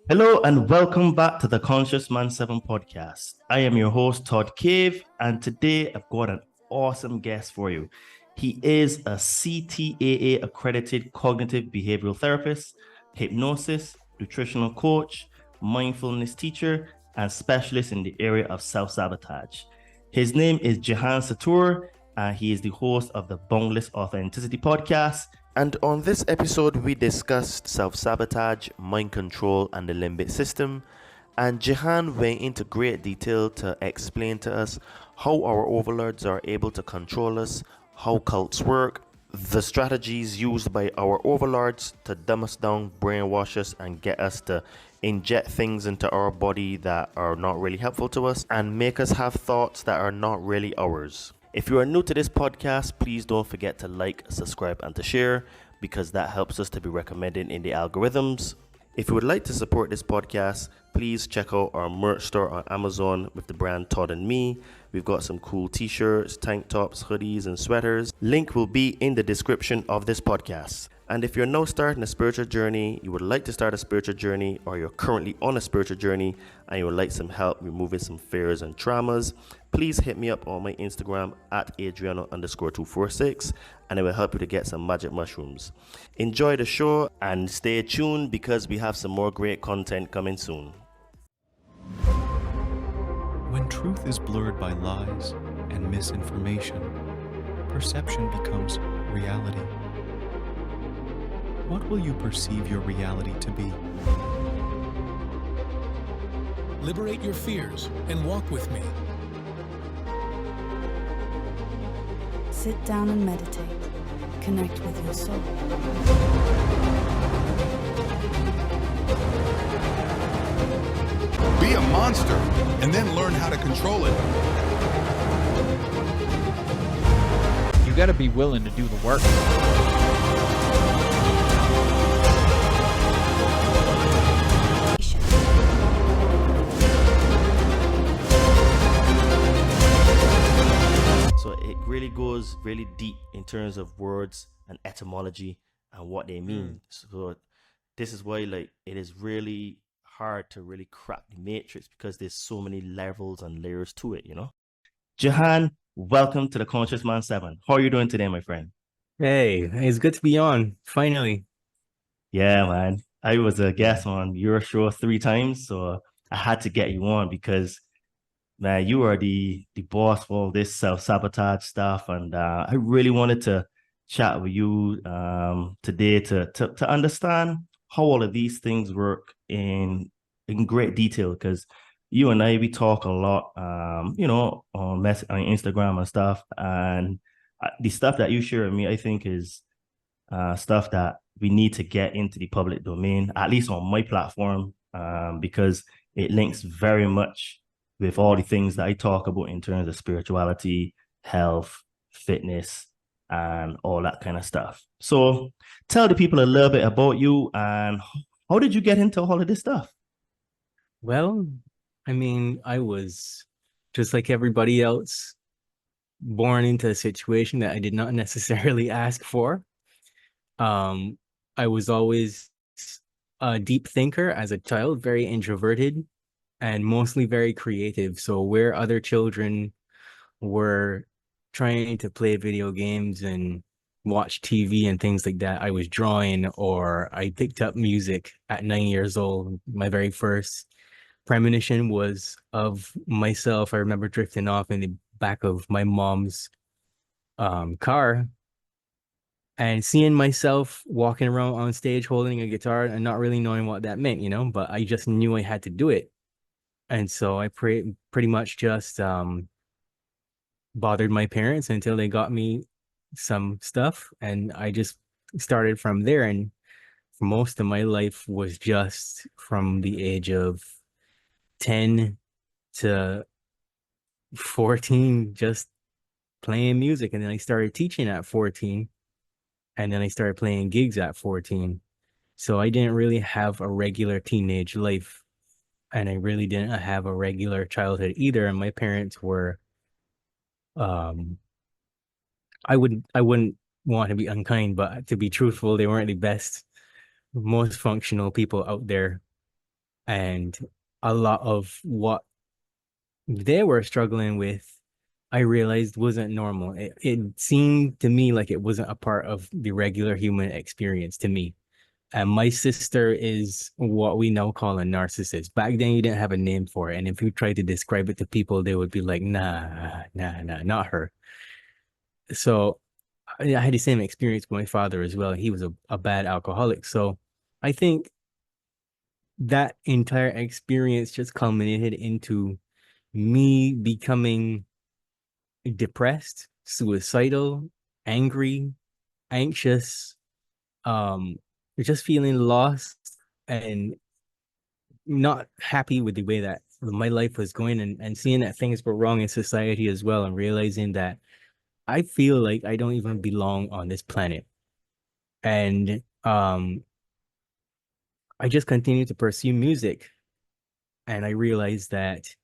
Hello and welcome back to the Conscious Man 7 podcast. I am your host, Todd Cave, and today I've got an awesome guest for you. He is a CTAA accredited cognitive behavioral therapist, hypnosis, nutritional coach, mindfulness teacher, and specialist in the area of self sabotage. His name is Jehan Sattaur, and he is the host of the Boundless Authenticity podcast. And on this episode, we discussed self-sabotage, mind control, and the limbic system. And Jehan went into great detail to explain to us how our overlords are able to control us, how cults work, the strategies used by our overlords to dumb us down, brainwash us, and get us to inject things into our body that are not really helpful to us, and make us have thoughts that are not really ours. If you are new to this podcast, please don't forget to like, subscribe, and to share, because that helps us to be recommended in the algorithms. If you would like to support this podcast, please check out our merch store on Amazon with the brand Todd and Me. We've got some cool t-shirts, tank tops, hoodies, and sweaters. Link will be in the description of this podcast. And if you're now starting a spiritual journey, you would like to start a spiritual journey, or you're currently on a spiritual journey and you would like some help removing some fears and traumas, please hit me up on my Instagram at Adriano_246, and it will help you to get some magic mushrooms. Enjoy the show and stay tuned, because we have some more great content coming soon. When truth is blurred by lies and misinformation, perception becomes reality. What will you perceive your reality to be? Liberate your fears and walk with me. Sit down and meditate. Connect with your soul. Be a monster and then learn how to control it. You got to be willing to do the work. So it really goes really deep in terms of words and etymology and what they mean. So this is why it is really hard to really crack the matrix, because there's so many levels and layers to it, Jehan, welcome to the Conscious Man 7. How are you doing today, my friend? Hey, it's good to be on, finally. Yeah, man. I was a guest on your show 3 times, so I had to get you on because, man, you are the boss for all this self-sabotage stuff. And I really wanted to chat with you today to understand how all of these things work in great detail, because you and I, we talk a lot, on Instagram and stuff. And the stuff that you share with me, I think is stuff that we need to get into the public domain, at least on my platform, because it links very much with all the things that I talk about in terms of spirituality, health, fitness, and all that kind of stuff. So tell the people a little bit about you, and how did you get into all of this stuff? Well, I mean, I was just like everybody else, born into a situation that I did not necessarily ask for. I was always a deep thinker as a child, very introverted and mostly very creative. So where other children were trying to play video games and watch TV and things like that, I was drawing, or I picked up music at 9 years old. My very first premonition was of myself. I remember drifting off in the back of my mom's car and seeing myself walking around on stage holding a guitar and not really knowing what that meant, but I just knew I had to do it. And so I pretty much just bothered my parents until they got me some stuff, and I just started from there. And for most of my life was just from the age of 10 to 14, just playing music. And then I started teaching at 14, and then I started playing gigs at 14. So I didn't really have a regular teenage life, and I really didn't have a regular childhood either. And my parents were I wouldn't want to be unkind, but to be truthful, they weren't the best, most functional people out there. And a lot of what they were struggling with, I realized wasn't normal. It seemed to me like it wasn't a part of the regular human experience to me. And my sister is what we now call a narcissist. Back then, you didn't have a name for it. And if you tried to describe it to people, they would be like, nah, nah, nah, not her. So I had the same experience with my father as well. He was a bad alcoholic. So I think that entire experience just culminated into me becoming depressed, suicidal, angry, anxious, um, just feeling lost and not happy with the way that my life was going, and seeing that things were wrong in society as well, and realizing that I feel like I don't even belong on this planet. And I just continued to pursue music, and I realized that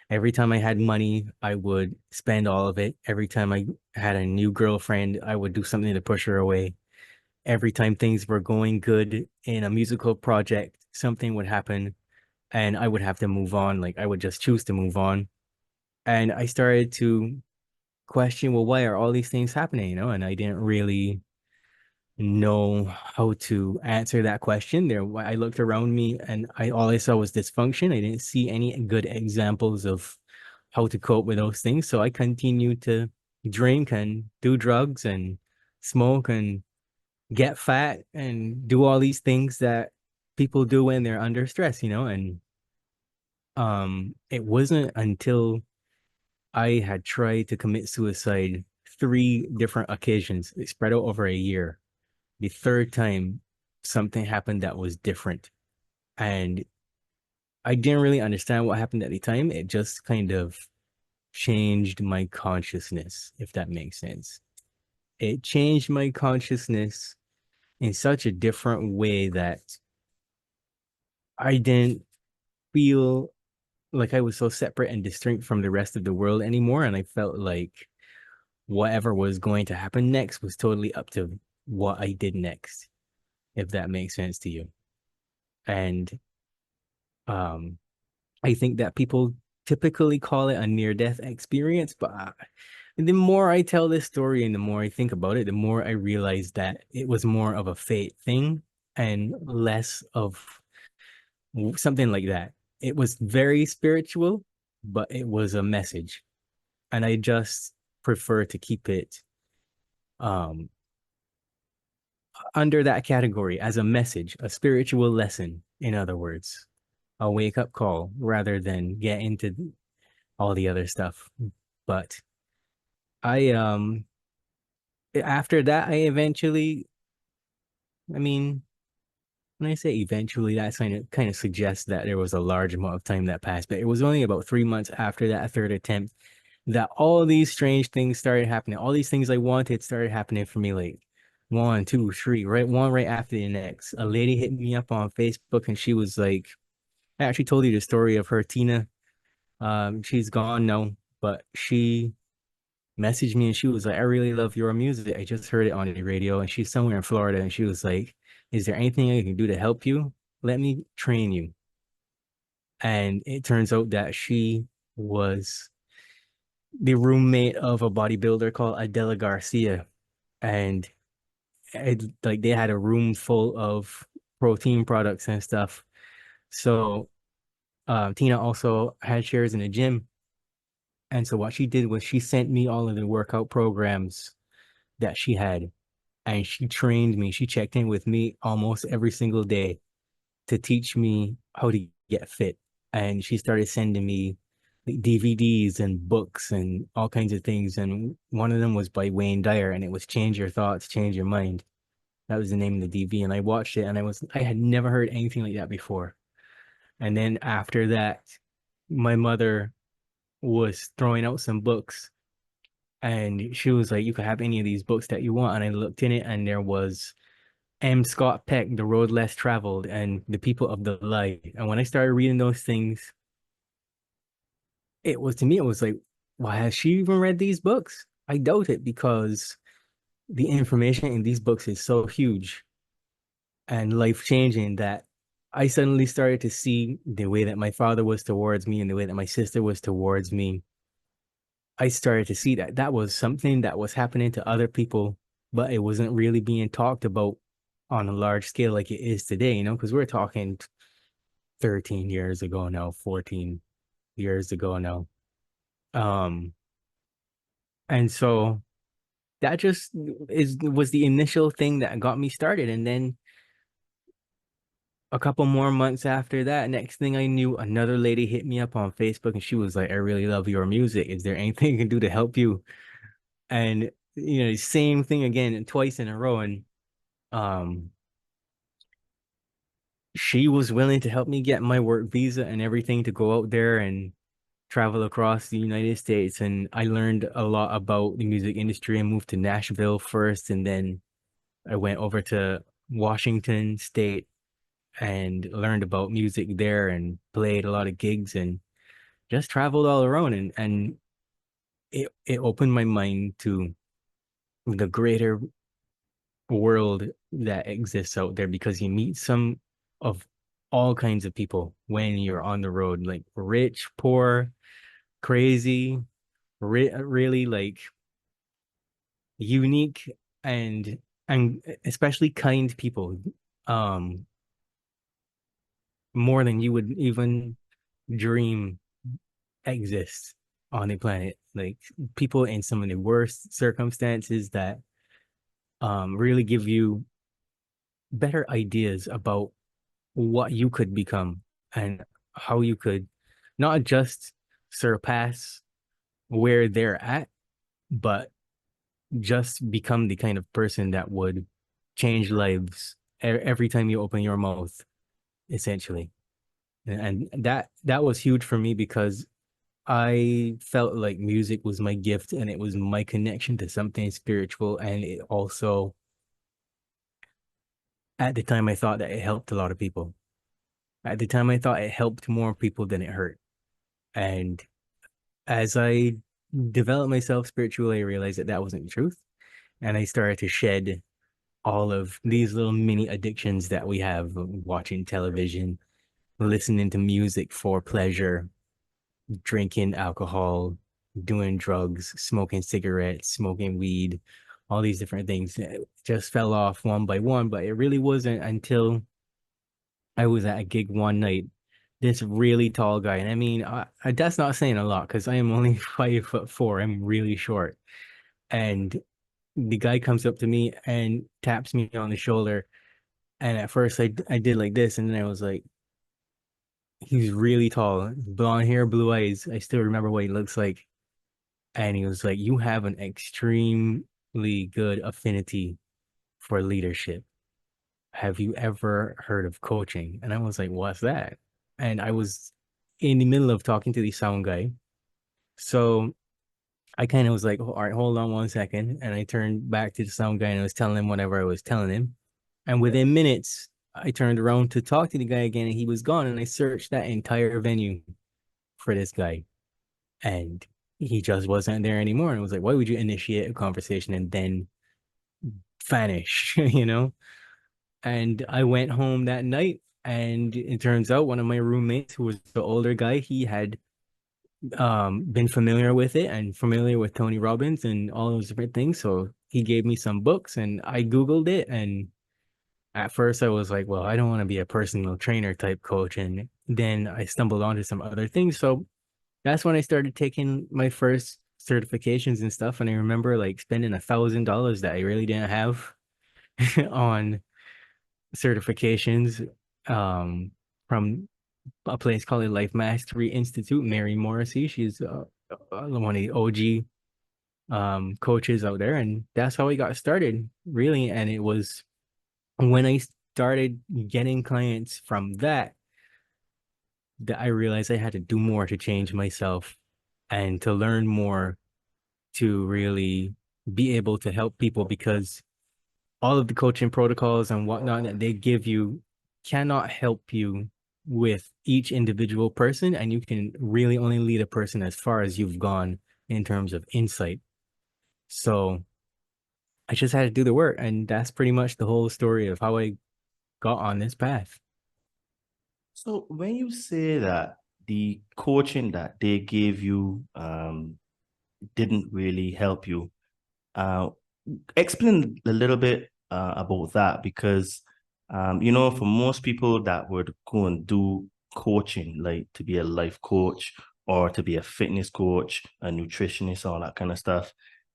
every time I had money, I would spend all of it. Every time I had a new girlfriend, I would do something to push her away. Every time things were going good in a musical project, something would happen and I would have to move on. Like I would just choose to move on. And I started to question, well, why are all these things happening? And I didn't really know how to answer that question. I looked around me and all I saw was dysfunction. I didn't see any good examples of how to cope with those things. So I continued to drink and do drugs and smoke and get fat and do all these things that people do when they're under stress, and it wasn't until I had tried to commit suicide 3 different occasions. It spread out over a year. The third time, something happened that was different. And I didn't really understand what happened at the time. It just kind of changed my consciousness, if that makes sense. It changed my consciousness in such a different way that I didn't feel like I was so separate and distinct from the rest of the world anymore. And I felt like whatever was going to happen next was totally up to what I did next, if that makes sense to you. And um, I think that people typically call it a near-death experience, but the more I tell this story and the more I think about it, the more I realize that it was more of a fate thing and less of something like that. It was very spiritual, but it was a message. And I just prefer to keep it um under that category as a message, a spiritual lesson, in other words, a wake-up call rather than get into all the other stuff. But I after that I mean, when I say eventually, that kind of suggests that there was a large amount of time that passed, but it was only about 3 months after that third attempt that all these strange things started happening. All these things I wanted started happening for me, like one, two, three, right? One right after the next. A lady hit me up on Facebook and she was like, I actually told you the story of her, Tina. She's gone now, but she messaged me and she was like, I really love your music. I just heard it on the radio, and she's somewhere in Florida, and she was like, is there anything I can do to help you? Let me train you. And it turns out that she was the roommate of a bodybuilder called Adela Garcia. And like they had a room full of protein products and stuff. So Tina also had shares in a gym. And so what she did was she sent me all of the workout programs that she had, and she trained me. She checked in with me almost every single day to teach me how to get fit. And she started sending me DVDs and books and all kinds of things. And one of them was by Wayne Dyer, and it was Change Your Thoughts, Change Your Mind. That was the name of the DV. And I watched it, and I had never heard anything like that before. And then after that, my mother was throwing out some books, and she was like, you can have any of these books that you want. And I looked in it, and there was M. Scott Peck, The Road Less Traveled, and The People of the Light. And when I started reading those things, it was like, why has she even read these books? I doubt it, because the information in these books is so huge and life changing that I suddenly started to see the way that my father was towards me and the way that my sister was towards me. I started to see that that was something that was happening to other people, but it wasn't really being talked about on a large scale like it is today, because we're talking 13 years ago now, 14 years ago now. Um, and so that just was the initial thing that got me started. And then a couple more months after that, next thing I knew, another lady hit me up on Facebook and she was like, I really love your music. Is there anything I can do to help you? And same thing again, twice in a row. And um she was willing to help me get my work visa and everything to go out there and travel across the United States. And I learned a lot about the music industry. I moved to Nashville first, and then I went over to Washington State and learned about music there and played a lot of gigs and just traveled all around. And it opened my mind to the greater world that exists out there, because you meet some of all kinds of people when you're on the road, like rich, poor, crazy, really like unique, and especially kind people, um more than you would even dream exists on the planet. Like people in some of the worst circumstances that really give you better ideas about what you could become and how you could not just surpass where they're at, but just become the kind of person that would change lives every time you open your mouth, essentially. And that was huge for me, because I felt like music was my gift and it was my connection to something spiritual. And it also, at the time, I thought that it helped a lot of people. At the time, I thought it helped more people than it hurt. And as I developed myself spiritually, I realized that that wasn't the truth. And I started to shed all of these little mini addictions that we have: watching television, listening to music for pleasure, drinking alcohol, doing drugs, smoking cigarettes, smoking weed, all these different things. It just fell off one by one. But it really wasn't until I was at a gig one night. This really tall guy, and I mean, that's not saying a lot because I am only 5'4". I'm really short. And the guy comes up to me and taps me on the shoulder. And at first I did like this, and then I was like, he's really tall, blonde hair, blue eyes. I still remember what he looks like. And he was like, you have an extremely good affinity for leadership. Have you ever heard of coaching? And I was like, what's that? And I was in the middle of talking to the sound guy. So I kind of was like, all right, hold on one second. And I turned back to the sound guy and I was telling him whatever I was telling him. And within minutes, I turned around to talk to the guy again and he was gone. And I searched that entire venue for this guy. And he just wasn't there anymore. And I was like, why would you initiate a conversation and then vanish, And I went home that night, and it turns out one of my roommates, who was the older guy, he had been familiar with it and familiar with Tony Robbins and all those different things. So he gave me some books and I Googled it. And at first I was like, well, I don't want to be a personal trainer type coach. And then I stumbled onto some other things. So that's when I started taking my first certifications and stuff. And I remember like spending $1,000 that I really didn't have on certifications from a place called the Life Mastery Institute. Mary Morrissey, she's one of the OG coaches out there, and that's how I got started, really. And it was when I started getting clients from that I realized I had to do more to change myself and to learn more to really be able to help people, because all of the coaching protocols and whatnot that they give you cannot help you with each individual person. And you can really only lead a person as far as you've gone in terms of insight. So I just had to do the work. And that's pretty much the whole story of how I got on this path. So when you say that the coaching that they gave you didn't really help you, uh, explain a little bit about that because for most people that would go and do coaching, like to be a life coach or to be a fitness coach, a nutritionist, all that kind of stuff,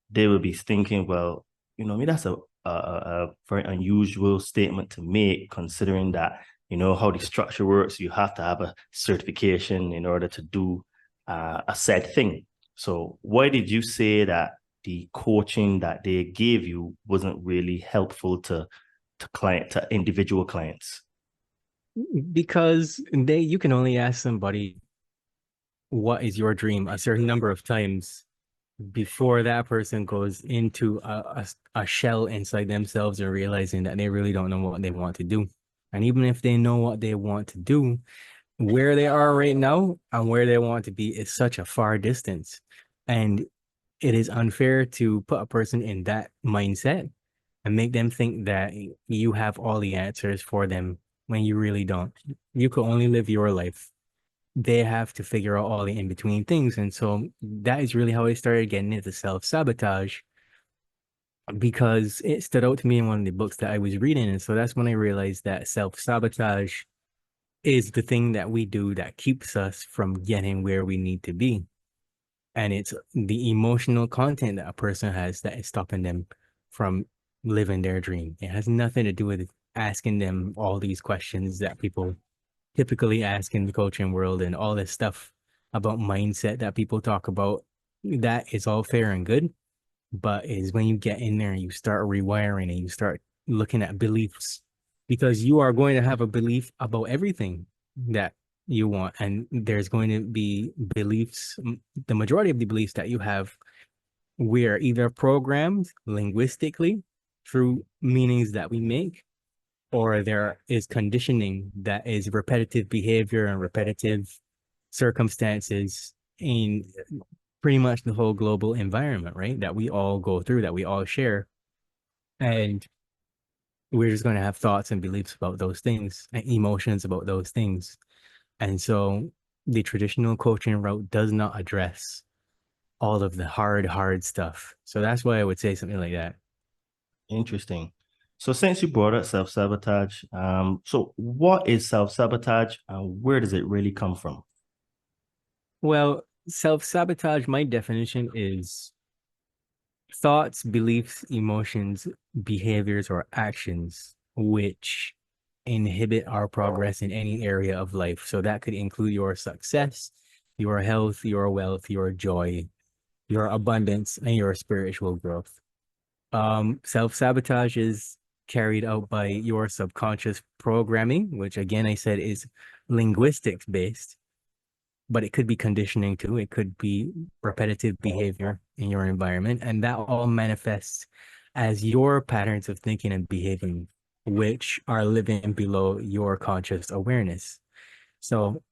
they would be thinking, well, I mean, that's a very unusual statement to make, considering that how the structure works. You have to have a certification in order to do a said thing. So why did you say that the coaching that they gave you wasn't really helpful to individual clients? Because you can only ask somebody what is your dream a certain number of times before that person goes into a shell inside themselves and realizing that they really don't know what they want to do. And even if they know what they want to do, where they are right now and where they want to be is such a far distance. And it is unfair to put a person in that mindset and make them think that you have all the answers for them when you really don't. You could only live your life. They have to figure out all the in-between things. And so that is really how I started getting into self-sabotage, because it stood out to me in one of the books that I was reading. And so that's when I realized that self-sabotage is the thing that we do that keeps us from getting where we need to be. And it's the emotional content that a person has that is stopping them from living their dream. It has nothing to do with asking them all these questions that people typically ask in the coaching world and all this stuff about mindset that people talk about. That is all fair and good, but is when you get in there and you start rewiring and you start looking at beliefs, because you are going to have a belief about everything that you want. And there's going to be beliefs, the majority of the beliefs that you have, we are either programmed linguistically through meanings that we make, or there is conditioning that is repetitive behavior and repetitive circumstances in pretty much the whole global environment, right? That we all go through, that we all share. And we're just going to have thoughts and beliefs about those things and emotions about those things. And so the traditional coaching route does not address all of the hard stuff. So that's why I would say something like that. Interesting. So since you brought up self-sabotage, so what is self-sabotage and where does it really come from? Well, self-sabotage, my definition is thoughts, beliefs, emotions, behaviors, or actions which inhibit our progress in any area of life. So that could include your success, your health, your wealth, your joy, your abundance, and your spiritual growth. Self-sabotage is carried out by your subconscious programming, which again, I said is linguistics based, but it could be conditioning too. It could be repetitive behavior in your environment. And that all manifests as your patterns of thinking and behaving, which are living below your conscious awareness. So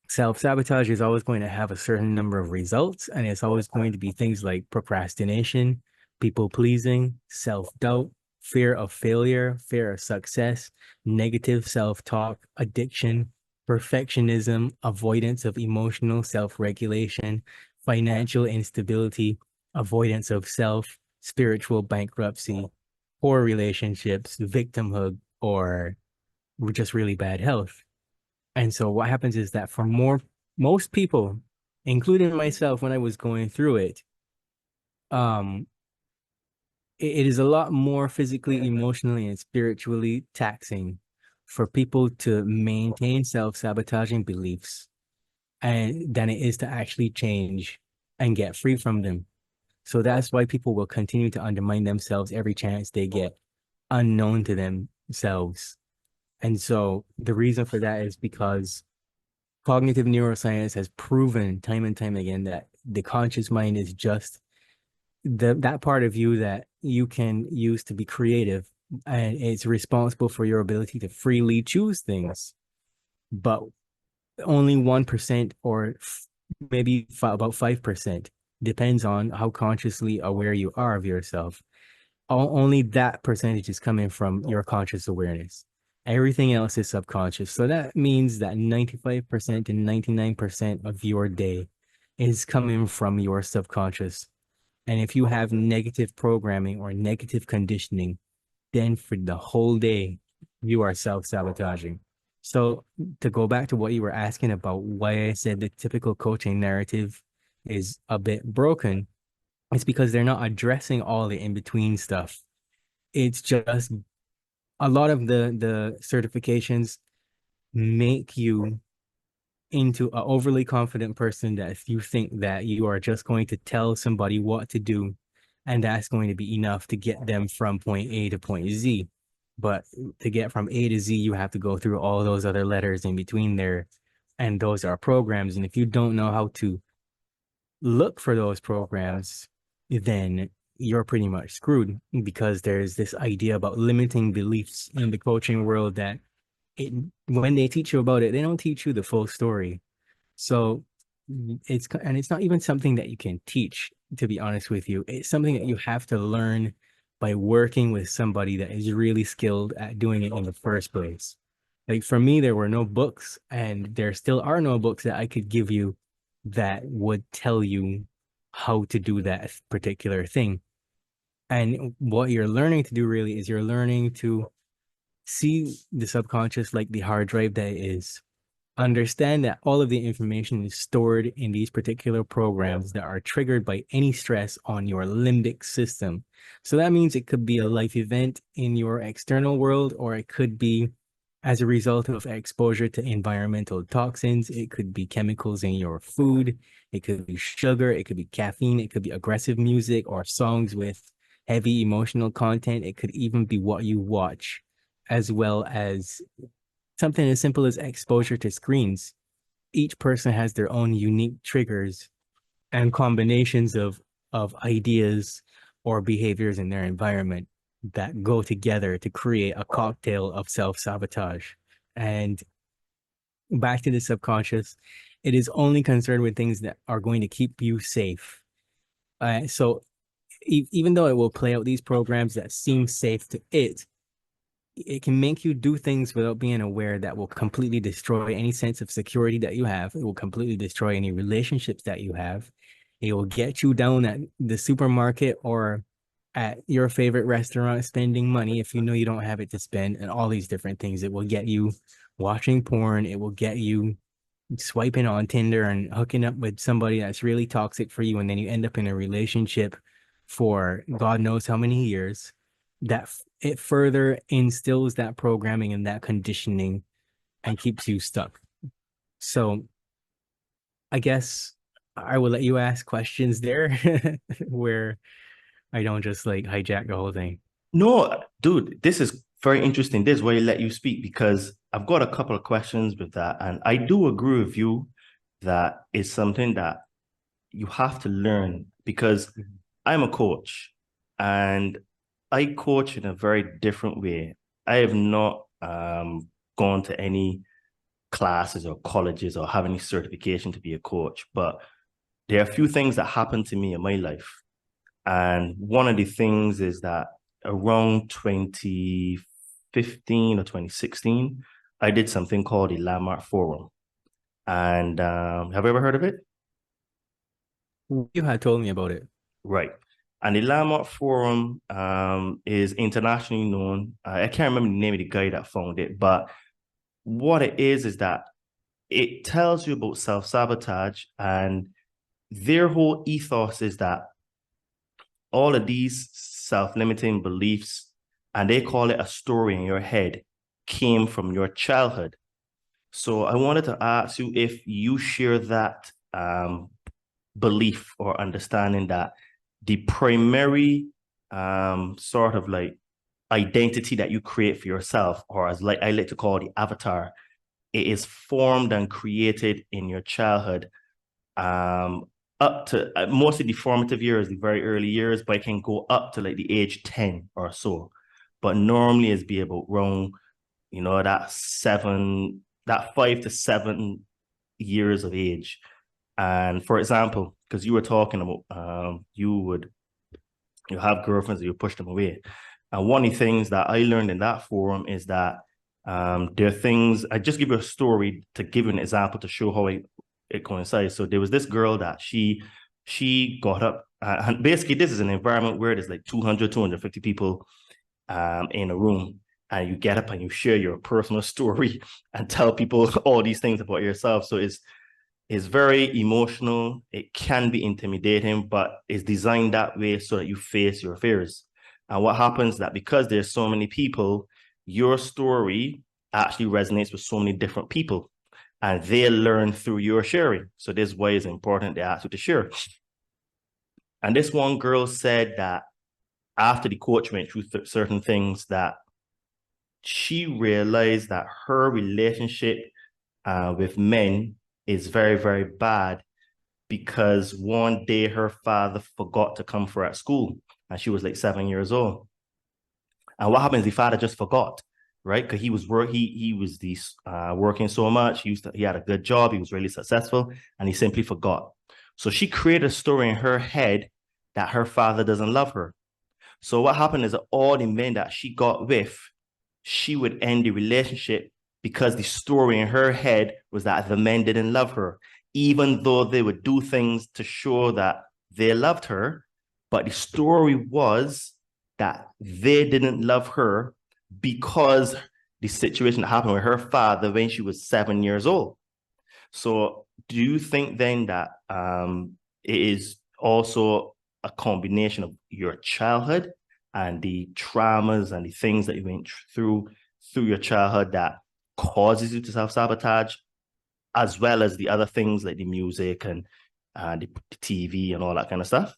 self-sabotage is always going to have a certain number of results, and it's always going to be things like procrastination, people pleasing, self-doubt, fear of failure, fear of success, negative self-talk, addiction, perfectionism, avoidance of emotional self-regulation, financial instability, avoidance of self, spiritual bankruptcy, poor relationships, victimhood, or just really bad health. And so what happens is that for most people, including myself when I was going through it, it is a lot more physically, emotionally, and spiritually taxing for people to maintain self-sabotaging beliefs and than it is to actually change and get free from them. So that's why people will continue to undermine themselves every chance they get, unknown to themselves. And so the reason for that is because cognitive neuroscience has proven time and time again that the conscious mind is just that part of you that you can use to be creative, and it's responsible for your ability to freely choose things. But only 1% or maybe about 5% depends on how consciously aware you are of yourself. Only that percentage is coming from your conscious awareness. Everything else is subconscious. So that means that 95% and 99% of your day is coming from your subconscious. And if you have negative programming or negative conditioning, then for the whole day, you are self-sabotaging. So to go back to what you were asking about why I said the typical coaching narrative is a bit broken, it's because they're not addressing all the in-between stuff. It's just a lot of the certifications make you into an overly confident person that if you think that you are just going to tell somebody what to do and that's going to be enough to get them from point A to point Z. But to get from A to Z, you have to go through all those other letters in between there. And those are programs. And if you don't know how to look for those programs, then you're pretty much screwed, because there's this idea about limiting beliefs in the coaching world that when they teach you about it, they don't teach you the full story. So it's not even something that you can teach, to be honest with you. It's something that you have to learn by working with somebody that is really skilled at doing it in the first place. Like for me, there were no books, and there still are no books that I could give you that would tell you how to do that particular thing. And what you're learning to do really is you're learning to see the subconscious like the hard drive that it is. Understand that all of the information is stored in these particular programs that are triggered by any stress on your limbic system. So that means it could be a life event in your external world, or it could be as a result of exposure to environmental toxins. It could be chemicals in your food. It could be sugar. It could be caffeine. It could be aggressive music or songs with heavy emotional content. It could even be what you watch, as well as something as simple as exposure to screens. Each person has their own unique triggers and combinations of ideas or behaviors in their environment that go together to create a cocktail of self-sabotage. And back to the subconscious, it is only concerned with things that are going to keep you safe. So even though it will play out these programs that seem safe to it can make you do things without being aware that will completely destroy any sense of security that you have. It will completely destroy any relationships that you have. It will get you down at the supermarket or at your favorite restaurant spending money if you know you don't have it to spend, and all these different things. It will get you watching porn. It will get you swiping on Tinder and hooking up with somebody that's really toxic for you, and then you end up in a relationship for God knows how many years. That it further instills that programming and that conditioning and keeps you stuck. So I guess I will let you ask questions there where I don't just like hijack the whole thing. No, dude, this is very interesting. This is where I let you speak, because I've got a couple of questions with that. And I do agree with you that it's something that you have to learn, because I'm a coach and I coach in a very different way. I have not gone to any classes or colleges or have any certification to be a coach, but there are a few things that happened to me in my life. And one of the things is that around 2015 or 2016, I did something called the Landmark Forum. And have you ever heard of it? You had told me about it. Right. And the Landmark Forum is internationally known. I can't remember the name of the guy that found it, but what it is that it tells you about self-sabotage, and their whole ethos is that all of these self-limiting beliefs, and they call it a story in your head, came from your childhood. So I wanted to ask you if you share that belief or understanding that the primary sort of like identity that you create for yourself, or as like I like to call the avatar, it is formed and created in your childhood, up to mostly the formative years, the very early years, but it can go up to like the age 10 or so. But normally it's be about around, that 5 to 7 years of age. And for example, because you were talking about you have girlfriends and you push them away. And one of the things that I learned in that forum is that There are things, I just give you a story to give you an example to show how it coincides. So there was this girl that she got up, and basically this is an environment where there's like 200, 250 people in a room, and you get up and you share your personal story and tell people all these things about yourself. So it's very emotional. It can be intimidating, but it's designed that way so that you face your fears. And what happens is that because there's so many people, your story actually resonates with so many different people, and they learn through your sharing. So this is why it's important they ask you to share. And this one girl said that after the coach went through certain things, that she realized that her relationship with men is very, very bad because one day her father forgot to come for her at school, and she was like 7 years old. And what happens? The father just forgot, right? Because he was working so much. He had a good job. He was really successful, and he simply forgot. So she created a story in her head that her father doesn't love her. So what happened is that all the men that she got with, she would end the relationship because the story in her head was that the men didn't love her, even though they would do things to show that they loved her. But the story was that they didn't love her because the situation that happened with her father when she was 7 years old. So do you think then that it is also a combination of your childhood and the traumas and the things that you went through your childhood that causes you to self-sabotage, as well as the other things like the music and the TV and all that kind of stuff?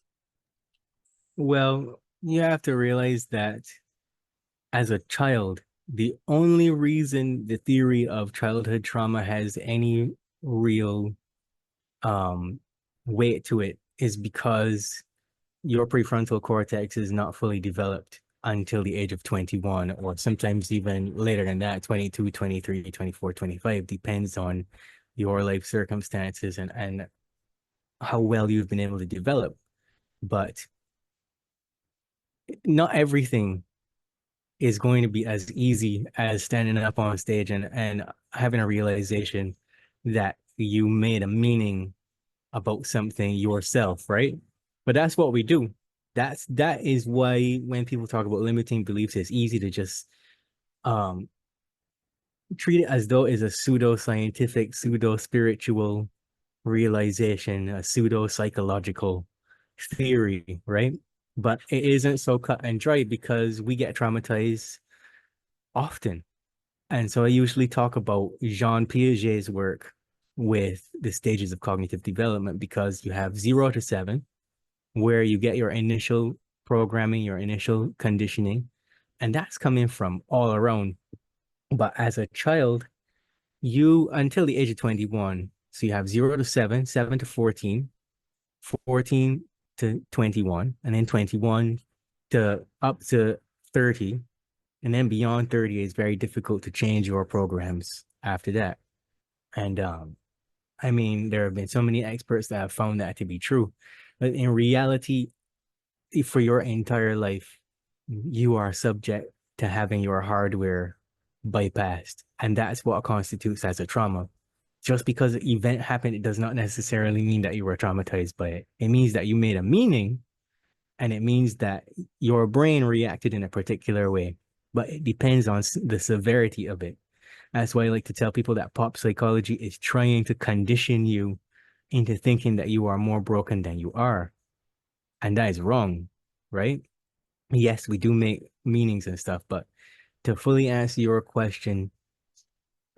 Well, you have to realize that as a child, the only reason the theory of childhood trauma has any real weight to it is because your prefrontal cortex is not fully developed until the age of 21, or sometimes even later than that, 22, 23, 24, 25, depends on your life circumstances and how well you've been able to develop. But not everything is going to be as easy as standing up on stage and having a realization that you made a meaning about something yourself, right? But that's what we do. That is why when people talk about limiting beliefs, it's easy to just treat it as though it's a pseudo-scientific, pseudo-spiritual realization, a pseudo-psychological theory, right? But it isn't so cut and dry because we get traumatized often. And so I usually talk about Jean Piaget's work with the stages of cognitive development, because you have 0 to 7, where you get your initial programming, your initial conditioning, and that's coming from all around. But as a child, you, until the age of 21, so you have 0 to 7, 7 to 14, 14 to 21, and then 21 to up to 30. And then beyond 30, it's very difficult to change your programs after that. And I mean, there have been so many experts that have found that to be true. But in reality, for your entire life, you are subject to having your hardware bypassed. And that's what constitutes as a trauma. Just because an event happened, it does not necessarily mean that you were traumatized by it. It means that you made a meaning, and it means that your brain reacted in a particular way. But it depends on the severity of it. That's why I like to tell people that pop psychology is trying to condition you into thinking that you are more broken than you are. And that is wrong, right? Yes, we do make meanings and stuff, but to fully answer your question,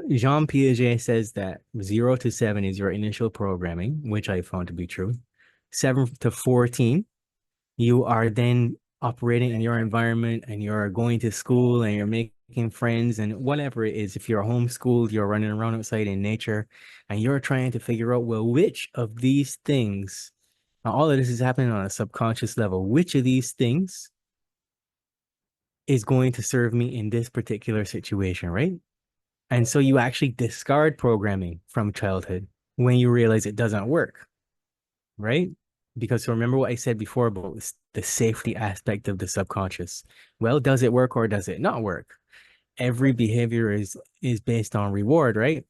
Jean Piaget says that 0 to 7 is your initial programming, which I found to be true. 7 to 14, you are then operating in your environment, and you're going to school, and you're making friends, and whatever it is. If you're homeschooled, you're running around outside in nature, and you're trying to figure out, well, which of these things, now all of this is happening on a subconscious level, which of these things is going to serve me in this particular situation, right? And so you actually discard programming from childhood when you realize it doesn't work, right? Because remember what I said before about the safety aspect of the subconscious. Well, does it work or does it not work? every behavior is based on reward, right?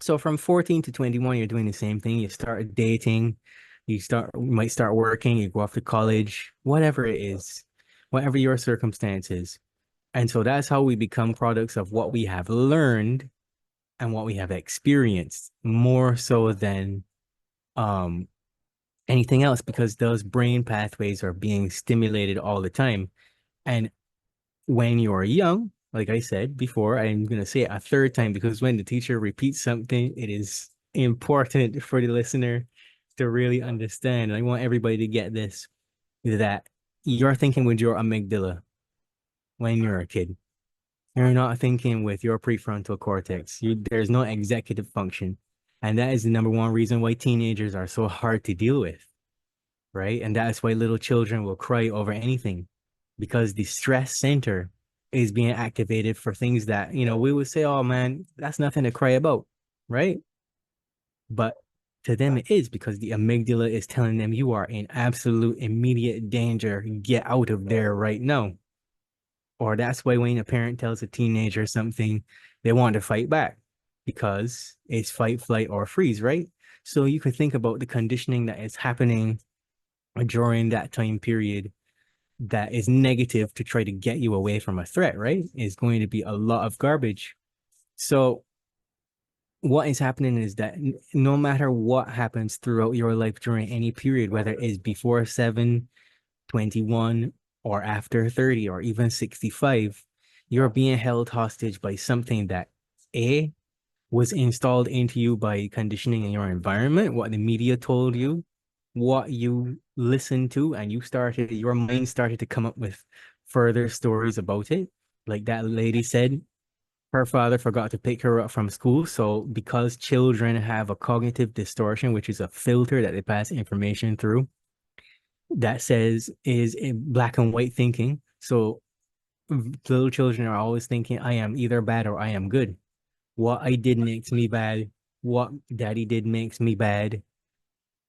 So from 14 to 21, you're doing the same thing. You start dating, you might start working, you go off to college, whatever it is, whatever your circumstances. And so that's how we become products of what we have learned and what we have experienced, more so than anything else, because those brain pathways are being stimulated all the time. And when you're young, like I said before, I'm going to say it a third time, because when the teacher repeats something, it is important for the listener to really understand. I want everybody to get this, that you're thinking with your amygdala when you're a kid. You're not thinking with your prefrontal cortex. There's no executive function. And that is the number one reason why teenagers are so hard to deal with, right? And that's why little children will cry over anything, because the stress center is being activated for things that, we would say, oh man, that's nothing to cry about, right? But to them it is, because the amygdala is telling them you are in absolute immediate danger. Get out of there right now. Or that's why when a parent tells a teenager something, they want to fight back, because it's fight, flight, or freeze, right? So you could think about the conditioning that is happening during that time period that is negative to try to get you away from a threat, right? Is going to be a lot of garbage. So what is happening is that no matter what happens throughout your life during any period, whether it is before 7, 21, or after 30, or even 65, you're being held hostage by something that A, was installed into you by conditioning in your environment, what the media told you, what you listened to, and your mind started to come up with further stories about it. Like that lady said, her father forgot to pick her up from school. So because children have a cognitive distortion, which is a filter that they pass information through, that says is in black and white thinking. So little children are always thinking, I am either bad or I am good. What I did makes me bad. What daddy did makes me bad,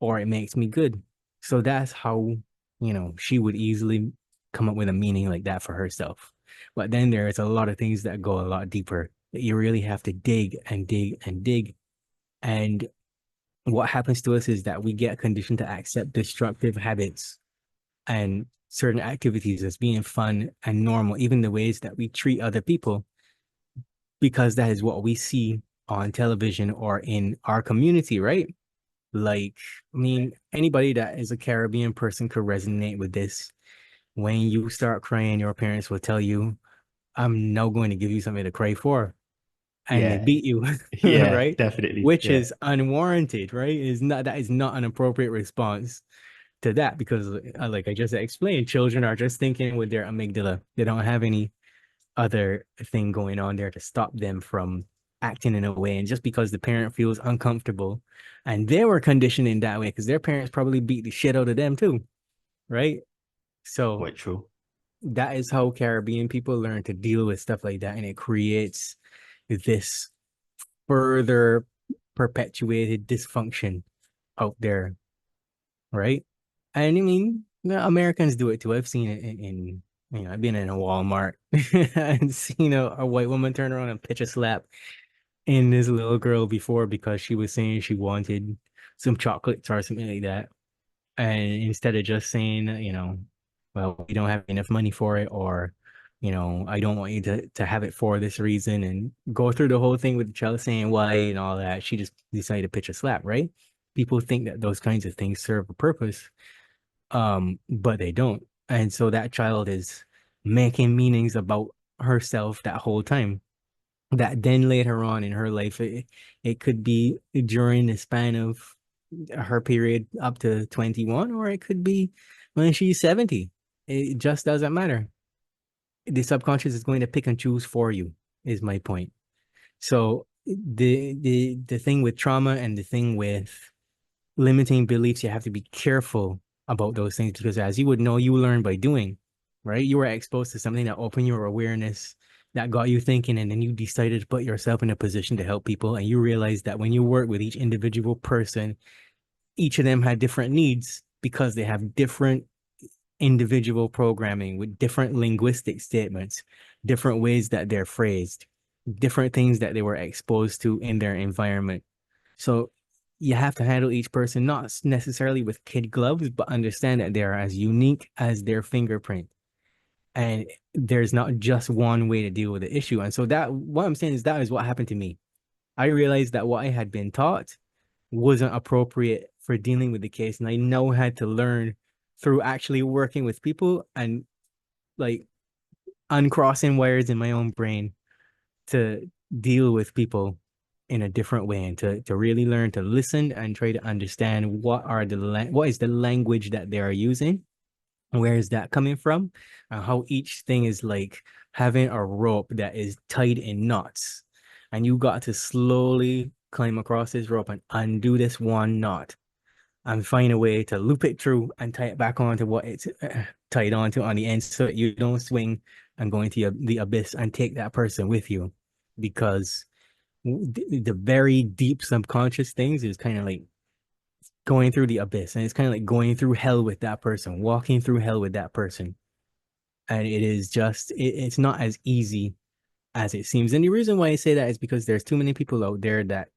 or it makes me good. So that's how, she would easily come up with a meaning like that for herself. But then there's a lot of things that go a lot deeper, that you really have to dig and dig and dig. And what happens to us is that we get conditioned to accept destructive habits and certain activities as being fun and normal, even the ways that we treat other people, because that is what we see on television or in our community, right? Like, I mean, anybody that is a Caribbean person could resonate with this. When you start crying, your parents will tell you, I'm now going to give you something to cry for. And they Yeah. beat you, Yeah, right? definitely. Which Yeah. is unwarranted, right? That is not an appropriate response to that, because like I just explained, children are just thinking with their amygdala. They don't have any other thing going on there to stop them from acting in a way. And just because the parent feels uncomfortable, and they were conditioned in that way because their parents probably beat the shit out of them too, right? So Quite true. that is how Caribbean people learn to deal with stuff like that, and it creates this further perpetuated dysfunction out there, right? And I mean, Americans do it too. I've seen it in I've been in a Walmart and seen a white woman turn around and pitch a slap in this little girl before, because she was saying she wanted some chocolates or something like that. And instead of just saying, well, we don't have enough money for it, or, I don't want you to have it for this reason, and go through the whole thing with the child saying why and all that, she just decided to pitch a slap, right? People think that those kinds of things serve a purpose, but they don't. And so that child is making meanings about herself that whole time, that then later on in her life, it could be during the span of her period up to 21, or it could be when she's 70. It just doesn't matter. The subconscious is going to pick and choose for you, is my point. So the thing with trauma and the thing with limiting beliefs, you have to be careful about those things, because as you would know, you learn by doing, right? You were exposed to something that opened your awareness, that got you thinking, and then you decided to put yourself in a position to help people. And you realize that when you work with each individual person, each of them had different needs, because they have different individual programming with different linguistic statements, different ways that they're phrased, different things that they were exposed to in their environment. So you have to handle each person, not necessarily with kid gloves, but understand that they are as unique as their fingerprint. And there's not just one way to deal with the issue. And so that, what I'm saying is that is what happened to me. I realized that what I had been taught wasn't appropriate for dealing with the case. And I now had to learn through actually working with people and like uncrossing wires in my own brain to deal with people in a different way, and to really learn to listen and try to understand what is the language that they are using, where is that coming from, and how each thing is like having a rope that is tied in knots, and you got to slowly climb across this rope and undo this one knot and find a way to loop it through and tie it back onto what it's tied onto on the end, so that you don't swing and go into the abyss and take that person with you. Because the very deep subconscious things is kind of like going through the abyss, and it's kind of like going through hell with that person, walking through hell with that person. And it is just, it's not as easy as it seems. And the reason why I say that is because there's too many people out there that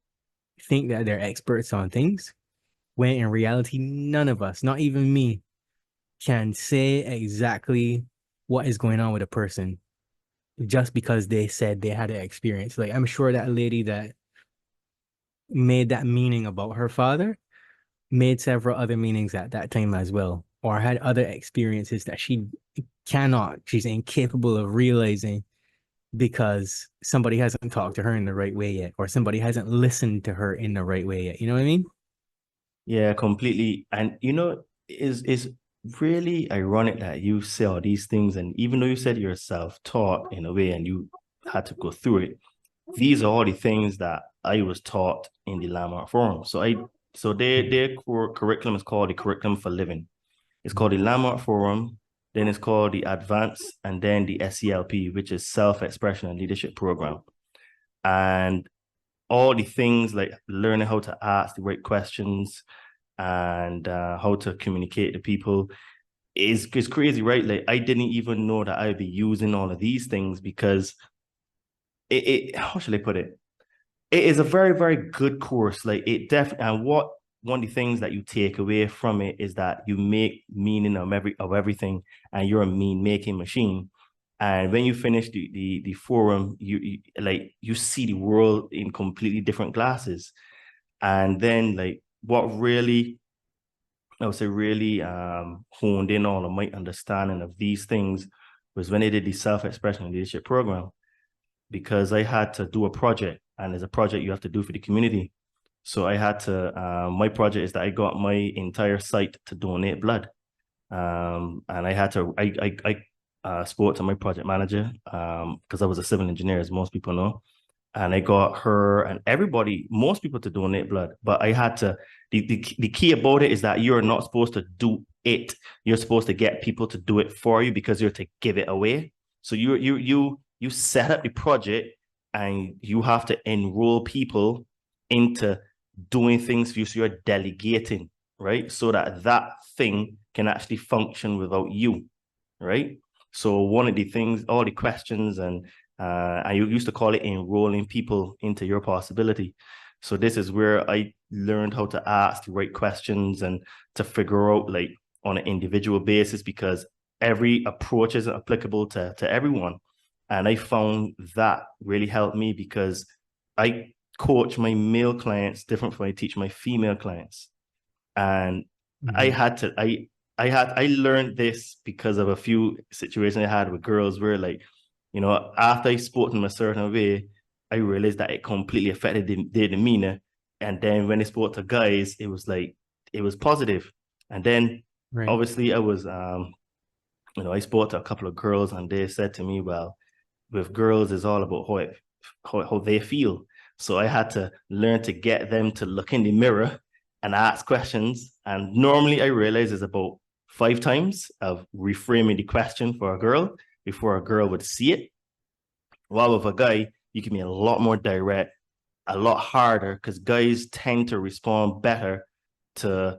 think that they're experts on things, when in reality, none of us, not even me, can say exactly what is going on with a person just because they said they had an experience. Like, I'm sure that lady that made that meaning about her father made several other meanings at that time as well, or had other experiences that she's incapable of realizing because somebody hasn't talked to her in the right way yet, or somebody hasn't listened to her in the right way yet. You know what I mean? Yeah, completely. And is really ironic that you say all these things, and even though you said you're self-taught in a way and you had to go through it, these are all the things that I was taught in the Landmark Forum. So their core curriculum is called the Curriculum for Living. It's called the Landmark Forum, then it's called the Advanced, and then the SELP, which is Self-Expression and Leadership Program. And all the things like learning how to ask the right questions and how to communicate to people is crazy, right? Like, I didn't even know that I'd be using all of these things, because how should I put it? It is a very, very good course. Like, it definitely, and one of the things that you take away from it is that you make meaning of everything, and you're a mean making machine. And when you finish the forum, you see the world in completely different glasses. And then, like, what really, I would say, really honed in all of my understanding of these things was when I did the self-expression and leadership program, because I had to do a project, and there's a project you have to do for the community. So I had to, my project is that I got my entire site to donate blood. And I had to, I spoke to my project manager, because I was a civil engineer, as most people know. And I got her and everybody, most people, to donate blood. But I had to, the key about it is that you're not supposed to do it. You're supposed to get people to do it for you, because you're to give it away. So you set up the project, and you have to enroll people into doing things for you. So you're delegating, right? So that thing can actually function without you, right? So one of the things, all the questions, and you used to call it enrolling people into your possibility. So this is where I learned how to ask the right questions and to figure out, like, on an individual basis, because every approach isn't applicable to everyone. And I found that really helped me, because I coach my male clients different from I teach my female clients. And I learned this because of a few situations I had with girls where, like, after I spoke to them a certain way, I realized that it completely affected their demeanor. And then when I spoke to guys, it was like, it was positive. And then obviously I was, I spoke to a couple of girls, and they said to me, well, with girls, it's all about how they feel. So I had to learn to get them to look in the mirror and ask questions. And normally I realize it's about 5 times of reframing the question for a girl before a girl would see it. While with a guy, you can be a lot more direct, a lot harder, because guys tend to respond better to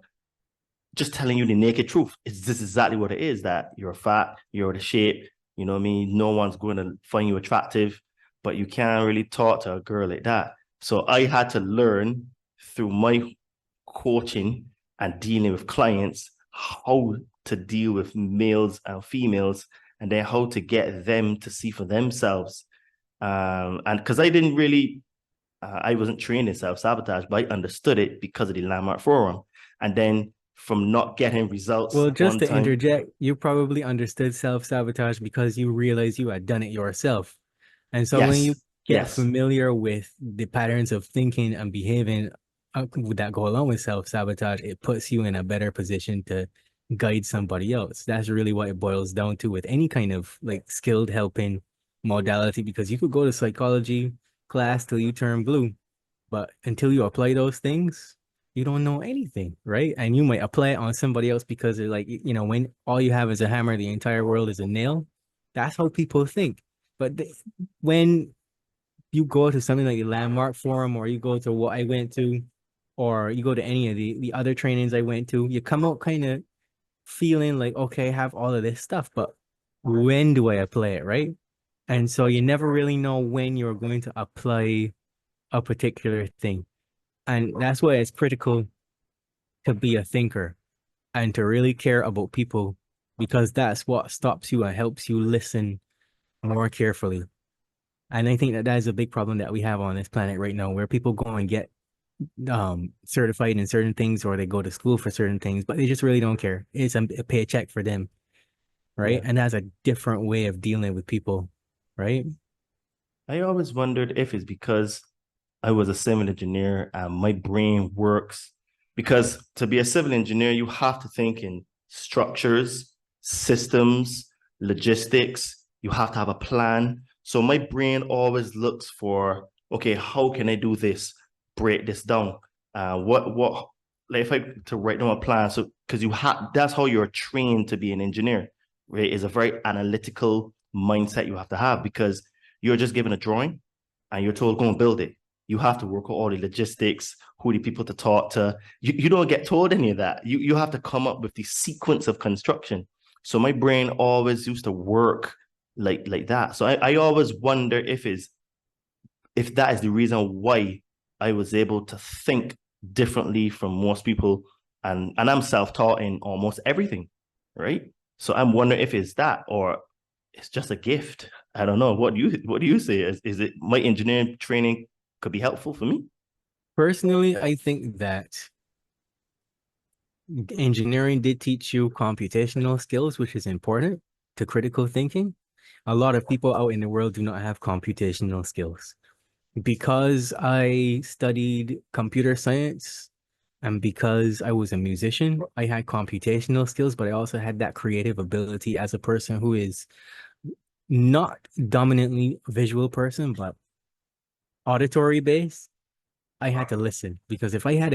just telling you the naked truth. It's this is exactly what it is, that you're fat, you're out of shape, you know what I mean? No one's going to find you attractive, but you can't really talk to a girl like that. So I had to learn through my coaching and dealing with clients how to deal with males and females, and then how to get them to see for themselves. And because I didn't really, I wasn't trained in self-sabotage, but I understood it because of the Landmark Forum. And then from not getting results Well, just one to time. interject, you probably understood self-sabotage because you realized you had done it yourself. And so when you Yes, get yes. familiar with the patterns of thinking and behaving that go along with self-sabotage, it puts you in a better position to guide somebody else. That's really what it boils down to with any kind of like skilled helping modality, because you could go to psychology class till you turn blue, but until you apply those things, you don't know anything, right? And you might apply it on somebody else because they're like, you know, when all you have is a hammer, the entire world is a nail. That's how people think. But when you go to something like the Landmark Forum, or you go to what I went to, or you go to any of the other trainings I went to, you come out kind of feeling like, okay, I have all of this stuff, but when do I apply it, right? And so you never really know when you're going to apply a particular thing. And that's why it's critical to be a thinker and to really care about people, because that's what stops you and helps you listen more carefully. And I think that that is a big problem that we have on this planet right now, where people go and get certified in certain things, or they go to school for certain things, but they just really don't care. It's a paycheck for them, right? Yeah. And that's a different way of dealing with people, right? I always wondered if it's because I was a civil engineer and my brain works. Because to be a civil engineer, you have to think in structures, systems, logistics. You have to have a plan. So my brain always looks for, okay, how can I do this? Break this down. Like if I to write down a plan. So because you have, that's how you're trained to be an engineer, right? It's a very analytical mindset you have to have, because you're just given a drawing and you're told, go and build it. You have to work out all the logistics, who the people to talk to. You don't get told any of that. You have to come up with the sequence of construction. So my brain always used to work like that. So I always wonder if that is the reason why I was able to think differently from most people. And I'm self-taught in almost everything, right? So I'm wondering if it's that, or it's just a gift. I don't know. What do you say? Is it my engineering training could be helpful for me? Personally, I think that engineering did teach you computational skills, which is important to critical thinking. A lot of people out in the world do not have computational skills. Because I studied computer science and because I was a musician, I had computational skills, but I also had that creative ability as a person who is not dominantly a visual person, but auditory based. I had to listen, because if I had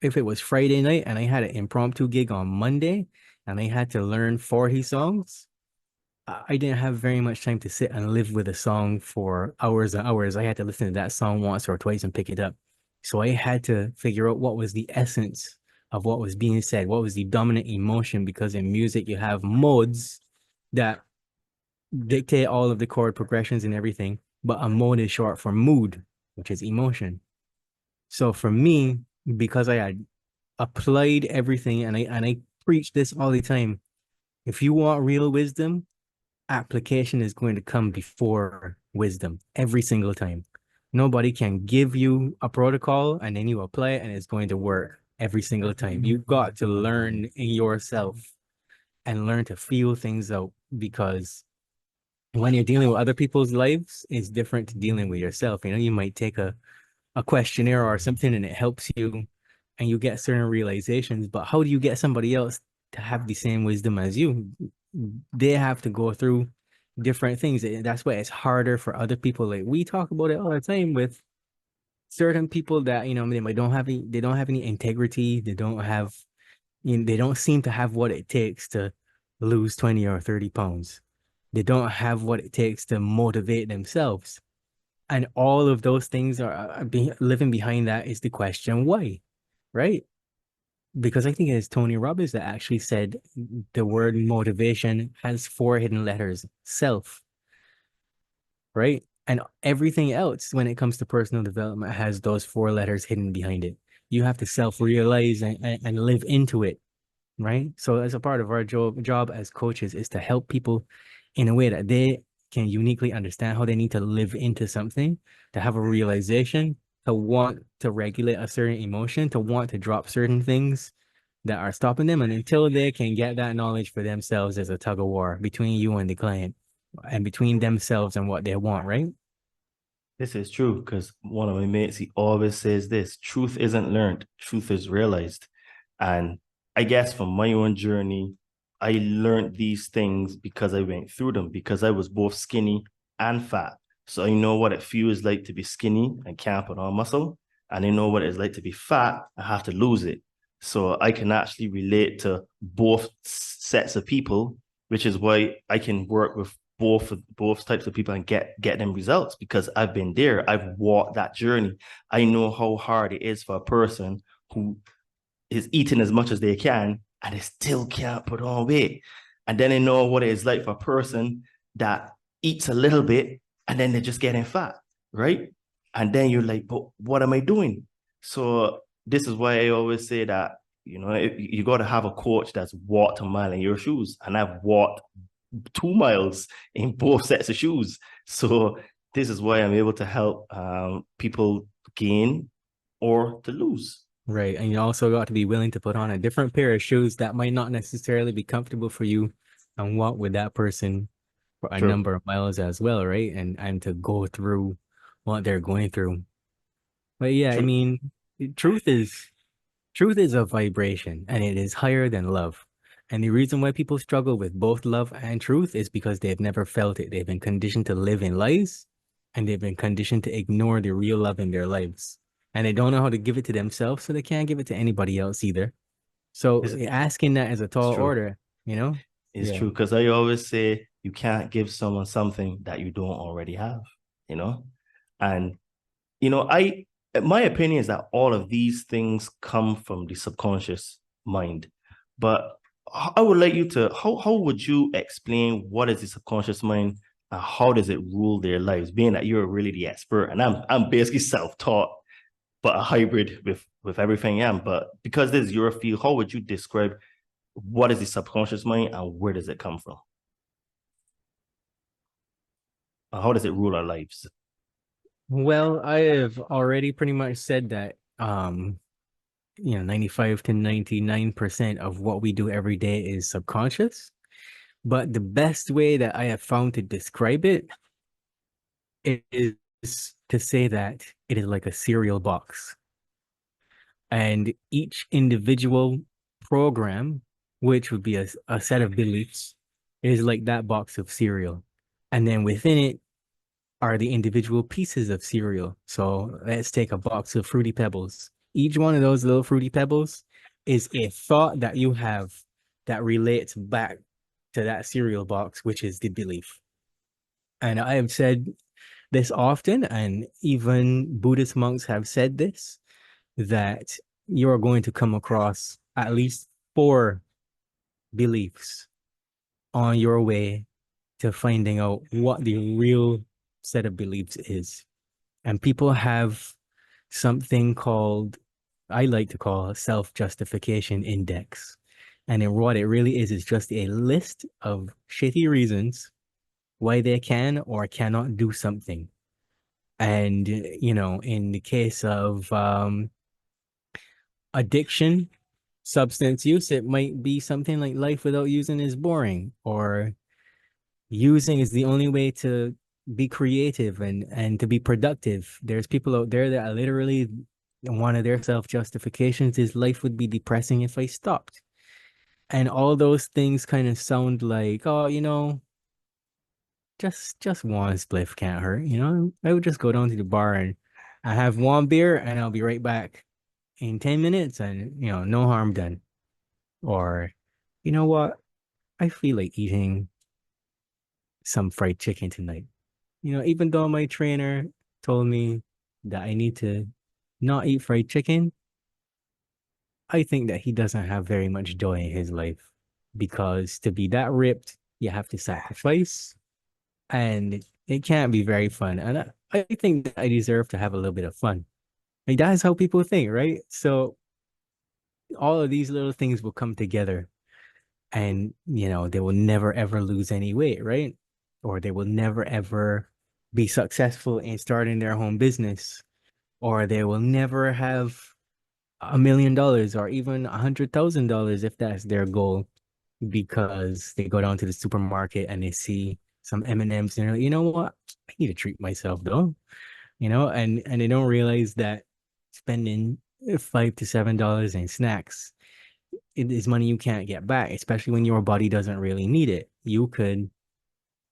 if it was Friday night and I had an impromptu gig on Monday and I had to learn 40 songs, I didn't have very much time to sit and live with a song for hours and hours. I had to listen to that song once or twice and pick it up. So I had to figure out what was the essence of what was being said, what was the dominant emotion, because in music you have modes that dictate all of the chord progressions and everything, but a mode is short for mood, which is emotion. So for me, because I had applied everything, and I preach this all the time, if you want real wisdom, application is going to come before wisdom every single time. Nobody can give you a protocol and then you apply it and it's going to work every single time. You've got to learn in yourself and learn to feel things out, because when you're dealing with other people's lives, it's different to dealing with yourself. You know, you might take a questionnaire or something and it helps you and you get certain realizations, but how do you get somebody else to have the same wisdom as you? They have to go through different things. That's why it's harder for other people. Like we talk about it all the time with certain people that, you know, they don't have any integrity. They don't have, you know, they don't seem to have what it takes to lose 20 or 30 pounds. They don't have what it takes to motivate themselves. And all of those things are living behind that is the question, why? Right? because I think it's Tony Robbins that actually said the word motivation has 4 hidden letters: self, right? And everything else when it comes to personal development has those 4 letters hidden behind it. You have to self-realize and live into it, right? So as a part of our job as coaches is to help people in a way that they can uniquely understand how they need to live into something, to have a realization, to want to regulate a certain emotion, to want to drop certain things that are stopping them. And until they can get that knowledge for themselves, there's a tug of war between you and the client and between themselves and what they want, right? This is true because one of my mates, he always says this: truth isn't learned, truth is realized. And I guess from my own journey, I learned these things because I went through them, because I was both skinny and fat. So I know what it feels like to be skinny and can't put on muscle. And I know what it's like to be fat and have to lose it. So I can actually relate to both sets of people, which is why I can work with both types of people and get them results, because I've been there. I've walked that journey. I know how hard it is for a person who is eating as much as they can and they still can't put on weight. And then I know what it is like for a person that eats a little bit and then they're just getting fat, right? And then you're like, but what am I doing? So this is why I always say that, you got to have a coach that's walked a mile in your shoes. And I've walked 2 miles in both sets of shoes. So this is why I'm able to help people gain or to lose. Right. And you also got to be willing to put on a different pair of shoes that might not necessarily be comfortable for you and walk with that person for a number of miles as well, right? And to go through what they're going through. But yeah, I mean, truth is a vibration, and it is higher than love. And the reason why people struggle with both love and truth is because they've never felt it. They've been conditioned to live in lies, and they've been conditioned to ignore the real love in their lives. And they don't know how to give it to themselves, so they can't give it to anybody else either. So asking that as a tall order, It's true, because I always say you can't give someone something that you don't already have, And, my opinion is that all of these things come from the subconscious mind. But I would like you to, how would you explain what is the subconscious mind and how does it rule their lives, being that you're really the expert and I'm basically self-taught, but a hybrid with everything I am. But because this is your field, how would you describe what is the subconscious mind and where does it come from? And how does it rule our lives? Well, I have already pretty much said that 95 to 99% of what we do every day is subconscious. But the best way that I have found to describe it is to say that it is like a cereal box. And each individual program, which would be a set of beliefs, is like that box of cereal. And then within it are the individual pieces of cereal. So let's take a box of Fruity Pebbles. Each one of those little Fruity Pebbles is a thought that you have that relates back to that cereal box, which is the belief. And I have said this often, and even Buddhist monks have said this, that you're going to come across at least 4 beliefs on your way to finding out what the real set of beliefs is. And people have something called, I like to call, a self-justification index. And then what it really is just a list of shitty reasons why they can or cannot do something. And, in the case of addiction, substance use, it might be something like life without using is boring, or using is the only way to be creative and to be productive. There's people out there that are literally, one of their self-justifications is life would be depressing if I stopped. And all those things kind of sound like, just one spliff can't hurt. I would just go down to the bar and I have one beer and I'll be right back in 10 minutes and, no harm done. Or, you know what? I feel like eating some fried chicken tonight. Even though my trainer told me that I need to not eat fried chicken, I think that he doesn't have very much joy in his life, because to be that ripped, you have to sacrifice, and it can't be very fun. And I think that I deserve to have a little bit of fun. Like, that's how people think, right? So all of these little things will come together, and they will never ever lose any weight, right? Or they will never ever be successful in starting their home business, or they will never have $1 million or even $100,000 if that's their goal, because they go down to the supermarket and they see some M&Ms and they're like, you know what? I need to treat myself though, and they don't realize that spending $5 to $7 in snacks, it is money you can't get back, especially when your body doesn't really need it. You could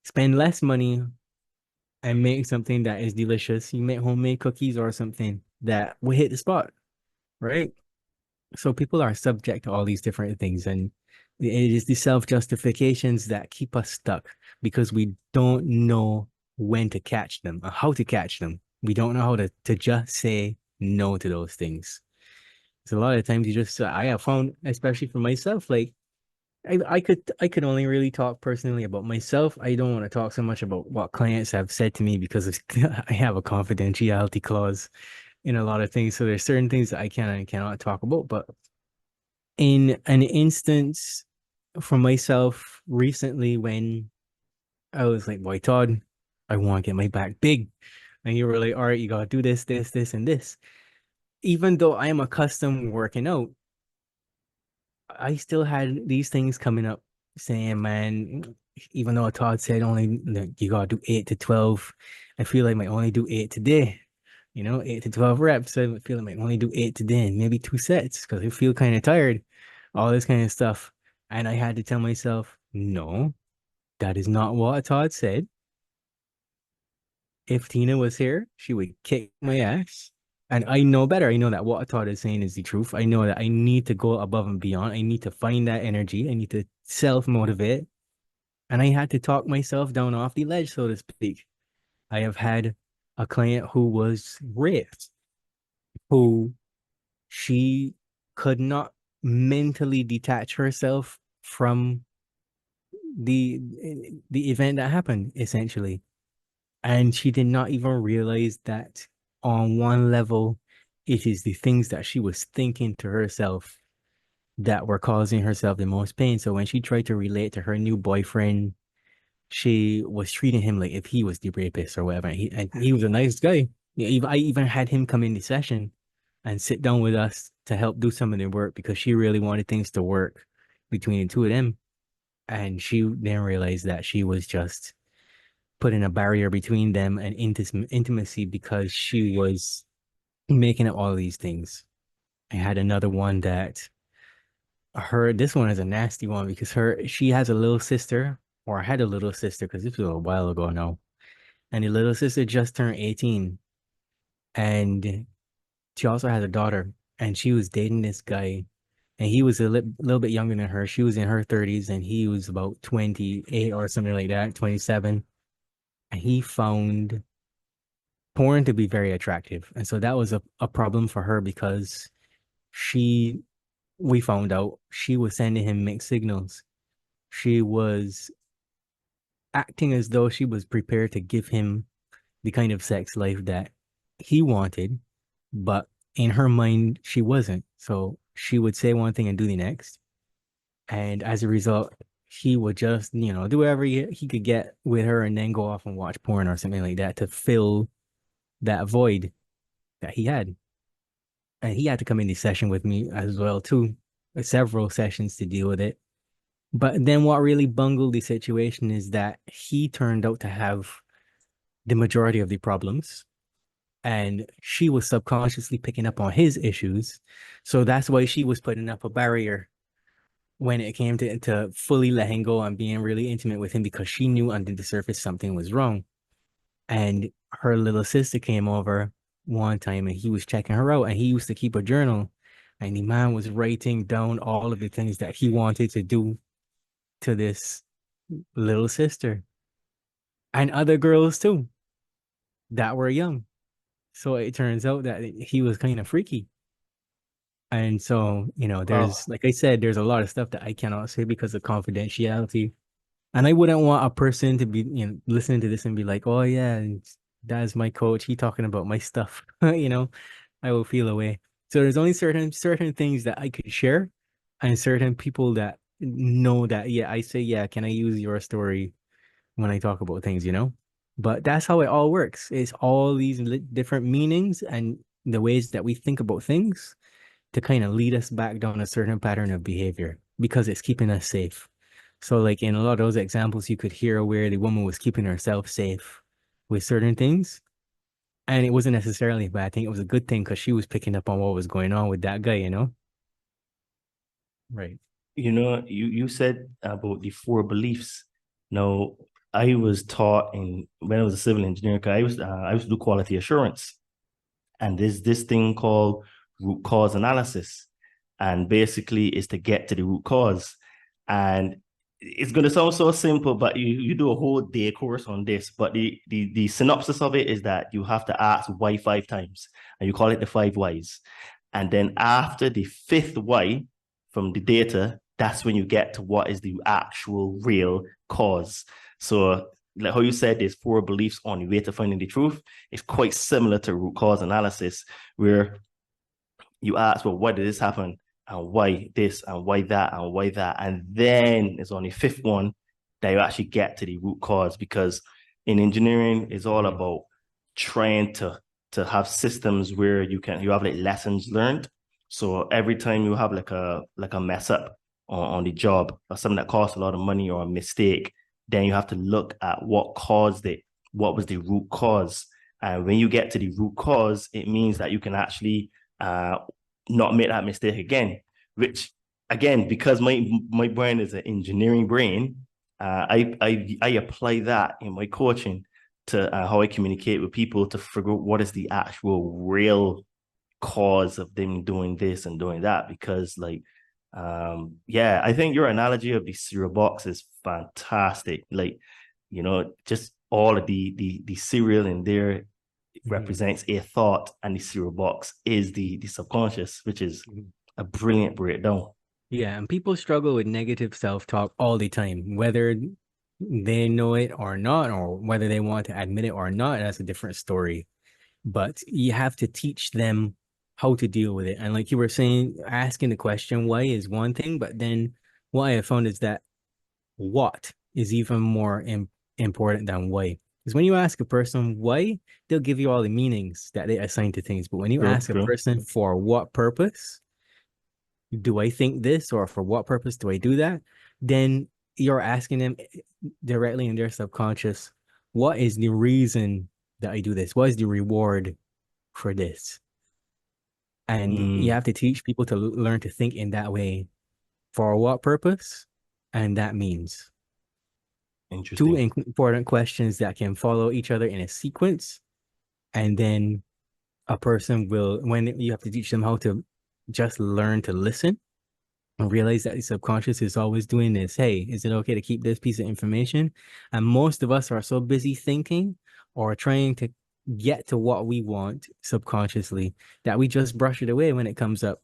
spend less money and make something that is delicious. You make homemade cookies or something that will hit the spot, right? So people are subject to all these different things, and it is the self-justifications that keep us stuck, because we don't know when to catch them or how to catch them. We don't know how to just say no to those things. So a lot of times I have found, especially for myself, like I could only really talk personally about myself. I don't want to talk so much about what clients have said to me, because I have a confidentiality clause in a lot of things. So there's certain things that I can and cannot talk about. But in an instance for myself recently, when I was like, boy, Todd, I want to get my back big. And you were like, all right, you gotta do this, this, this, and this. Even though I am accustomed working out, I still had these things coming up saying, man, even though Todd said only you gotta do 8 to 12, I feel like I might only do 8 today. 8 to 12 reps. So I feel like I might only do 8 today, and maybe 2 sets, because I feel kind of tired, all this kind of stuff. And I had to tell myself, no, that is not what Todd said. If Tina was here, she would kick my ass. And I know better. I know that what Todd is saying is the truth. I know that I need to go above and beyond. I need to find that energy. I need to self-motivate. And I had to talk myself down off the ledge, so to speak. I have had a client who was raped, who she could not mentally detach herself from the the event that happened, essentially. And she did not even realize that on one level, it is the things that she was thinking to herself that were causing herself the most pain. So when she tried to relate to her new boyfriend, she was treating him like if he was the rapist or whatever. And he was a nice guy. I even had him come in the session and sit down with us to help do some of the work, because she really wanted things to work between the two of them. And she then realized that she was just putting a barrier between them and intimacy, because she was making up all these things. I had another one that this one is a nasty one, because she has a little sister, or had a little sister, because this was a while ago now. And the little sister just turned 18. And she also has a daughter. And she was dating this guy. And he was a little bit younger than her. She was in her 30s, and he was about 28 or something like that, 27. And he found porn to be very attractive. And so that was a problem for her, because we found out she was sending him mixed signals. She was acting as though she was prepared to give him the kind of sex life that he wanted, but in her mind, she wasn't. So she would say one thing and do the next. And as a result, he would just, do whatever he could get with her, and then go off and watch porn or something like that to fill that void that he had. And he had to come in the session with me as well too, several sessions to deal with it. But then what really bungled the situation is that he turned out to have the majority of the problems, and she was subconsciously picking up on his issues. So that's why she was putting up a barrier when it came to fully letting go and being really intimate with him, because she knew under the surface something was wrong. And her little sister came over one time, and he was checking her out, and he used to keep a journal, and the man was writing down all of the things that he wanted to do to this little sister and other girls too that were young. So it turns out that he was kind of freaky. And so, Wow. like I said, there's a lot of stuff that I cannot say because of confidentiality. And I wouldn't want a person to be, listening to this and be like, oh yeah, that's my coach. He talking about my stuff. I will feel away. So there's only certain things that I could share, and certain people that know that, yeah, I say, yeah, can I use your story when I talk about things, But that's how it all works. It's all these different meanings and the ways that we think about things to kind of lead us back down a certain pattern of behavior because it's keeping us safe. So, like in a lot of those examples, you could hear where the woman was keeping herself safe with certain things. And it wasn't necessarily a bad thing. It was a good thing because she was picking up on what was going on with that guy. Right. You said about the four beliefs. Now, I was taught when I was a civil engineer, 'cause I used to do quality assurance, and there's this thing called root cause analysis, and basically is to get to the root cause. And it's going to sound so simple, but you do a whole day course on this. But the synopsis of it is that you have to ask why 5 times, and you call it the 5 whys. And then after the fifth why from the data, that's when you get to what is the actual real cause. So, like how you said, there's four beliefs on the way to finding the truth. It's quite similar to root cause analysis, where you ask, well, why did this happen? And why this? And why that? And why that? And then it's on the fifth one that you actually get to the root cause. Because in engineering, it's all about trying to have systems where you have like lessons learned. So every time you have like a mess up on the job or something that costs a lot of money or a mistake, then you have to look at what caused it, what was the root cause. And when you get to the root cause, it means that you can actually not make that mistake again. Which, again, because my brain is an engineering brain, I apply that in my coaching to how I communicate with people to figure out what is the actual real cause of them doing this and doing that. Because, like, yeah, I think your analogy of the cereal box is fantastic. Like, just all of the cereal in there represents a thought, and the cereal box is the subconscious, which is a brilliant breakdown. Yeah, and people struggle with negative self-talk all the time, whether they know it or not, or whether they want to admit it or not. That's a different story. But you have to teach them how to deal with it. And like you were saying, asking the question why is one thing, but then what I have found is that what is even more important than why. Because when you ask a person why, they'll give you all the meanings that they assign to things. But when you ask a person for what purpose, do I think this, or for what purpose do I do that? Then you're asking them directly in their subconscious, what is the reason that I do this? What is the reward for this? And you have to teach people to learn to think in that way. For what purpose? And that means two important questions that can follow each other in a sequence. And then a person will, when you have to teach them how to just learn to listen and realize that the subconscious is always doing this. Hey, is it okay to keep this piece of information? And most of us are so busy thinking or trying to get to what we want subconsciously that we just brush it away when it comes up,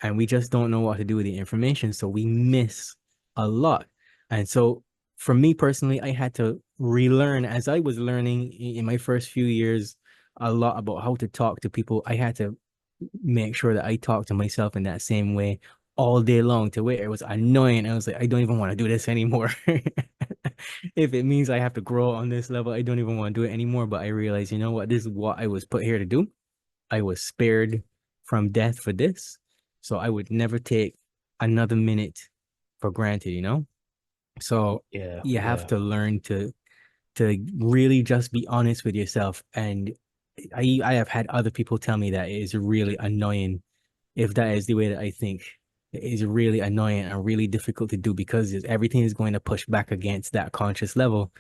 and we just don't know what to do with the information. So we miss a lot. And so for me personally, I had to relearn, as I was learning in my first few years, a lot about how to talk to people. I had to make sure that I talk to myself in that same way all day long, to where it was annoying. I was like, I don't even want to do this anymore. If it means I have to grow on this level, I don't even want to do it anymore. But I realized, you know what? This is what I was put here to do. I was spared from death for this. So I would never take another minute for granted. So you have to learn to really just be honest with yourself. And I have had other people tell me that it is really annoying if that is the way that I think. It is really annoying and really difficult to do because everything is going to push back against that conscious level.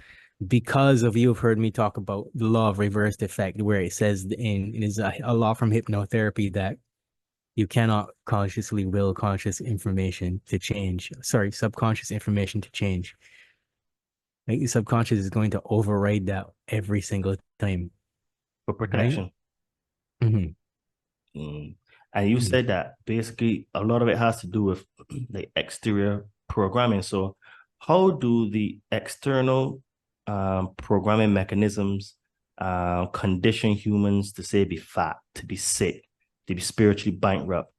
Because of, you've heard me talk about the law of reversed effect, where it says it is a law from hypnotherapy that you cannot consciously will conscious information to change. Sorry, subconscious information to change. Like the subconscious is going to override that every single time. For protection. Right? And you said that basically a lot of it has to do with the exterior programming. So how do the external programming mechanisms condition humans to say be fat, to be sick, to be spiritually bankrupt,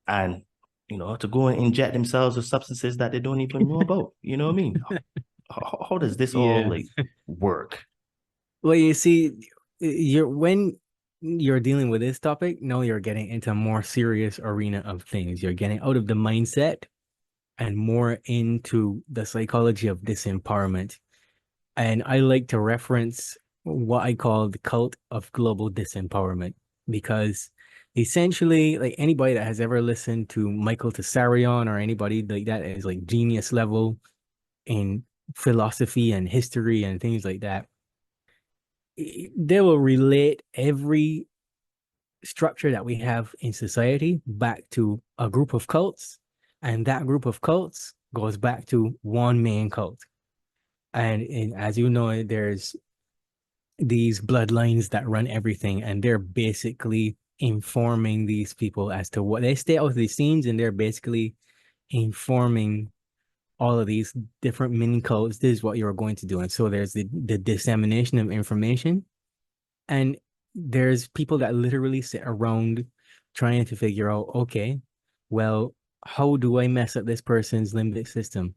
and to go and inject themselves with substances that they don't even know about? You know what I mean? How does this all Yeah. like work? Well, you see, when you're dealing with this topic, now you're getting into a more serious arena of things. You're getting out of the mindset and more into the psychology of disempowerment. And I like to reference what I call the cult of global disempowerment, because essentially, like, anybody that has ever listened to Michael Tsarion or anybody like that is like genius level in philosophy and history and things like that, they will relate every structure that we have in society back to a group of cults, and that group of cults goes back to one main cult. And as you know, there's these bloodlines that run everything, and they're basically informing these people as to what they stay out of these scenes, and they're basically informing all of these different mini cults. This is what you're going to do. And so there's the dissemination of information, and there's people that literally sit around trying to figure out, okay, well, how do I mess up this person's limbic system?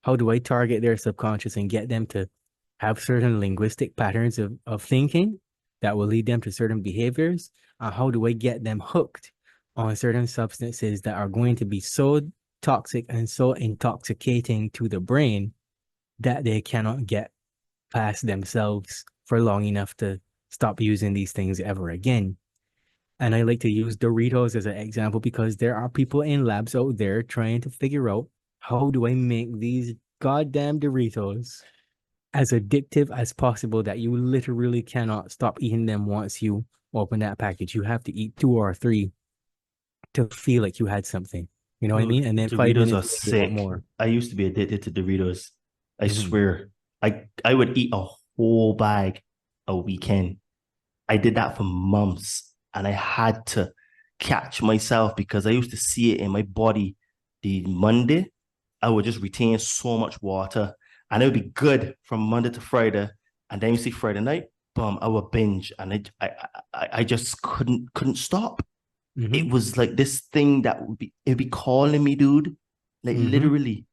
How do I target their subconscious and get them to have certain linguistic patterns of thinking that will lead them to certain behaviors? How do I get them hooked on certain substances that are going to be so toxic and so intoxicating to the brain that they cannot get past themselves for long enough to stop using these things ever again? And I like to use Doritos as an example, because there are people in labs out there trying to figure out, how do I make these goddamn Doritos as addictive as possible that you literally cannot stop eating them once you open that package. You have to eat 2 or 3 to feel like you had something. You know what I mean? And then 5 Doritos are minutes later, you want sick. more. I used to be addicted to Doritos. I Mhm. swear. I would eat a whole bag a weekend. I did that for months, and I had to catch myself because I used to see it in my body. The Monday, I would just retain so much water, and it would be good from Monday to Friday. And then you see Friday night, boom, I would binge, and I just couldn't stop. It Mhm. was like this thing that it'd be calling me, dude, like Mhm. literally.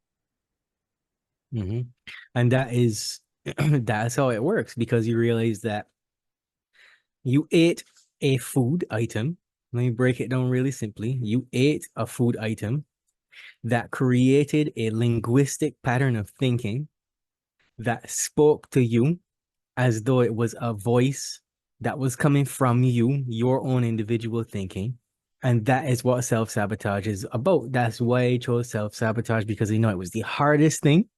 Mhm. And that is that's how it works, because you realize that you ate a food item. Let me break it down really simply. You ate a food item that created a linguistic pattern of thinking that spoke to you as though it was a voice that was coming from you, your own individual thinking. And that is what self-sabotage is about. That's why I chose self-sabotage, because I know it was the hardest thing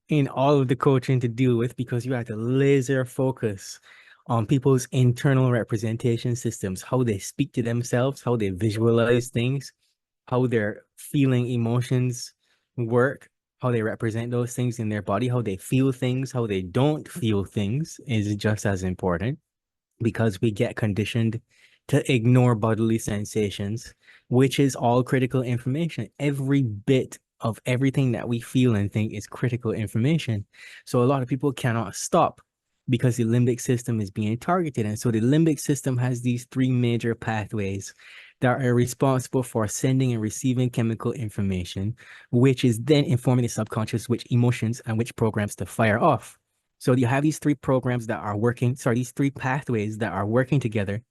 in all of the coaching to deal with, because you have to laser focus on people's internal representation systems, how they speak to themselves, how they visualize things, how their feeling emotions work, how they represent those things in their body, how they feel things, how they don't feel things is just as important, because we get conditioned to ignore bodily sensations, which is all critical information. Every bit of everything that we feel and think is critical information. So a lot of people cannot stop because the limbic system is being targeted. And so the limbic system has these 3 major pathways that are responsible for sending and receiving chemical information, which is then informing the subconscious which emotions and which programs to fire off. So you have these 3 programs that are working, sorry, these 3 pathways that are working together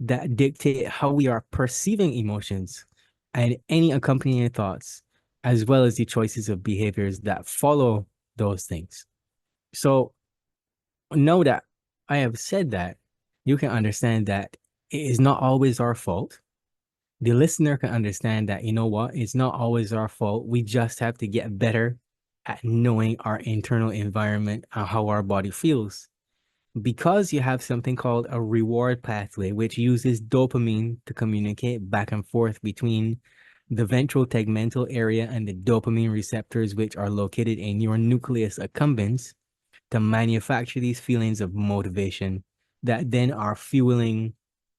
that dictate how we are perceiving emotions and any accompanying thoughts, as well as the choices of behaviors that follow those things. So know that I have said that, you can understand that it is not always our fault. The listener can understand that, you know what, it's not always our fault. We just have to get better at knowing our internal environment and how our body feels. Because you have something called a reward pathway, which uses dopamine to communicate back and forth between the ventral tegmental area and the dopamine receptors, which are located in your nucleus accumbens, to manufacture these feelings of motivation that then are fueling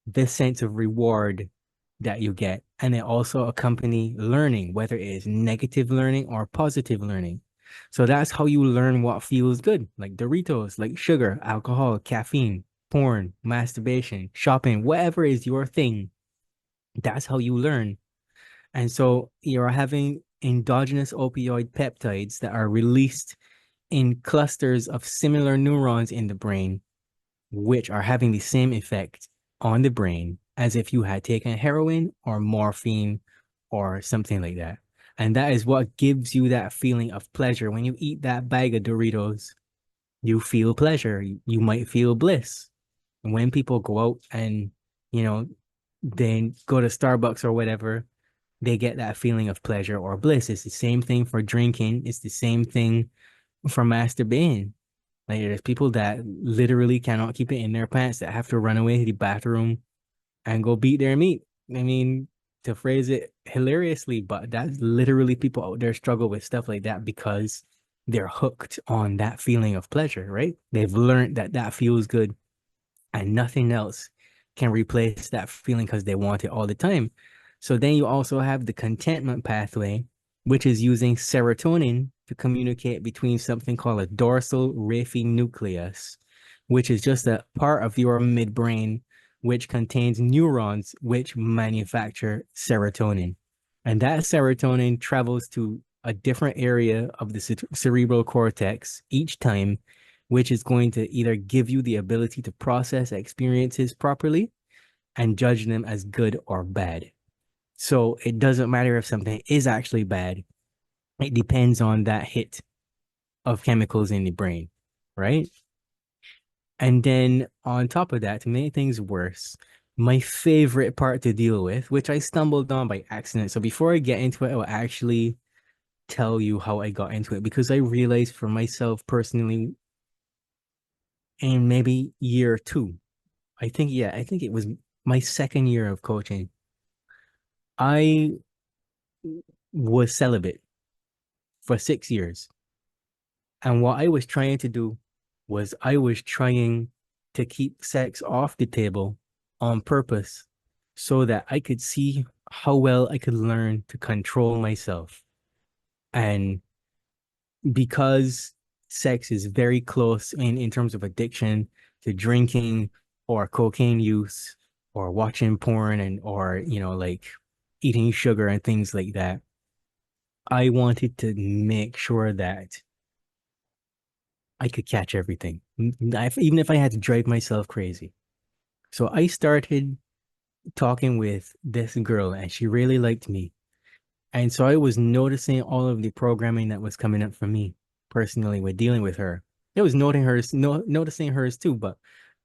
this sense of reward that you get. And they also accompany learning, whether it is negative learning or positive learning. So that's how you learn what feels good, like Doritos, like sugar, alcohol, caffeine, porn, masturbation, shopping, whatever is your thing. That's how you learn. And so you're having endogenous opioid peptides that are released in clusters of similar neurons in the brain, which are having the same effect on the brain as if you had taken heroin or morphine or something like that. And that is what gives you that feeling of pleasure. When you eat that bag of Doritos, you feel pleasure. You might feel bliss. And when people go out and, they go to Starbucks or whatever, they get that feeling of pleasure or bliss. It's the same thing for drinking. It's the same thing for masturbating. Like there's people that literally cannot keep it in their pants that have to run away to the bathroom and go beat their meat. I mean, to phrase it hilariously, but that's literally people out there struggle with stuff like that because they're hooked on that feeling of pleasure, right? They've learned that that feels good and nothing else can replace that feeling because they want it all the time. So then you also have the contentment pathway, which is using serotonin to communicate between something called a dorsal raphe nucleus, which is just a part of your midbrain, which contains neurons which manufacture serotonin. And that serotonin travels to a different area of the cerebral cortex each time, which is going to either give you the ability to process experiences properly and judge them as good or bad. So it doesn't matter if something is actually bad. It depends on that hit of chemicals in the brain, right? And then on top of that, to make things worse, my favorite part to deal with, which I stumbled on by accident. So before I get into it, I will actually tell you how I got into it because I realized for myself personally in maybe year 2, I think it was my second year of coaching. I was celibate for 6 years. And what I was trying to do was I was trying to keep sex off the table on purpose so that I could see how well I could learn to control myself. And because sex is very close in terms of addiction to drinking or cocaine use or watching porn and or like eating sugar and things like that, I wanted to make sure that I could catch everything, even if I had to drive myself crazy. So I started talking with this girl and she really liked me. And so I was noticing all of the programming that was coming up for me personally with dealing with her. I was noticing hers too, but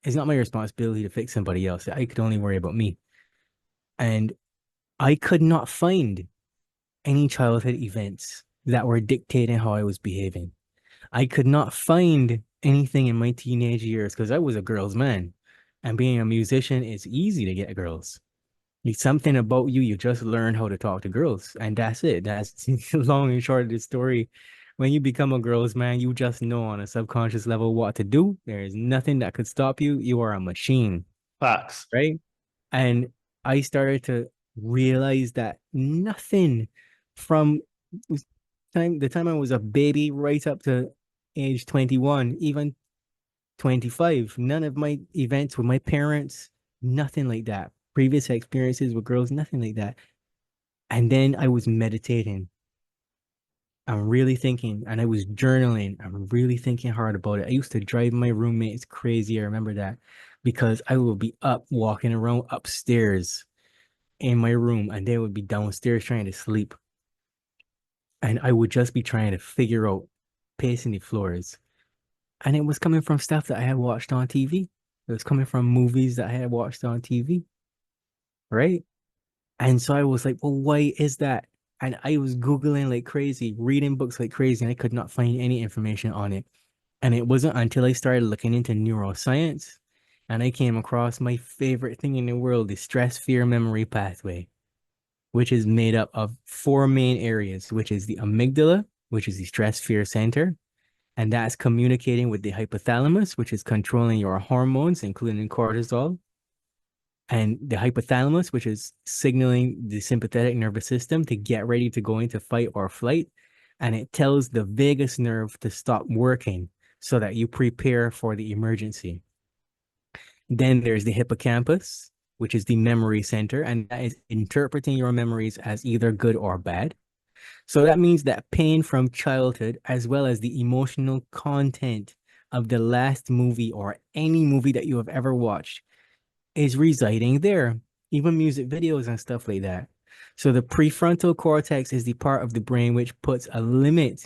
it's not my responsibility to fix somebody else. I could only worry about me. And I could not find any childhood events that were dictating how I was behaving. I could not find anything in my teenage years because I was a girl's man. And being a musician, it's easy to get girls. It's something about you, you just learn how to talk to girls. And that's it. That's long and short of the story. When you become a girl's man, you just know on a subconscious level what to do. There is nothing that could stop you. You are a machine. Facts. Right? And I started to realize that nothing from the time I was a baby right up to age 21, even 25, none of my events with my parents, nothing like that. Previous experiences with girls, nothing like that. And then I was meditating. I'm really thinking, and I was journaling. I'm really thinking hard about it. I used to drive my roommates crazy. I remember that because I would be up walking around upstairs in my room and they would be downstairs trying to sleep. And I would just be trying to figure out pacing the floors. And it was coming from stuff that I had watched on TV. It was coming from movies that I had watched on TV. Right? And so I was like, well, why is that? And I was Googling like crazy, reading books like crazy, and I could not find any information on it. And it wasn't until I started looking into neuroscience and I came across my favorite thing in the world, the stress fear memory pathway, which is made up of 4 main areas, which is the amygdala, which is the stress fear center. And that's communicating with the hypothalamus, which is controlling your hormones, including cortisol. and the hypothalamus, which is signaling the sympathetic nervous system to get ready to go into fight or flight. And it tells the vagus nerve to stop working so that you prepare for the emergency. Then there's the hippocampus, which is the memory center, and that is interpreting your memories as either good or bad. So that means that pain from childhood, as well as the emotional content of the last movie or any movie that you have ever watched, is residing there, even music videos and stuff like that. So the prefrontal cortex is the part of the brain which puts a limit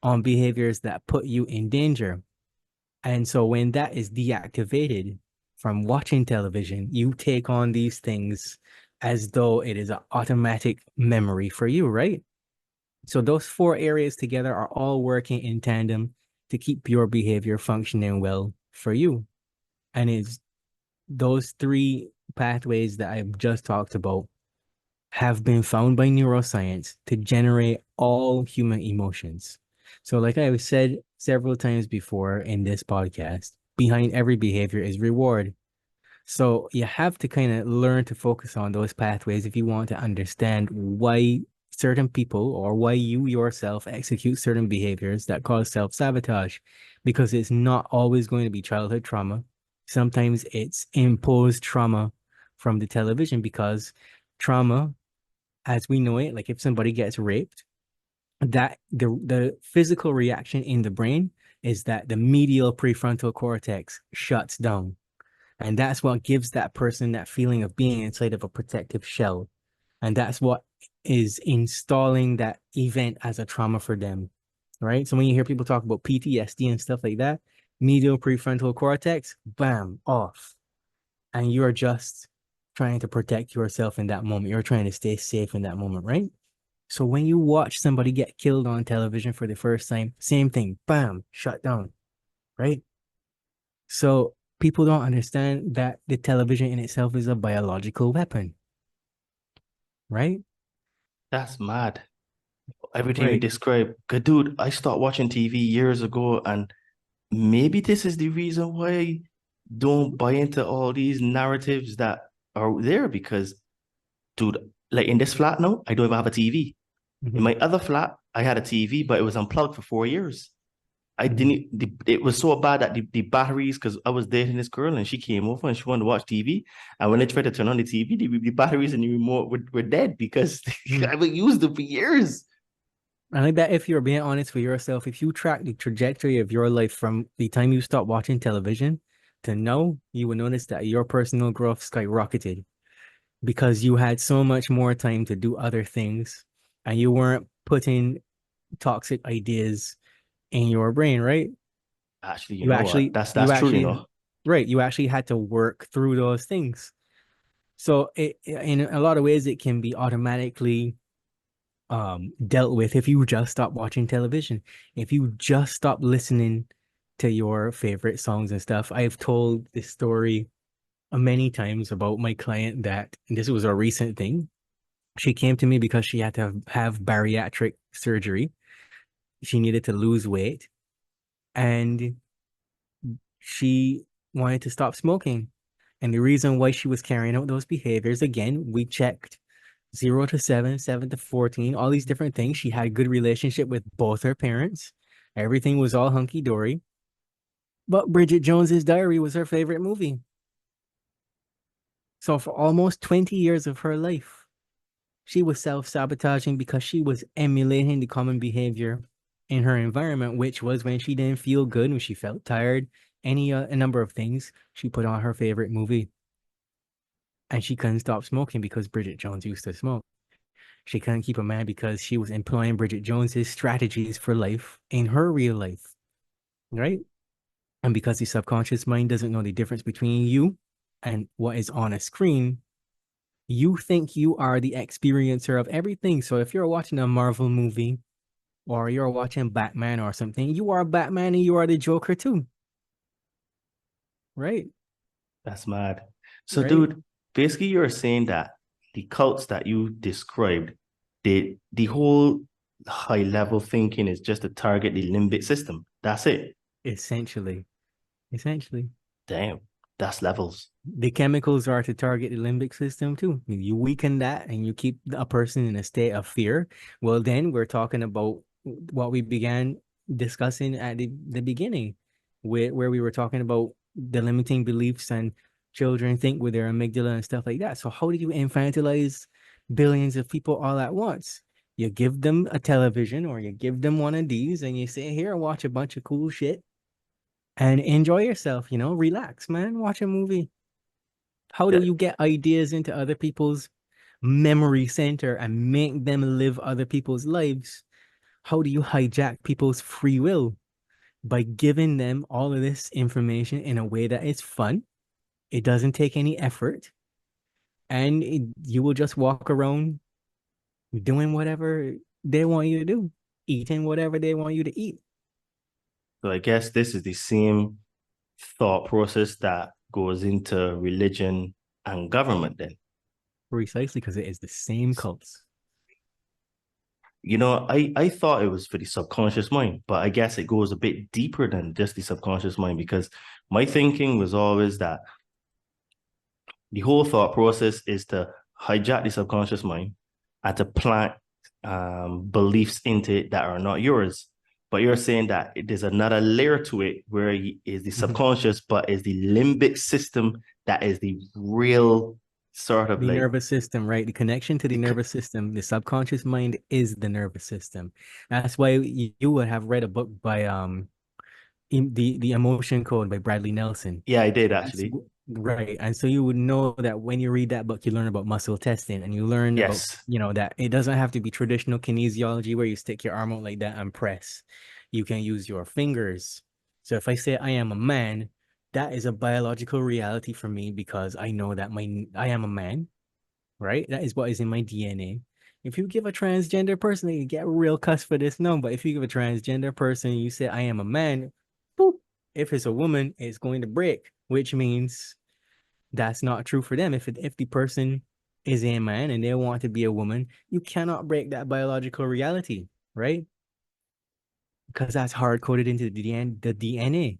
on behaviors that put you in danger. And so when that is deactivated from watching television, you take on these things as though it is an automatic memory for you, right? So those four areas together are all working in tandem to keep your behavior functioning well for you. And it's those three pathways that I've just talked about have been found by neuroscience to generate all human emotions. So like I've said several times before in this podcast, behind every behavior is reward. So you have to kind of learn to focus on those pathways if you want to understand why certain people or why you yourself execute certain behaviors that cause self-sabotage, because it's not always going to be childhood trauma. Sometimes it's imposed trauma from the television, because trauma, as we know it, like if somebody gets raped, that the physical reaction in the brain is that the medial prefrontal cortex shuts down. And that's what gives that person that feeling of being inside of a protective shell. And that's what is installing that event as a trauma for them, right? So when you hear people talk about PTSD and stuff like that, medial prefrontal cortex, bam, off. And you're just trying to protect yourself in that moment. You're trying to stay safe in that moment, right? So when you watch somebody get killed on television for the first time, same thing, bam, shut down, right? So people don't understand that the television in itself is a biological weapon, right? That's mad. Everything you Right. describe. Good dude, I stopped watching TV years ago, and maybe this is the reason why I don't buy into all these narratives that are there, because, dude, like in this flat now, I don't even have a TV. In my other flat, I had a TV, but it was unplugged for 4 years. I didn't, it was so bad that the batteries, because I was dating this girl and she came over and she wanted to watch TV. And when I tried to turn on the TV, the batteries and the remote were dead because I haven't used them for years. And I bet if you're being honest with yourself, if you track the trajectory of your life from the time you stopped watching television to now, you will notice that your personal growth skyrocketed because you had so much more time to do other things and you weren't putting toxic ideas in your brain, right? Actually, you You know what? actually, That's you true, you actually, know. right? You actually had to work through those things. So in a lot of ways, it can be automatically dealt with if you just stop watching television, if you just stop listening to your favorite songs and stuff. I've told this story many times about my client that, and this was a recent thing. She came to me because she had to have bariatric surgery. She needed to lose weight and she wanted to stop smoking. And the reason why she was carrying out those behaviors, again, we checked 0 to 7, 7 to 14, all these different things. She had a good relationship with both her parents. Everything was all hunky dory. But Bridget Jones's Diary was her favorite movie. So for almost 20 years of her life, she was self-sabotaging because she was emulating the common behavior in her environment, which was when she didn't feel good, when she felt tired, a number of things, she put on her favorite movie. And she couldn't stop smoking because Bridget Jones used to smoke. She couldn't keep a man because she was employing Bridget Jones's strategies for life in her real life, right? And because the subconscious mind doesn't know the difference between you and what is on a screen, you think you are the experiencer of everything. So if you're watching a Marvel movie or you're watching Batman or something, you are Batman and you are the Joker too, right? That's mad. So, Right. dude, basically you're saying that the cults that you described, the whole high level thinking is just to target the limbic system. That's it. Essentially. Damn. That's levels. The chemicals are to target the limbic system too. You weaken that and you keep a person in a state of fear. Well, then we're talking about what we began discussing at the beginning, where we were talking about the limiting beliefs and children think with their amygdala and stuff like that. So how do you infantilize billions of people all at once? You give them a television or you give them one of these and you say, here, watch a bunch of cool shit and enjoy yourself, relax, man, watch a movie. How do Yeah. you get ideas into other people's memory center and make them live other people's lives? How do you hijack people's free will? By giving them all of this information in a way that is fun. It doesn't take any effort. And you will just walk around doing whatever they want you to do, eating whatever they want you to eat. So I guess this is the same thought process that goes into religion and government then. Precisely because it is the same cults. I thought it was for the subconscious mind, but I guess it goes a bit deeper than just the subconscious mind, because my thinking was always that the whole thought process is to hijack the subconscious mind and to plant beliefs into it that are not yours. But you're saying that there's another layer to it where is the subconscious, but is the limbic system that is the real sort of The like nervous system, right? The connection to the nervous system, the subconscious mind is the nervous system. That's why you would have read a book by the Emotion Code by Bradley Nelson. Yeah, I did actually. Right. And so you would know that when you read that book, you learn about muscle testing and you learn about, that it doesn't have to be traditional kinesiology where you stick your arm out like that and press. You can use your fingers. So if I say I am a man, that is a biological reality for me because I know that I am a man, right? That is what is in my DNA. If you give a transgender person, you get real cuss for this, no, but if you give a transgender person, you say I am a man, boop. If it's a woman, it's going to break, which means that's not true for them. If the person is a man and they want to be a woman, you cannot break that biological reality, right? Because that's hard coded into the DNA.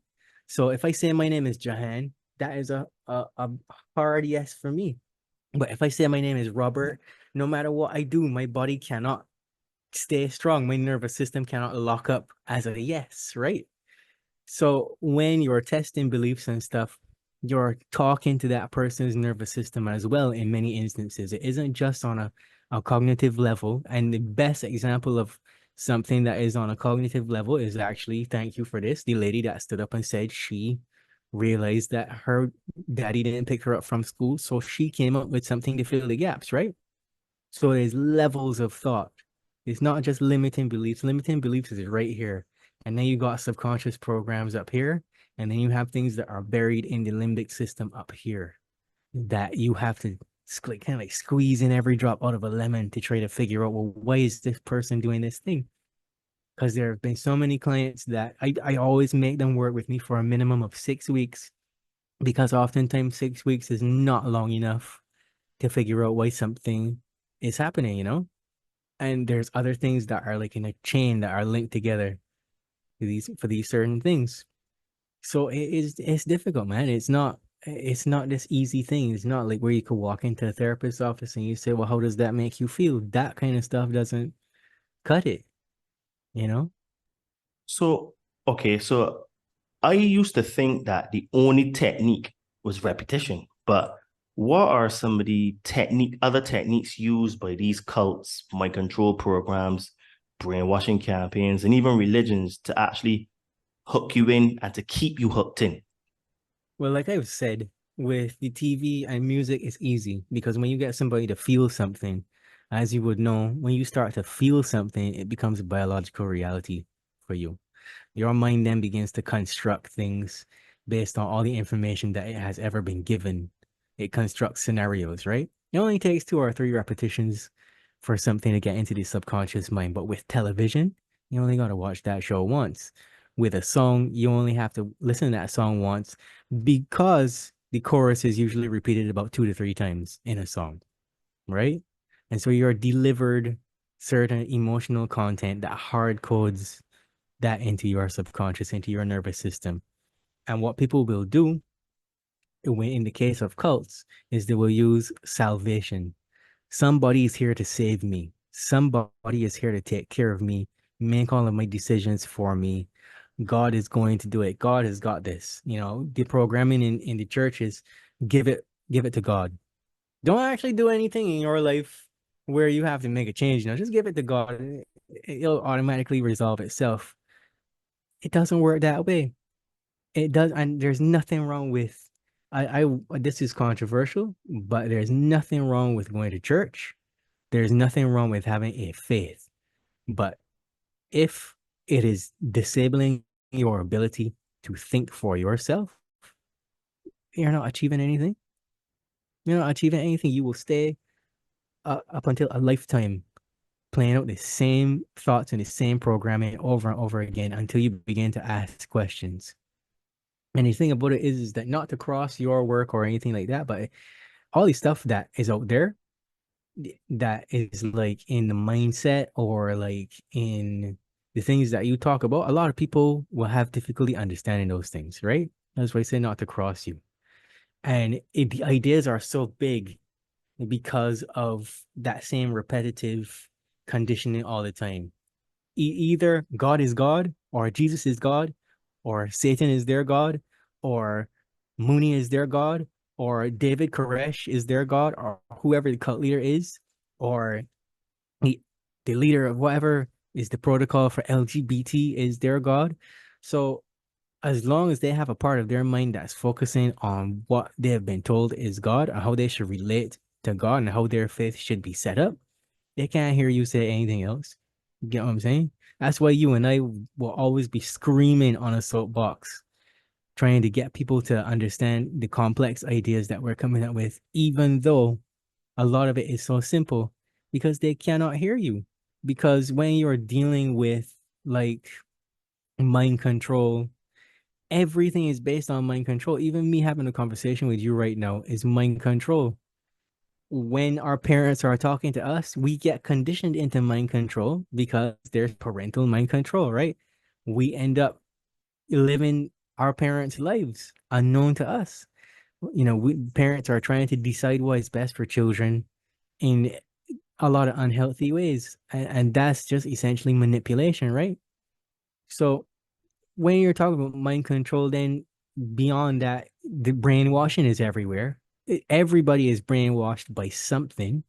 So if I say my name is Jehan, that is a hard yes for me. But if I say my name is Robert, no matter what I do, my body cannot stay strong. My nervous system cannot lock up as a yes, right? So when you're testing beliefs and stuff, you're talking to that person's nervous system as well in many instances. It isn't just on a cognitive level. And the best example of something that is on a cognitive level is actually, thank you for this, the lady that stood up and said she realized that her daddy didn't pick her up from school. So she came up with something to fill the gaps, right? So there's levels of thought. It's not just limiting beliefs. Limiting beliefs is right here. And then you got subconscious programs up here. And then you have things that are buried in the limbic system up here that you have to kind of like squeeze in every drop out of a lemon to try to figure out, well, why is this person doing this thing? Because there have been so many clients that I always make them work with me for a minimum of 6 weeks, because oftentimes 6 weeks is not long enough to figure out why something is happening, And there's other things that are like in a chain that are linked together for these certain things. So it's difficult, man. It's not this easy thing. It's not like where you could walk into a therapist's office and you say, well, how does that make you feel? That kind of stuff doesn't cut it. So, okay, so I used to think that the only technique was repetition, but what are some of the other techniques used by these cults, mind control programs, brainwashing campaigns, and even religions to actually hook you in and to keep you hooked in? Well, like I've said, with the TV and music, it's easy because when you get somebody to feel something, as you would know, when you start to feel something, it becomes a biological reality for you. Your mind then begins to construct things based on all the information that it has ever been given. It constructs scenarios, right? It only takes 2 or 3 repetitions for something to get into the subconscious mind. But with television, you only got to watch that show once. With a song, you only have to listen to that song once because the chorus is usually repeated about 2 to 3 times in a song, right? And so you're delivered certain emotional content that hard codes that into your subconscious, into your nervous system. And what people will do in the case of cults, is they will use salvation. Somebody is here to save me. Somebody is here to take care of me, make all of my decisions for me. God is going to do it. God has got this. The programming in the church is give it to God. Don't actually do anything in your life where you have to make a change. Just give it to God. It'll automatically resolve itself. It doesn't work that way. It does, and there's nothing wrong with I this is controversial, but there's nothing wrong with going to church. There's nothing wrong with having a faith. But if it is disabling your ability to think for yourself, you're not achieving anything. You're not achieving anything. You will stay up until a lifetime playing out the same thoughts and the same programming over and over again until you begin to ask questions. And the thing about it is that not to cross your work or anything like that, but all the stuff that is out there that is like in the mindset or like in the things that you talk about, a lot of people will have difficulty understanding those things, right? That's why I say not to cross you. And the ideas are so big because of that same repetitive conditioning all the time. Either God is God, or Jesus is God, or Satan is their God, or Mooney is their God, or David Koresh is their God, or whoever the cult leader is, or the leader of whatever is the protocol for LGBT is their God. So as long as they have a part of their mind that's focusing on what they have been told is God, or how they should relate to God and how their faith should be set up, they can't hear you say anything else. You get what I'm saying? That's why you and I will always be screaming on a soapbox, trying to get people to understand the complex ideas that we're coming up with, even though a lot of it is so simple, because they cannot hear you. Because when you're dealing with like mind control, everything is based on mind control. Even me having a conversation with you right now is mind control. When our parents are talking to us, we get conditioned into mind control because there's parental mind control, right? We end up living our parents' lives unknown to us. Parents are trying to decide what is best for children in a lot of unhealthy ways. And that's just essentially manipulation, right? So when you're talking about mind control, then beyond that, the brainwashing is everywhere. Everybody is brainwashed by something.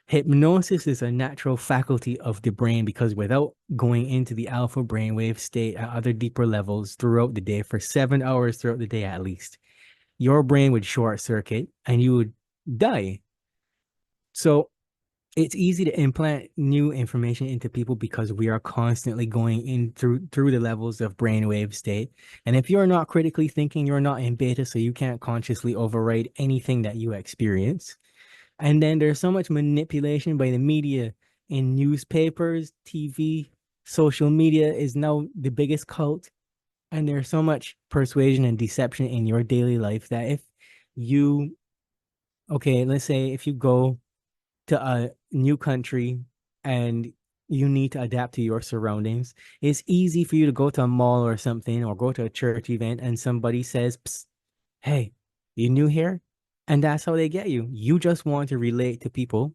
Hypnosis is a natural faculty of the brain because without going into the alpha brainwave state at other deeper levels throughout the day for 7 hours throughout the day at least, your brain would short circuit and you would die. So it's easy to implant new information into people because we are constantly going in through the levels of brainwave state. And if you're not critically thinking, you're not in beta, so you can't consciously override anything that you experience. And then there's so much manipulation by the media in newspapers, TV, social media is now the biggest cult. And there's so much persuasion and deception in your daily life that if you, okay, let's say if you go to a new country and you need to adapt to your surroundings, it's easy for you to go to a mall or something or go to a church event and somebody says, "Psst, hey, you new here?" And that's how they get you. You just want to relate to people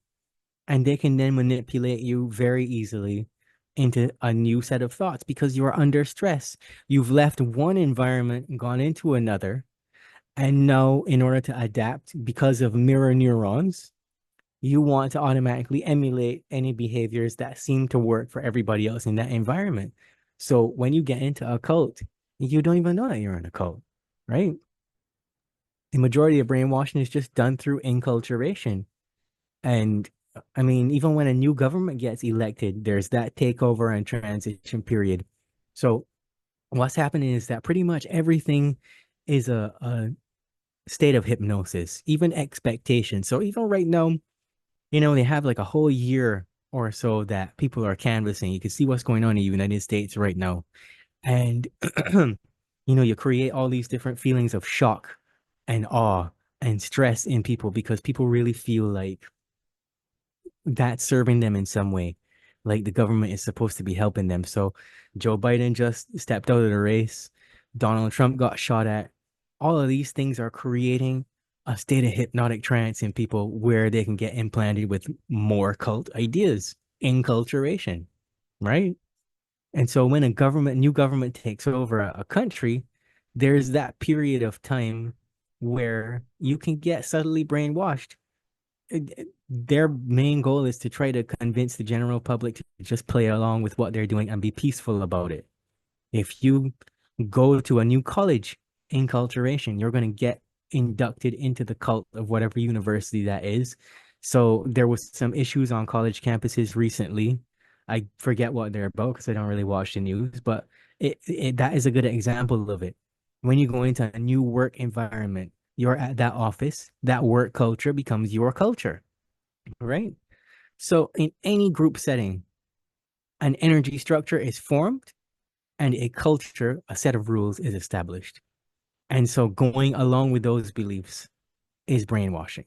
and they can then manipulate you very easily into a new set of thoughts because you are under stress. You've left one environment and gone into another. And now in order to adapt because of mirror neurons, you want to automatically emulate any behaviors that seem to work for everybody else in that environment. So when you get into a cult, you don't even know that you're in a cult, right? The majority of brainwashing is just done through enculturation. And I mean, even when a new government gets elected, there's that takeover and transition period. So what's happening is that pretty much everything is a state of hypnosis, even expectation. So even right now, they have like a whole year or so that people are canvassing. You can see what's going on in the United States right now. And, you create all these different feelings of shock and awe and stress in people because people really feel like that's serving them in some way. Like the government is supposed to be helping them. So Joe Biden just stepped out of the race. Donald Trump got shot at. all of these things are creating a state of hypnotic trance in people where they can get implanted with more cult ideas, enculturation, right? And so when new government takes over a country, there's that period of time where you can get subtly brainwashed. Their main goal is to try to convince the general public to just play along with what they're doing and be peaceful about it. If you go to a new college, enculturation, you're going to get inducted into the cult of whatever university that is. So there was some issues on college campuses recently. I forget what they're about because I don't really watch the news, but that is a good example of it. When you go into a new work environment, you're at that office, that work culture becomes your culture, right? So in any group setting, an energy structure is formed and a culture, a set of rules is established. And so going along with those beliefs is brainwashing.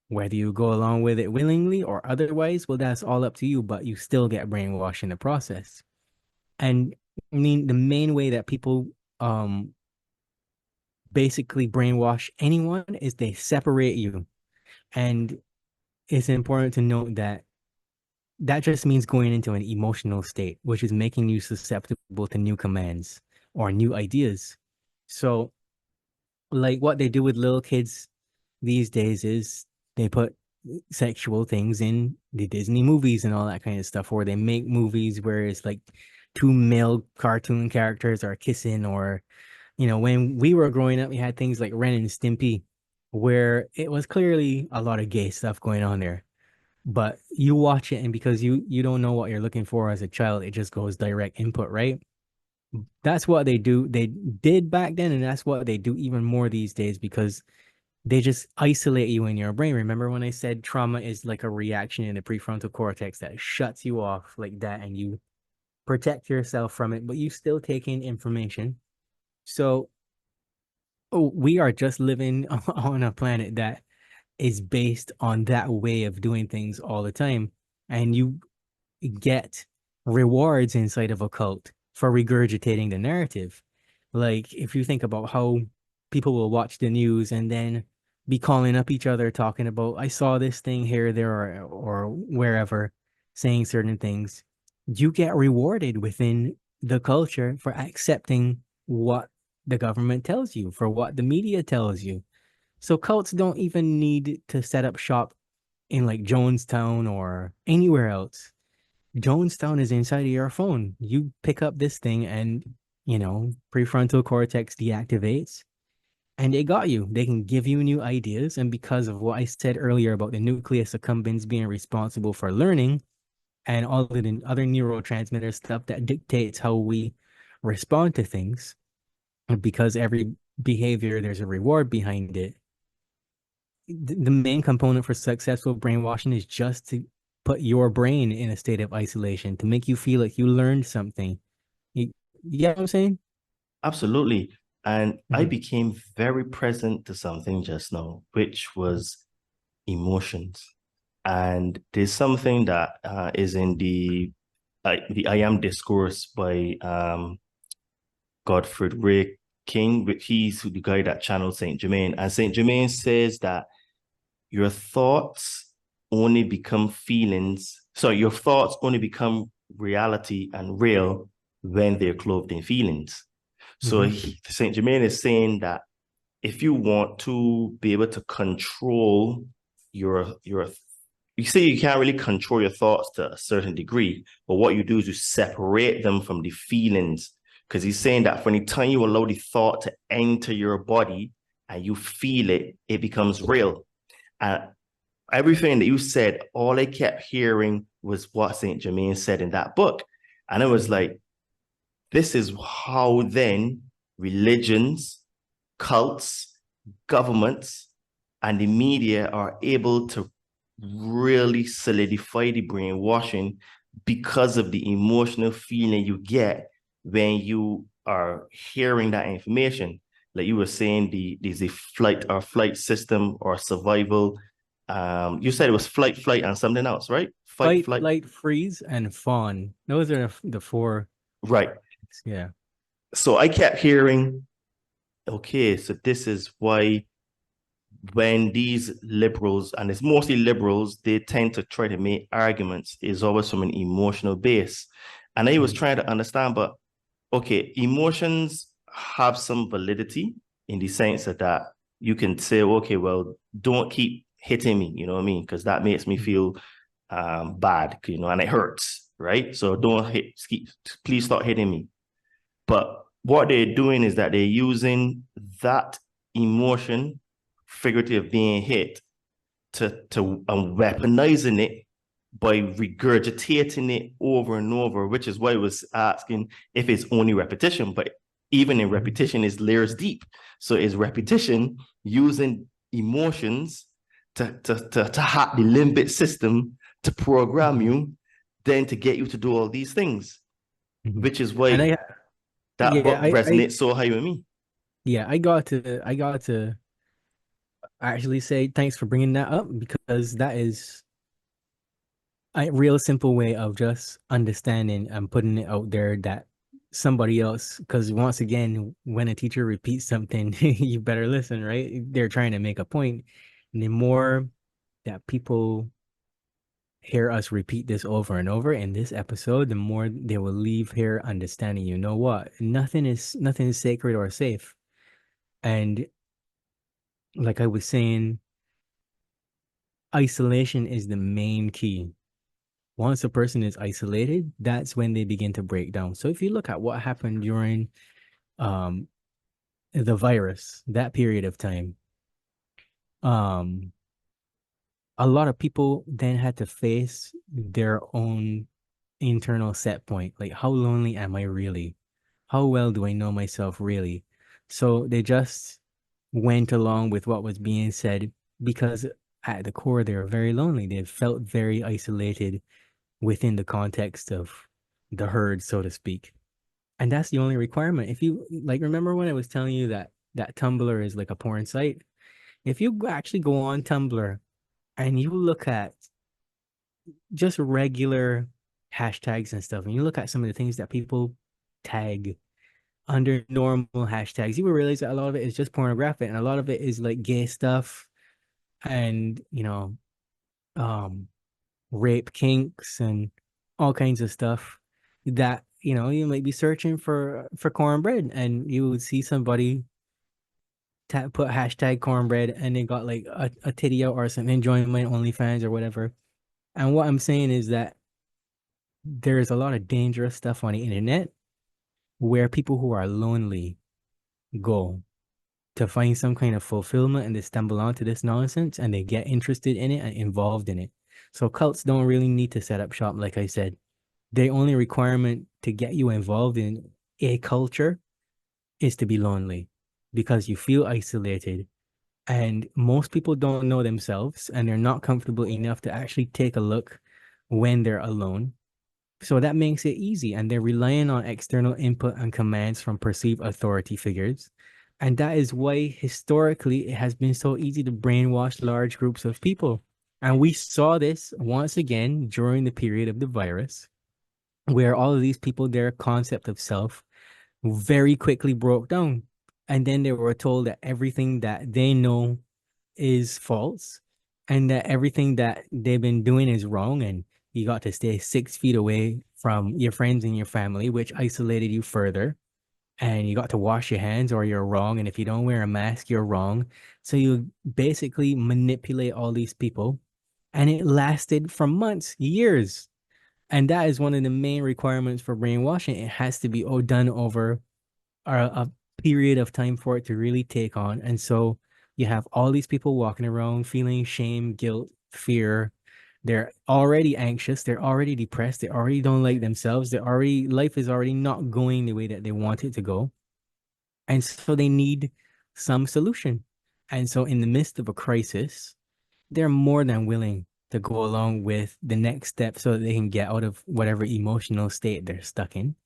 Whether you go along with it willingly or otherwise, well, that's all up to you, but you still get brainwashed in the process. And I mean, the main way that people basically brainwash anyone is they separate you. And it's important to note that that just means going into an emotional state, which is making you susceptible to new commands or new ideas. So, like what they do with little kids these days is they put sexual things in the Disney movies and all that kind of stuff, or they make movies where it's like two male cartoon characters are kissing, or, you know, when we were growing up, we had things like Ren and Stimpy, where it was clearly a lot of gay stuff going on there. But you watch it, and because you don't know what you're looking for as a child, it just goes direct input, right? That's what they do. They did back then, and that's what they do even more these days because they just isolate you in your brain. Remember when I said trauma is like a reaction in the prefrontal cortex that shuts you off like that, and you protect yourself from it, but you still take in information. So, we are just living on a planet that is based on that way of doing things all the time. And you get rewards inside of a cult for regurgitating the narrative. Like if you think about how people will watch the news and then be calling up each other, talking about, I saw this thing here, there, or wherever, saying certain things, you get rewarded within the culture for accepting what the government tells you, for what the media tells you. So cults don't even need to set up shop in like Jonestown or anywhere else. Jonestown is inside of your phone. You pick up this thing and, you know, prefrontal cortex deactivates and they got you. They can give you new ideas. And because of what I said earlier about the nucleus accumbens being responsible for learning and all of the other neurotransmitter stuff that dictates how we respond to things, because every behavior, there's a reward behind it. The main component for successful brainwashing is just to put your brain in a state of isolation to make you feel like you learned something. You get what I'm saying? Absolutely. And I became very present to something just now, which was emotions. And there's something that is in the I Am Discourse by Godfrey Ray King. He's the guy that channeled Saint Germain. And Saint Germain says that your thoughts only become feelings. So your thoughts only become reality and real when they're clothed in feelings. So Saint Germain is saying that if you want to be able to control your you say you can't really control your thoughts to a certain degree, but what you do is you separate them from the feelings. Because he's saying that for any time you allow the thought to enter your body and you feel it, it becomes real. And everything that you said, all I kept hearing was what Saint Germain said in that book. And it was like, this is how then religions, cults, governments, and the media are able to really solidify the brainwashing because of the emotional feeling you get when you are hearing that information. Like you were saying, there's a flight system or survival. You said it was flight, and something else, right? Fight, flight, freeze, and fawn. Those are the four. Right. Yeah. So I kept hearing okay, so this is why when these liberals, and it's mostly liberals, they tend to try to make arguments, is always from an emotional base. And I was trying to understand, but okay, emotions have some validity in the sense that you can say, okay, well, don't keep hitting me, you know what I mean? Because that makes me feel bad, you know, and it hurts, right? So don't hit, please stop hitting me. But what they're doing is that they're using that emotion, figurative being hit, to weaponizing it by regurgitating it over and over, which is why I was asking if it's only repetition, but even in repetition is layers deep. So is repetition using emotions to hack the limbic system to program you, then to get you to do all these things, which is why And that yeah, book resonates so high with me. yeah, I got to actually say thanks for bringing that up, because that is a real simple way of just understanding and putting it out there that somebody else, because once again, when a teacher repeats something, you better listen, right? They're trying to make a point. And the more that people hear us repeat this over and over in this episode, the more they will leave here understanding, you know what? Nothing is sacred or safe. And like I was saying, isolation is the main key. Once a person is isolated, that's when they begin to break down. So if you look at what happened during um the virus, that period of time, um a lot of people then had to face their own internal set point. Like, how lonely am I really? How well do I know myself really? So they just went along with what was being said, because at the core, they were very lonely. They felt very isolated within the context of the herd, so to speak. And that's the only requirement. If you like, remember when I was telling you that Tumblr is like a porn site? If you actually go on Tumblr and you look at just regular hashtags and stuff, and you look at some of the things that people tag under normal hashtags, you will realize that a lot of it is just pornographic, and a lot of it is like gay stuff and, rape kinks and all kinds of stuff that, you might be searching for cornbread, and you would see somebody put hashtag cornbread and they got like a titty out or something, join my OnlyFans or whatever. And what I'm saying is that there's a lot of dangerous stuff on the internet where people who are lonely go to find some kind of fulfillment, and they stumble onto this nonsense and they get interested in it and involved in it. So cults don't really need to set up shop, like I said. The only requirement to get you involved in a culture is to be lonely, because you feel isolated. And most people don't know themselves, and they're not comfortable enough to actually take a look when they're alone. So that makes it easy, and they're relying on external input and commands from perceived authority figures. And that is why historically it has been so easy to brainwash large groups of people. And we saw this once again during the period of the virus, where all of these people, their concept of self very quickly broke down. And then they were told that everything that they know is false, and that everything that they've been doing is wrong. And you got to stay 6 feet away from your friends and your family, which isolated you further. And you got to wash your hands or you're wrong. And if you don't wear a mask, you're wrong. So you basically manipulate all these people. And it lasted for months, years. And that is one of the main requirements for brainwashing. It has to be done over a period of time for it to really take on. And so you have all these people walking around feeling shame, guilt, fear. They're already anxious. They're already depressed. They already don't like themselves. Life is already not going the way that they want it to go. And so they need some solution. And so in the midst of a crisis, they're more than willing to go along with the next step so that they can get out of whatever emotional state they're stuck in.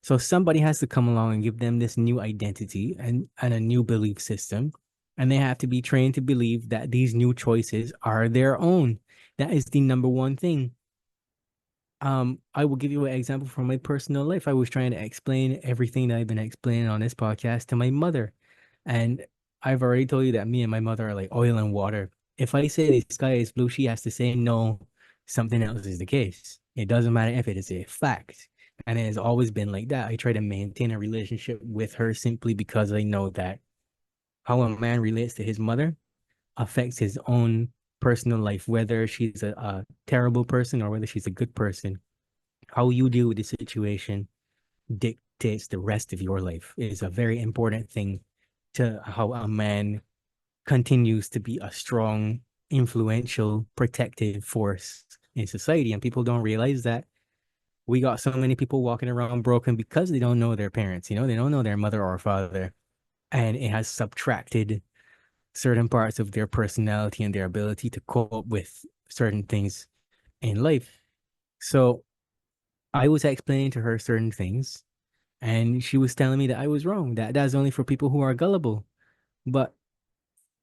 So somebody has to come along and give them this new identity and a new belief system. And they have to be trained to believe that these new choices are their own. That is the number one thing. I will give you an example from my personal life. I was trying to explain everything that I've been explaining on this podcast to my mother. And I've already told you that me and my mother are like oil and water. If I say the sky is blue, she has to say no, something else is the case. It doesn't matter if it is a fact. And it has always been like that. I try to maintain a relationship with her simply because I know that how a man relates to his mother affects his own personal life, whether she's a terrible person or whether she's a good person. How you deal with the situation dictates the rest of your life. It is a very important thing to how a man continues to be a strong, influential, protective force in society. And people don't realize that we got so many people walking around broken because they don't know their parents, they don't know their mother or father. And it has subtracted certain parts of their personality and their ability to cope with certain things in life. So I was explaining to her certain things, and she was telling me that I was wrong, that that's only for people who are gullible. But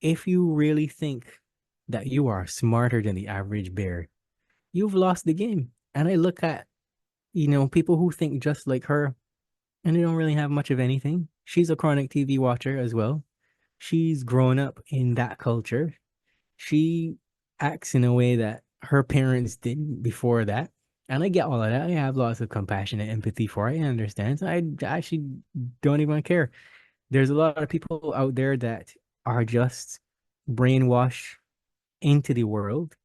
if you really think that you are smarter than the average bear, you've lost the game. And I look at, people who think just like her, and they don't really have much of anything. She's a chronic TV watcher as well. She's grown up in that culture. She acts in a way that her parents did before that. And I get all of that. I have lots of compassion and empathy for it. I understand. So I actually don't even care. There's a lot of people out there that are just brainwashed into the world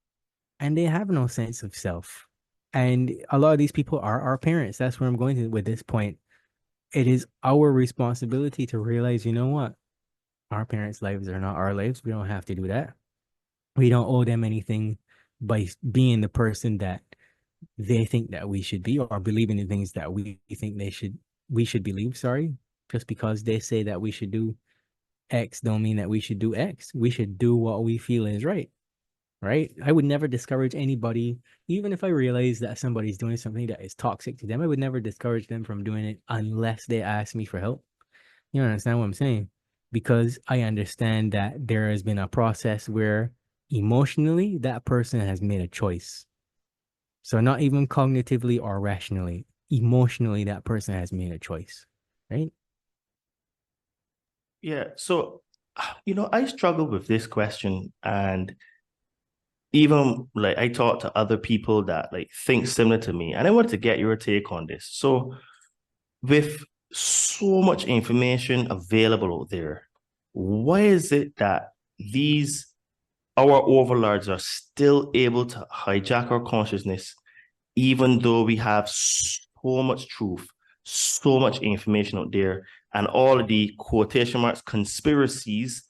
and they have no sense of self. And a lot of these people are our parents. That's where I'm going to with this point. It is our responsibility to realize, you know what? Our parents' lives are not our lives. We don't have to do that. We don't owe them anything by being the person that they think that we should be or believing in things that we think we should believe, sorry. Just because they say that we should do X don't mean that we should do X. We should do what we feel is right. Right? I would never discourage anybody, even if I realize that somebody's doing something that is toxic to them, I would never discourage them from doing it unless they ask me for help. You understand what I'm saying? Because I understand that there has been a process where emotionally that person has made a choice. So not even cognitively or rationally, emotionally that person has made a choice, right? Yeah. So, I struggle with this question, and even like I talk to other people that like think similar to me, and I wanted to get your take on this. So, with so much information available out there, why is it that these our overlords are still able to hijack our consciousness, even though we have so much truth, so much information out there, and all of the quotation marks conspiracies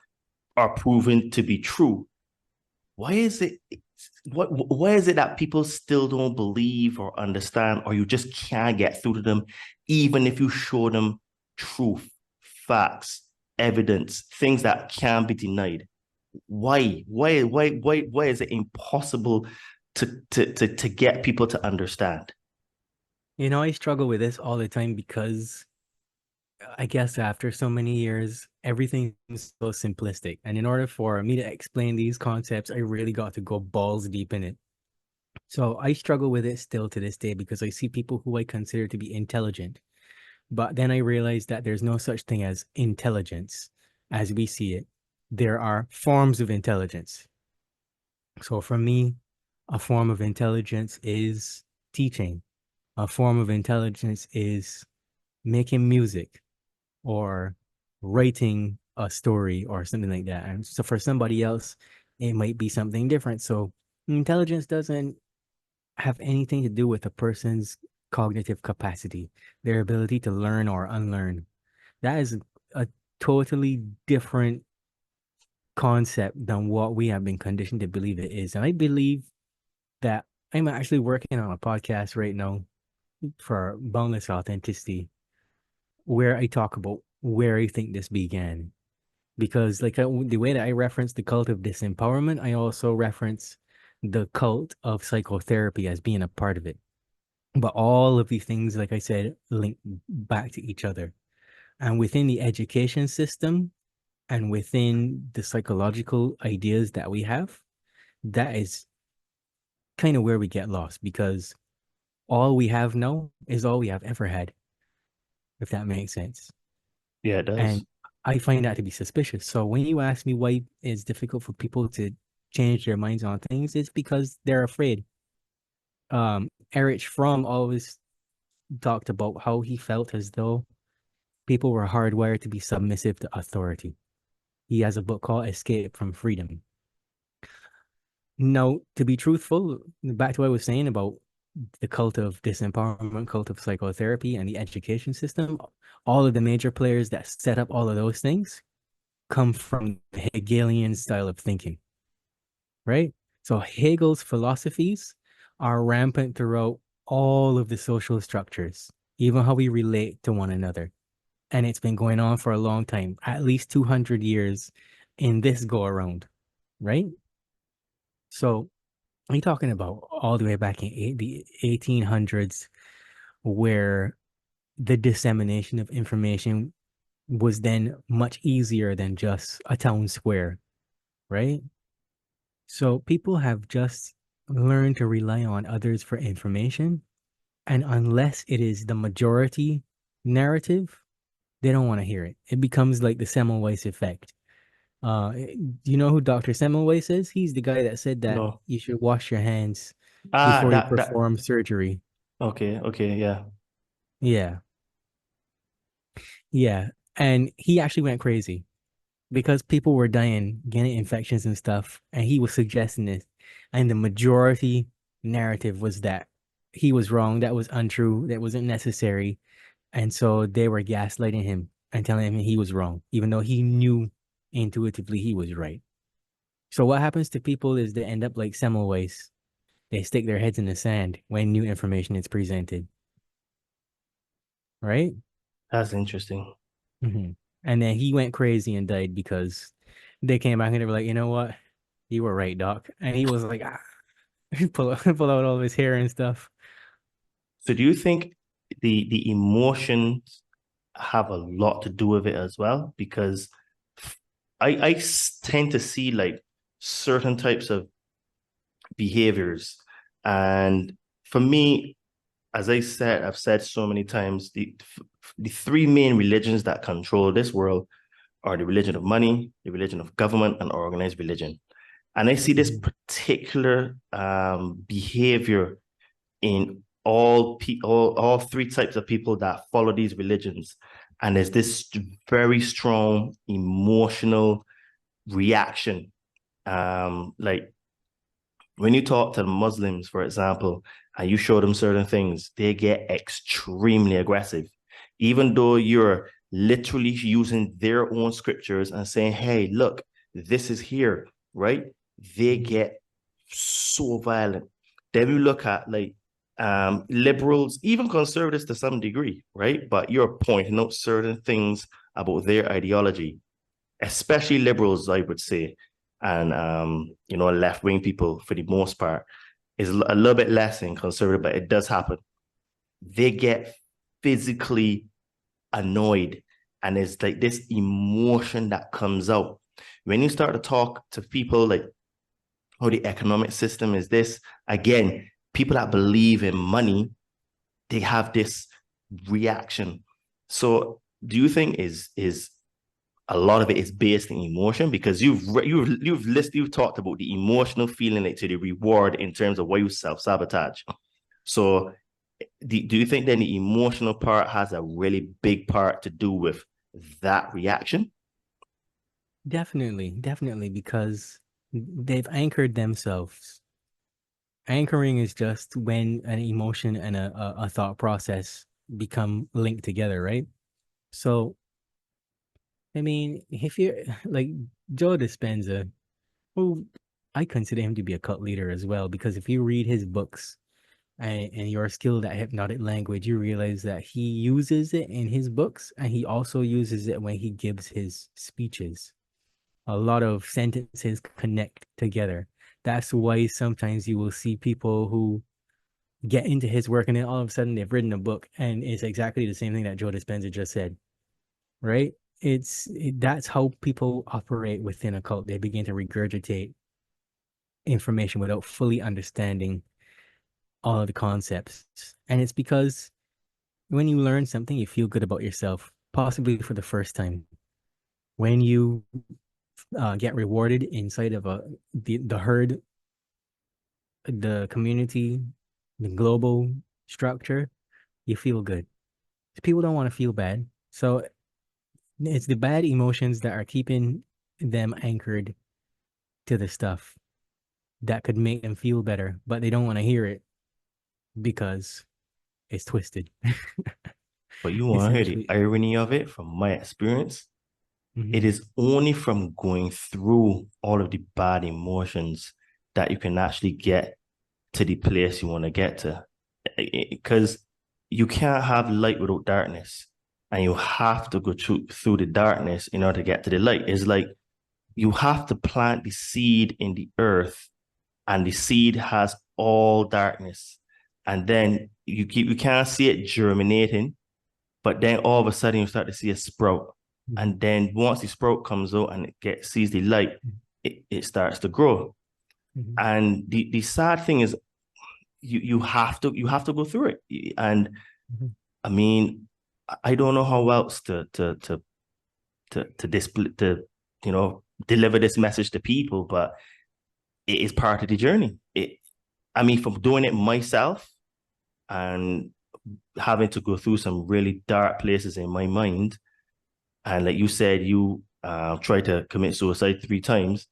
are proven to be true? Why is it why is it that people still don't believe or understand, or you just can't get through to them, even if you show them truth, facts, evidence, things that can't be denied? Why is it impossible to get people to understand? I struggle with this all the time because I guess after so many years, everything is so simplistic. And in order for me to explain these concepts, I really got to go balls deep in it. So I struggle with it still to this day because I see people who I consider to be intelligent. But then I realize that there's no such thing as intelligence as we see it. There are forms of intelligence. So for me, a form of intelligence is teaching. A form of intelligence is making music or writing a story or something like that. And so for somebody else, it might be something different. So intelligence doesn't have anything to do with a person's cognitive capacity, their ability to learn or unlearn. That is a totally different concept than what we have been conditioned to believe it is. And I believe that I'm actually working on a podcast right now for Boundless Authenticity where I talk about where I think this began. Because like the way that I reference the cult of disempowerment, I also reference the cult of psychotherapy as being a part of it. But all of these things, like I said, link back to each other. And within the education system and within the psychological ideas that we have, that is kind of where we get lost because all we have now is all we have ever had, if that makes sense. Yeah, it does. And I find that to be suspicious. So when you ask me why it's difficult for people to change their minds on things, it's because they're afraid. Erich Fromm always talked about how he felt as though people were hardwired to be submissive to authority. He has a book called Escape from Freedom. Now, to be truthful, back to what I was saying about the cult of disempowerment, cult of psychotherapy, and the education system, all of the major players that set up all of those things come from the Hegelian style of thinking, right? So Hegel's philosophies are rampant throughout all of the social structures, even how we relate to one another. And it's been going on for a long time, at least 200 years in this go around, right? So are you talking about all the way back in the 1800s, where the dissemination of information was then much easier than just a town square, right? So people have just learned to rely on others for information. And unless it is the majority narrative, they don't want to hear it. It becomes like the Semmelweis effect. Do you know who Dr. Semmelweis is? He's the guy that said that No. you should wash your hands Ah, before you that perform surgery. okay, yeah. Yeah, yeah. And he actually went crazy because people were dying, getting infections and stuff, and he was suggesting this. And the majority narrative was that he was wrong, that was untrue, that wasn't necessary. And so they were gaslighting him and telling him he was wrong, even though he knew intuitively he was right. So what happens to people is they end up like Semmelweis. They stick their heads in the sand when new information is presented, right? That's interesting. Mm-hmm. And then he went crazy and died because they came back and they were like, you know what? You were right, Doc. And he was like, pull out all of his hair and stuff. So do you think the emotions have a lot to do with it as well? Because I tend to see like certain types of behaviors. And for me, as I've said so many times, the three main religions that control this world are the religion of money, the religion of government, and organized religion. And I see this particular behavior in all three types of people that follow these religions. And there's this very strong emotional reaction. Like when you talk to the Muslims, for example, and you show them certain things, they get extremely aggressive, even though you're literally using their own scriptures and saying, hey, look, this is here, right? They get so violent. Then we look at like liberals, even conservatives to some degree, right? But you're pointing out certain things about their ideology, especially liberals, I would say, and left-wing people for the most part is a little bit less in conservative, but it does happen. They get physically annoyed, and it's like this emotion that comes out when you start to talk to people like, oh, the economic system is this. Again, people that believe in money, they have this reaction. So do you think is a lot of it is based in emotion? Because you've talked about the emotional feeling like to the reward in terms of why you self-sabotage. So do you think then the emotional part has a really big part to do with that reaction? Definitely, because they've anchored themselves. Anchoring is just when an emotion and a thought process become linked together, right? So, I mean, if you're like Joe Dispenza, who I consider him to be a cult leader as well, because if you read his books and you're skilled at hypnotic language, you realize that he uses it in his books and he also uses it when he gives his speeches. A lot of sentences connect together. That's why sometimes you will see people who get into his work and then all of a sudden they've written a book and it's exactly the same thing that Joe Dispenza just said, right? That's how people operate within a cult. They begin to regurgitate information without fully understanding all of the concepts. And it's because when you learn something, you feel good about yourself, possibly for the first time. when you get rewarded inside of the herd, the community, the global structure, you feel good. People don't want to feel bad. So it's the bad emotions that are keeping them anchored to the stuff that could make them feel better, but they don't want to hear it because it's twisted. But you want to hear the Essentially. irony of it from my experience? Mhm. It is only from going through all of the bad emotions that you can actually get to the place you want to get to. Because you can't have light without darkness. And you have to go through the darkness in order to get to the light. It's like you have to plant the seed in the earth, and the seed has all darkness. And then you can't see it germinating, but then all of a sudden you start to see a sprout. And then once the sprout comes out and it sees the light, it starts to grow. Mhm. And the sad thing is you have to go through it. And Mhm. I mean, I don't know how else to display, to deliver this message to people, but it is part of the journey. I mean, from doing it myself and having to go through some really dark places in my mind, and like you said, you tried to commit suicide 3 times.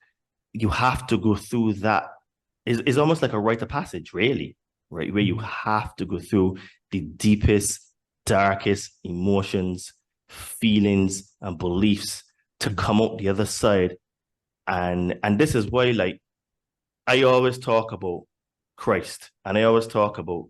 You have to go through that. It's almost like a rite of passage, really, right? Where you have to go through the deepest, darkest emotions, feelings, and beliefs to come out the other side. And this is why, like, I always talk about Christ, and I always talk about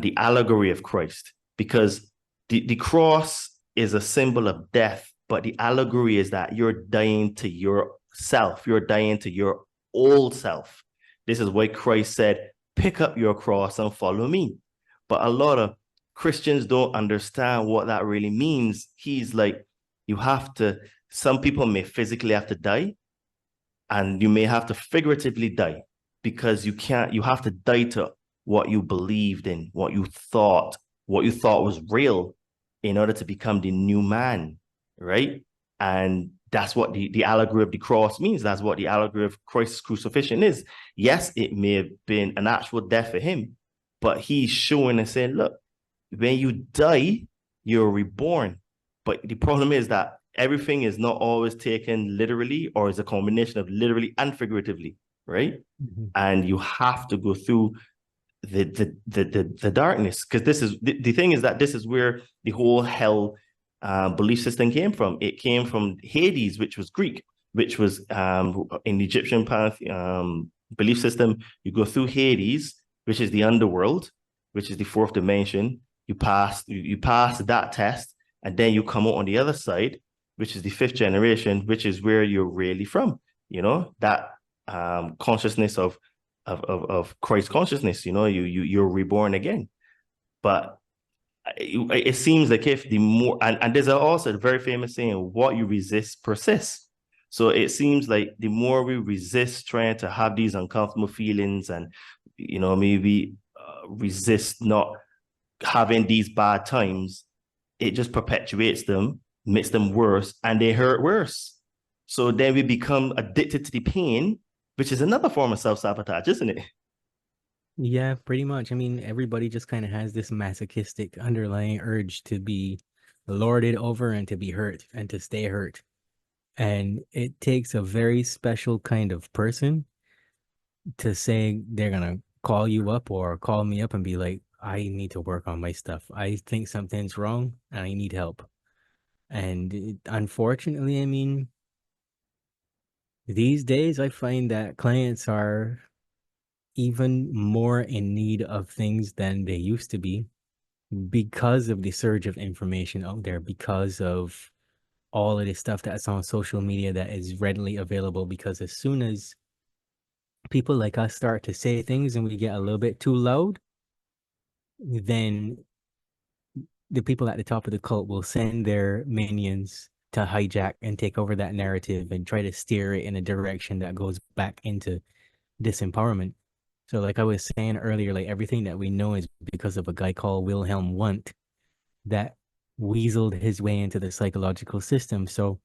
the allegory of Christ, because the cross is a symbol of death, but the allegory is that you're dying to yourself, you're dying to your old self. This is why Christ said, pick up your cross and follow me. But a lot of Christians don't understand what that really means. He's like, you have to, some people may physically have to die, and you may have to figuratively die, because you have to die to what you believed in, what you thought was real, in order to become the new man, right? And that's what the allegory of the cross means. That's what the allegory of Christ's crucifixion is. Yes, it may have been an actual death for him, but he's showing and saying, look, when you die, you're reborn. But the problem is that everything is not always taken literally, or is a combination of literally and figuratively, right? And you have to go through the darkness, because this is the thing is that this is where the whole hell belief system came from. It came from Hades, which was Greek, which was in the Egyptian belief system. You go through Hades, which is the underworld, which is the fourth dimension. You pass that test, and then you come out on the other side, which is the fifth generation, which is where you're really from. That consciousness of Christ consciousness. You're reborn again. But it seems like if the more, and there's also a very famous saying, what you resist persists. So it seems like the more we resist trying to have these uncomfortable feelings, and maybe resist not having these bad times, it just perpetuates them, makes them worse, and they hurt worse. So then we become addicted to the pain, which is another form of self-sabotage, isn't it? Yeah, pretty much. I mean, everybody just kind of has this masochistic underlying urge to be lorded over and to be hurt and to stay hurt. And it takes a very special kind of person to say they're gonna call you up or call me up and be like, I need to work on my stuff. I think something's wrong and I need help. And unfortunately, I mean, these days I find that clients are even more in need of things than they used to be, because of the surge of information out there, because of all of this stuff that's on social media that is readily available. Because as soon as people like us start to say things and we get a little bit too loud, then the people at the top of the cult will send their minions to hijack and take over that narrative and try to steer it in a direction that goes back into disempowerment. So like I was saying earlier, like everything that we know is because of a guy called Wilhelm Wundt that weaseled his way into the psychological system. So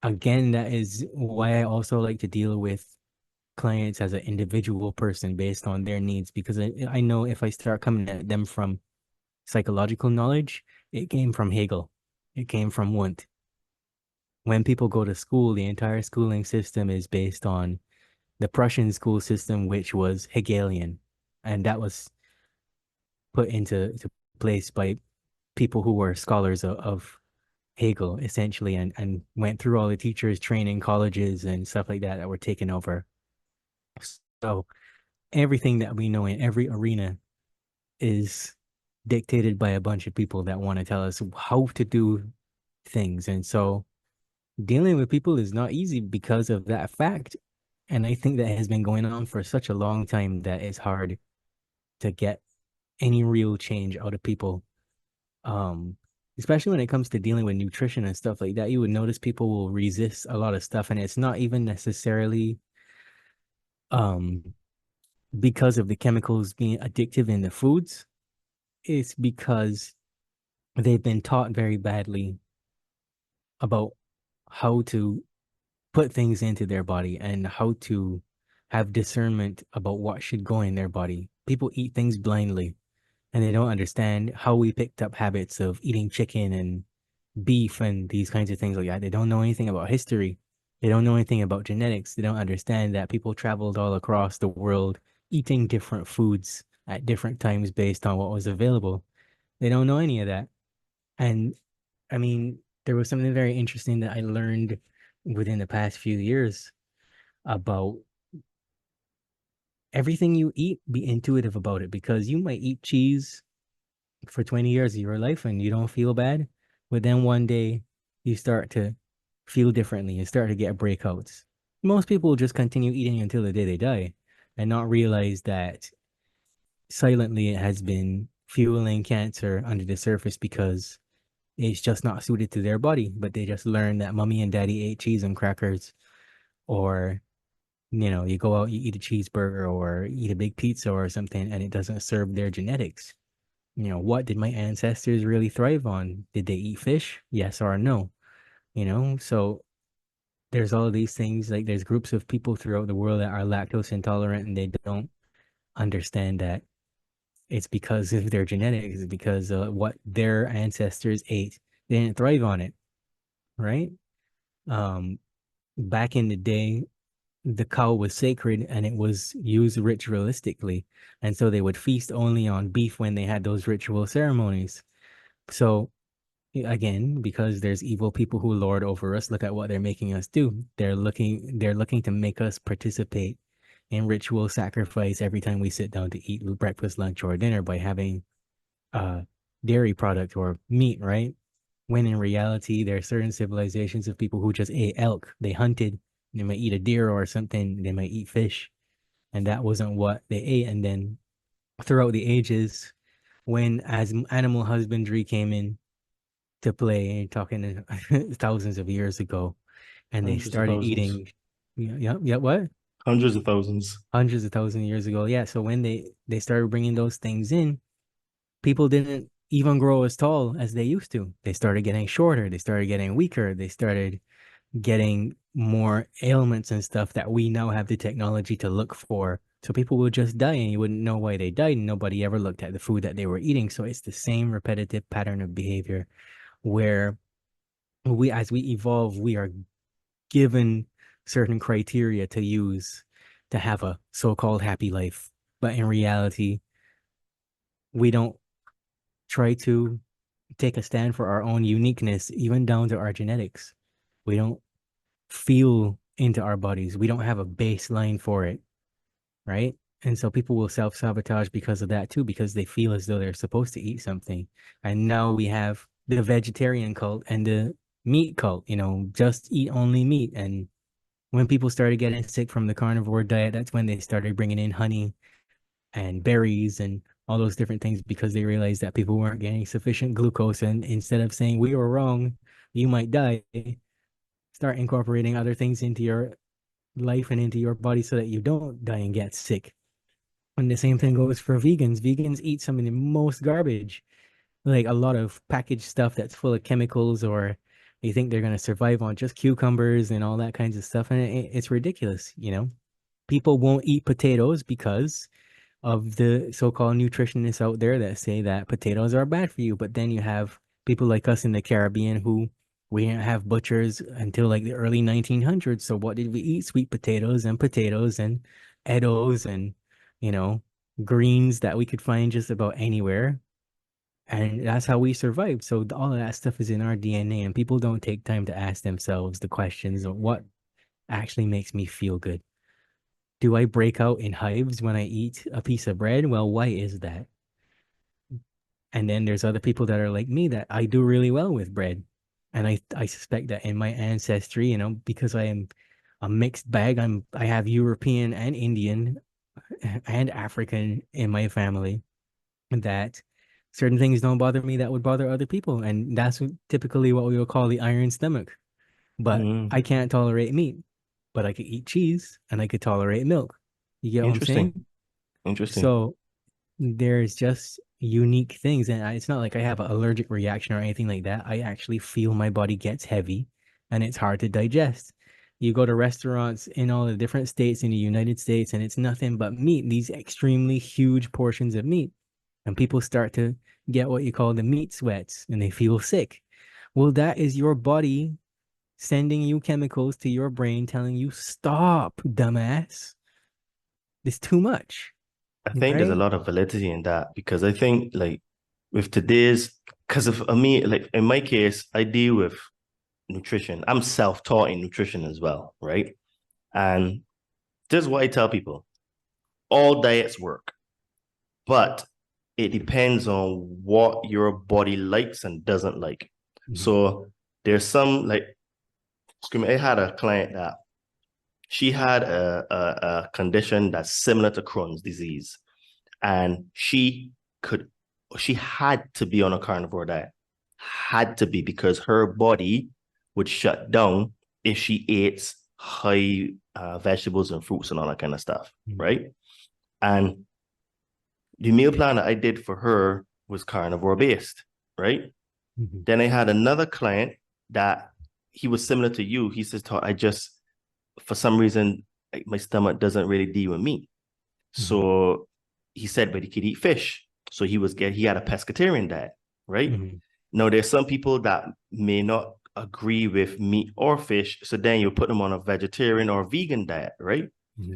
again, that is why I also like to deal with clients as an individual person based on their needs, because I know if I start coming at them from psychological knowledge, it came from Hegel, it came from Wundt. When people go to school, the entire schooling system is based on the Prussian school system, which was Hegelian, and that was put into place by people who were scholars of Hegel, essentially, and went through all the teachers training colleges and stuff like that were taken over. So everything that we know in every arena is dictated by a bunch of people that want to tell us how to do things. And so dealing with people is not easy because of that fact. And I think that has been going on for such a long time that it's hard to get any real change out of people. Especially when it comes to dealing with nutrition and stuff like that, you would notice people will resist a lot of stuff, and it's not even necessarily um because of the chemicals being addictive in the foods. It's because they've been taught very badly about how to put things into their body and how to have discernment about what should go in their body. People eat things blindly, and they don't understand how we picked up habits of eating chicken and beef and these kinds of things like that. They don't know anything about history. They don't know anything about genetics. They don't understand that people traveled all across the world eating different foods at different times based on what was available. They don't know any of that. And I mean, there was something very interesting that I learned within the past few years about everything you eat, be intuitive about it, because you might eat cheese for 20 years of your life and you don't feel bad, but then one day you start to feel differently. You start to get breakouts. Most people will just continue eating until the day they die and not realize that silently it has been fueling cancer under the surface because it's just not suited to their body. But they just learned that mommy and daddy ate cheese and crackers, or you go out, you eat a cheeseburger or eat a big pizza or something, and it doesn't serve their genetics. What did my ancestors really thrive on? Did they eat fish? Yes or no? So there's all of these things, like there's groups of people throughout the world that are lactose intolerant, and they don't understand that it's because of their genetics, it's because of what their ancestors ate. They didn't thrive on it, right? Um, Back in the day, the cow was sacred and it was used ritualistically. And so they would feast only on beef when they had those ritual ceremonies. So again, because there's evil people who lord over us, look at what they're making us do. They're looking to make us participate in ritual sacrifice every time we sit down to eat breakfast, lunch, or dinner by having dairy product or meat, right? When in reality, there are certain civilizations of people who just ate elk. They hunted. They might eat a deer or something. They might eat fish. And that wasn't what they ate. And then throughout the ages, when as animal husbandry came in to play, talking thousands of years ago, and they Hundreds of started thousands. eating, yeah, what? Hundreds of thousands. Hundreds of thousands of years ago. Yeah. So when they started bringing those things in, people didn't even grow as tall as they used to. They started getting shorter. They started getting weaker. They started getting more ailments and stuff that we now have the technology to look for. So people would just die and you wouldn't know why they died. And nobody ever looked at the food that they were eating. So it's the same repetitive pattern of behavior where as we evolve, we are given certain criteria to use to have a so-called happy life. But in reality, we don't try to take a stand for our own uniqueness, even down to our genetics. We don't feel into our bodies. We don't have a baseline for it, right? And so people will self-sabotage because of that too, because they feel as though they're supposed to eat something. And now we have the vegetarian cult and the meat cult, just eat only meat. And when people started getting sick from the carnivore diet, that's when they started bringing in honey and berries and all those different things, because they realized that people weren't getting sufficient glucose. And instead of saying we were wrong, you might die, start incorporating other things into your life and into your body so that you don't die and get sick. And the same thing goes for vegans. Vegans eat some of the most garbage, like a lot of packaged stuff that's full of chemicals or They think they're going to survive on just cucumbers and all that kinds of stuff. And it's ridiculous, you know? People won't eat potatoes because of the so-called nutritionists out there that say that potatoes are bad for you. But then you have people like us in the Caribbean who we didn't have butchers until like the early 1900s. So what did we eat? Sweet potatoes and Eddos and, you know, greens that we could find just about anywhere. And that's how we survived. So all of that stuff is in our DNA, and people don't take time to ask themselves the questions of what actually makes me feel good. Do I break out in hives when I eat a piece of bread? Well, why is that? And then there's other people that are like me that I do really well with bread. And I suspect that in my ancestry, you know, because I am a mixed bag, I have European and Indian and African in my family, that certain things don't bother me that would bother other people. And that's typically what we would call the iron stomach. But I can't tolerate meat, but I could eat cheese and I could tolerate milk. You get what I'm saying? Interesting. So there's just unique things. And it's not like I have an allergic reaction or anything like that. I actually feel my body gets heavy and it's hard to digest. You go to restaurants in all the different states in the United States and it's nothing but meat, these extremely huge portions of meat. And people start to get what you call the meat sweats and they feel sick. Well, that is your body sending you chemicals to your brain telling you, stop, dumbass. It's too much. I think there's a lot of validity in that, because I think like with today's, because of me, like in my case, I deal with nutrition. I'm self-taught in nutrition as well, right? And this is what I tell people. All diets work, but it depends on what your body likes and doesn't like. So there's some like, I had a client that she had a condition that's similar to Crohn's disease, and she had to be on a carnivore diet, had to be, because her body would shut down if she ate high vegetables and fruits and all that kind of stuff, right? And the meal plan that I did for her was carnivore based, right? Then I had another client that he was similar to you. He says, I just, for some reason, like, my stomach doesn't really deal with meat. So he said, but he could eat fish. So he had a pescatarian diet, right? Now, there's some people that may not agree with meat or fish. So then you put them on a vegetarian or vegan diet, right?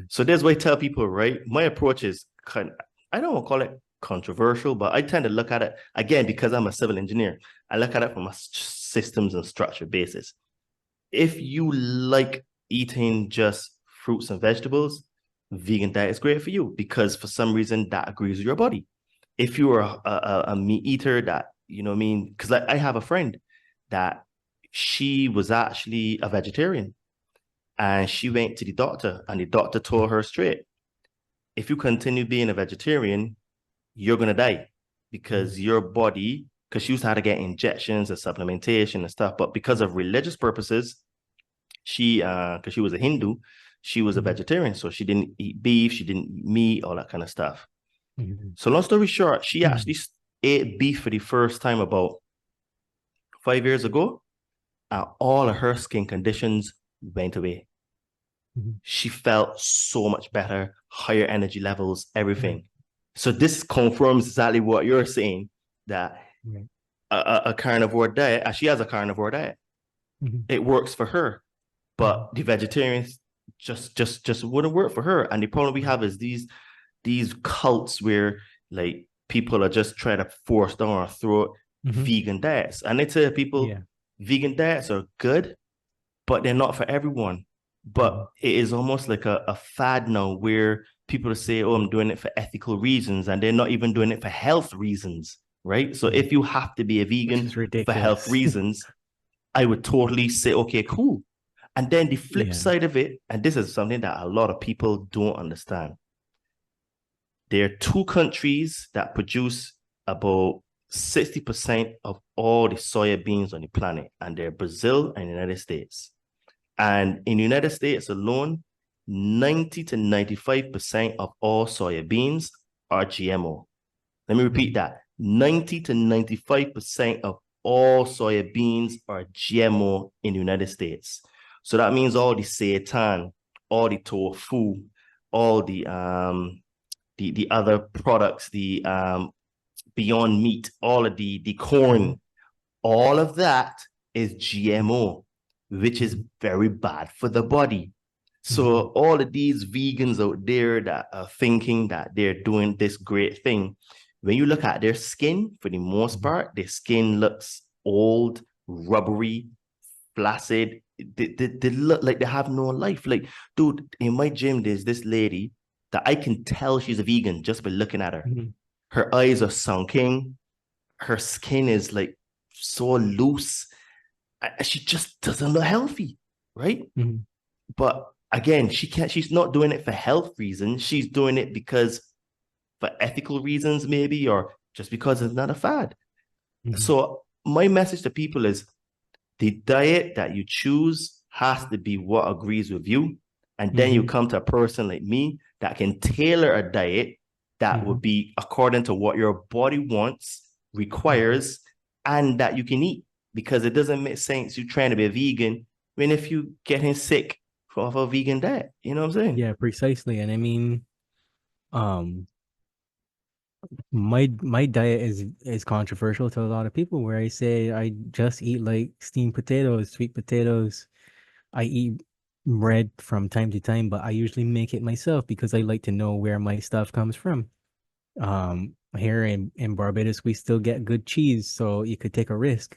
So that's why I tell people, right? My approach is I don't want to call it controversial, but I tend to look at it, again, because I'm a civil engineer, I look at it from a systems and structure basis. If you like eating just fruits and vegetables, vegan diet is great for you, because for some reason that agrees with your body. If you are a meat eater that, you know what I mean? Because like, I have a friend that she was actually a vegetarian, and she went to the doctor, and the doctor told her straight, if you continue being a vegetarian, you're going to die, because your body, because she used to have to get injections and supplementation and stuff, but because of religious purposes, she, because she was a Hindu, she was a vegetarian. So she didn't eat beef, she didn't eat meat, all that kind of stuff. So long story short, she actually ate beef for the first time about 5 years ago, and all of her skin conditions went away. She felt so much better, higher energy levels, everything. So this confirms exactly what you're saying, that a carnivore diet, and she has a carnivore diet, it works for her, but the vegetarians just wouldn't work for her. And the problem we have is these cults where like people are just trying to force down our throat vegan diets. And I tell people, vegan diets are good, but they're not for everyone. But it is almost like a fad now, where people say, oh, I'm doing it for ethical reasons, and they're not even doing it for health reasons, right? So if you have to be a vegan for health reasons, I would totally say, okay, cool. And then the flip side of it, and this is something that a lot of people don't understand. There are two countries that produce about 60% of all the soya beans on the planet, and they're Brazil and the United States. And in the United States alone, 90 to 95% of all soya beans are GMO. Let me repeat that. 90 to 95% of all soybeans are GMO in the United States. So that means all the seitan, all the tofu, all the other products, the Beyond Meat, all of the corn, all of that is GMO, which is very bad for the body. So all of these vegans out there that are thinking that they're doing this great thing, when you look at their skin, for the most part, their skin looks old, rubbery, flaccid. They look like they have no life. Like, dude, in my gym, there's this lady that I can tell she's a vegan just by looking at her. Her eyes are sunken. Her skin is like so loose. She just doesn't look healthy, right? But again, she's not doing it for health reasons. She's doing it because for ethical reasons, maybe, or just because it's not a fad. So my message to people is the diet that you choose has to be what agrees with you. And then you come to a person like me that can tailor a diet that would be according to what your body wants, requires, and that you can eat. Because it doesn't make sense you trying to be a vegan when if you getting sick off a vegan diet. You know what I'm saying? Yeah, precisely. And I mean, my diet is controversial to a lot of people, where I say I just eat like steamed potatoes, sweet potatoes. I eat bread from time to time, but I usually make it myself because I like to know where my stuff comes from. Here in Barbados, we still get good cheese, so you could take a risk,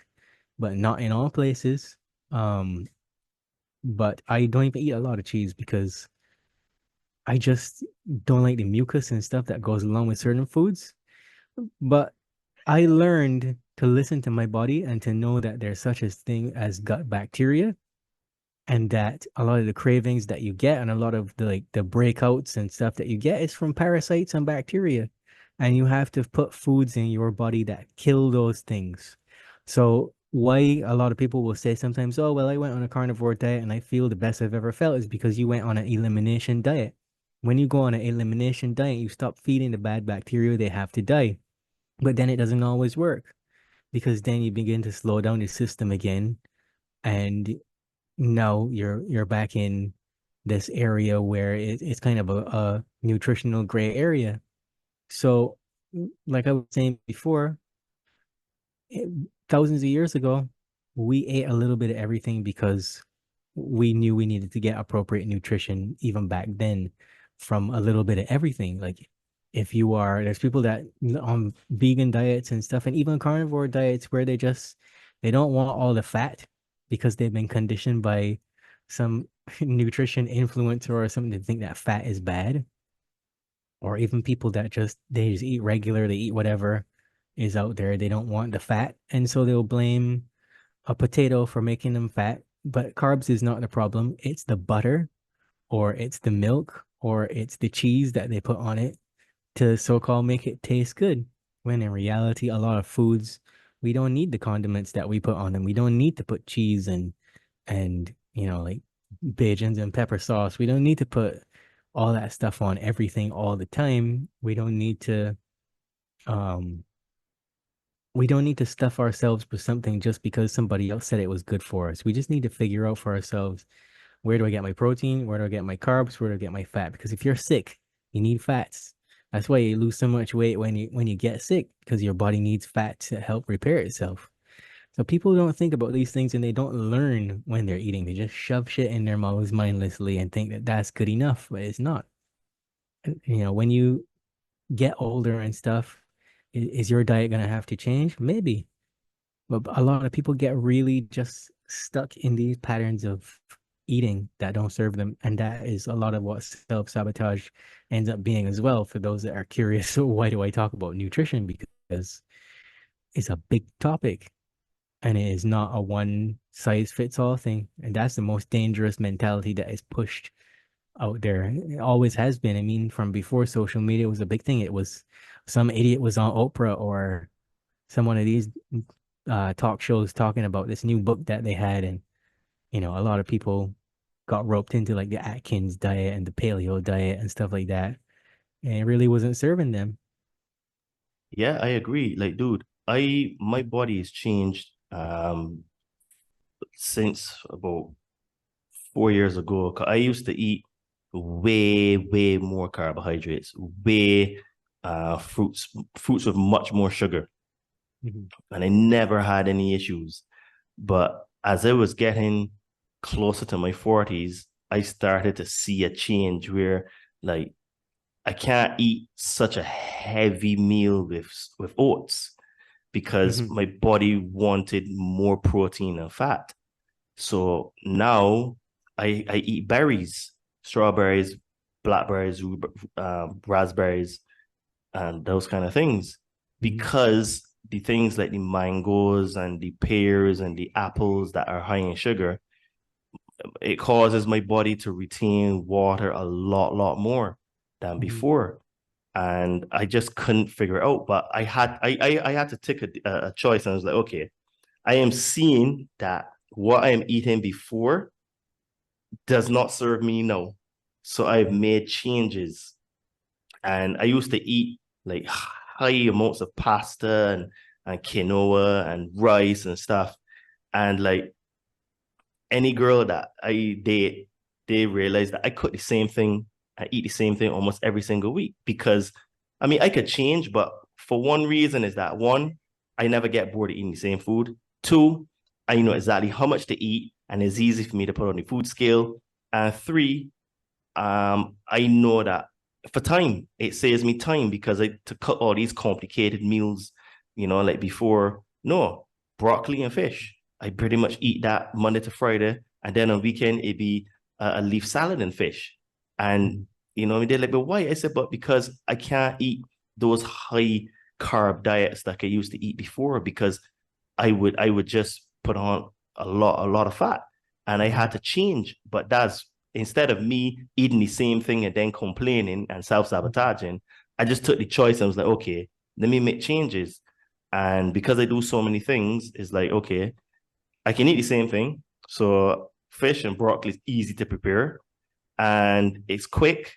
but not in all places. But I don't even eat a lot of cheese because I just don't like the mucus and stuff that goes along with certain foods. But I learned to listen to my body and to know that there's such a thing as gut bacteria, and that a lot of the cravings that you get and a lot of the breakouts and stuff that you get is from parasites and bacteria. And you have to put foods in your body that kill those things. So why a lot of people will say sometimes, oh, well, I went on a carnivore diet and I feel the best I've ever felt, is because you went on an elimination diet. When you go on an elimination diet, you stop feeding the bad bacteria, they have to die. But then it doesn't always work, because then you begin to slow down the system again. And now you're back in this area where it's kind of a nutritional gray area. So like I was saying before, thousands of years ago, we ate a little bit of everything because we knew we needed to get appropriate nutrition even back then from a little bit of everything. Like if you are, there's people that on vegan diets and stuff, and even carnivore diets, where they don't want all the fat because they've been conditioned by some nutrition influencer or something to think that fat is bad. Or even people that they just eat regular, they eat whatever is out there. They don't want the fat. And so they'll blame a potato for making them fat. But carbs is not the problem. It's the butter, or it's the milk, or it's the cheese that they put on it to so-called make it taste good. When in reality, a lot of foods, we don't need the condiments that we put on them. We don't need to put cheese and like Bajans and pepper sauce. We don't need to put all that stuff on everything all the time. We don't need to stuff ourselves with something just because somebody else said it was good for us. We just need to figure out for ourselves, where do I get my protein? Where do I get my carbs? Where do I get my fat? Because if you're sick, you need fats. That's why you lose so much weight when you get sick, because your body needs fat to help repair itself. So people don't think about these things, and they don't learn when they're eating. They just shove shit in their mouths mindlessly and think that that's good enough, but it's not. When you get older and stuff, is your diet going to have to change? Maybe. But a lot of people get really just stuck in these patterns of eating that don't serve them. And that is a lot of what self-sabotage ends up being as well. For those that are curious, so why do I talk about nutrition? Because it's a big topic. And it is not a one size fits all thing. And that's the most dangerous mentality that is pushed out there. It always has been. I mean, from before social media was a big thing. It was some idiot was on Oprah or some one of these talk shows talking about this new book that they had. And, a lot of people got roped into like the Atkins diet and the paleo diet and stuff like that. And it really wasn't serving them. Yeah, I agree. Like, dude, my body has changed since about 4 years ago. 'Cause I used to eat way more carbohydrates, way fruits with much more sugar, and I never had any issues. But as I was getting closer to my 40s, I started to see a change where, like, I can't eat such a heavy meal with oats because my body wanted more protein and fat. So now I eat berries, strawberries, blackberries, raspberries, and those kind of things, because the things like the mangoes and the pears and the apples that are high in sugar, it causes my body to retain water a lot more than before. And I just couldn't figure it out. But I had to take a choice, and I was like, okay, I am seeing that what I am eating before does not serve me now. So I've made changes. And I used to eat like high amounts of pasta and quinoa and rice and stuff. And like any girl that I date, they realized that I cook the same thing. I eat the same thing almost every single week, because I mean, I could change, but for one reason is that, one, I never get bored of eating the same food. Two, I know exactly how much to eat, and it's easy for me to put on the food scale. And three, I know that for time, it saves me time, because to cook all these complicated meals, like before, no, broccoli and fish. I pretty much eat that Monday to Friday, and then on weekend it'd be a leaf salad and fish. And they're like, but why? I said, but because I can't eat those high carb diets that I used to eat before, because I would just put on a lot of fat, and I had to change. But that's, instead of me eating the same thing and then complaining and self-sabotaging, I just took the choice and was like, okay, let me make changes. And because I do so many things, it's like, okay, I can eat the same thing. So fish and broccoli is easy to prepare, and it's quick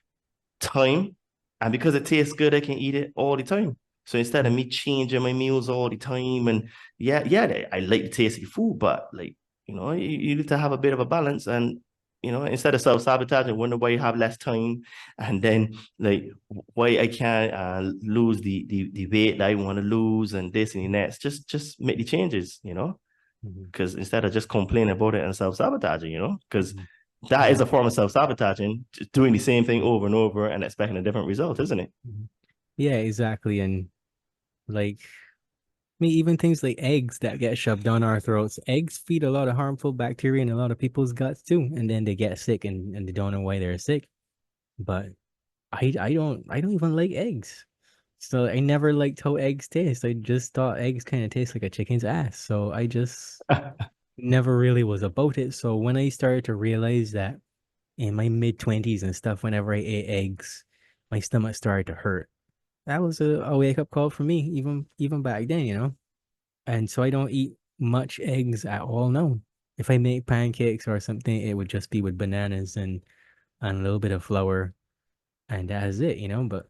time. And because it tastes good, I can eat it all the time. So instead of me changing my meals all the time, and yeah, I like the taste of food, but like, you need to have a bit of a balance. And instead of self-sabotaging, wonder why you have less time, and then like why I can't lose the weight that I want to lose, and this and the next. Just make the changes, because instead of just complaining about it and self-sabotaging, because that is a form of self-sabotaging, just doing the same thing over and over and expecting a different result, isn't it? Yeah, exactly. And like, I mean, even things like eggs that get shoved down our throats, eggs feed a lot of harmful bacteria in a lot of people's guts too, and then they get sick, and they don't know why they're sick. But I don't even like eggs. So I never liked how eggs taste. I just thought eggs kind of taste like a chicken's ass. So I just never really was about it. So when I started to realize that in my mid-20s and stuff, whenever I ate eggs, my stomach started to hurt. That was a wake-up call for me, even back then. And so I don't eat much eggs at all now. If I make pancakes or something, it would just be with bananas and a little bit of flour, and that's it. But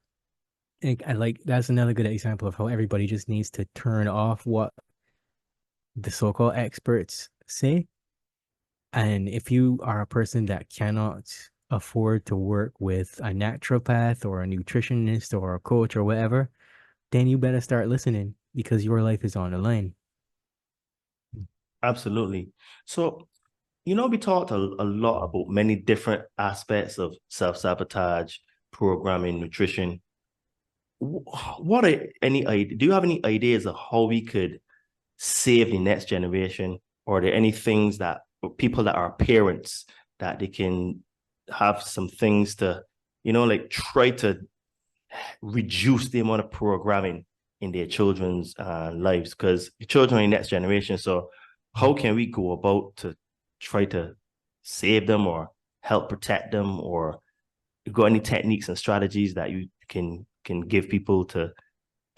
I like, that's another good example of how everybody just needs to turn off what the so-called experts say. And if you are a person that cannot afford to work with a naturopath or a nutritionist or a coach or whatever, then you better start listening, because your life is on the line. Absolutely. So, we talked a lot about many different aspects of self-sabotage, programming, nutrition. What are do you have any ideas of how we could save the next generation? Or are there any things that people that are parents, that they can have some things to, like try to reduce the amount of programming in their children's lives? Because the children are the next generation. So how can we go about to try to save them or help protect them? Or you got any techniques and strategies that you can give people to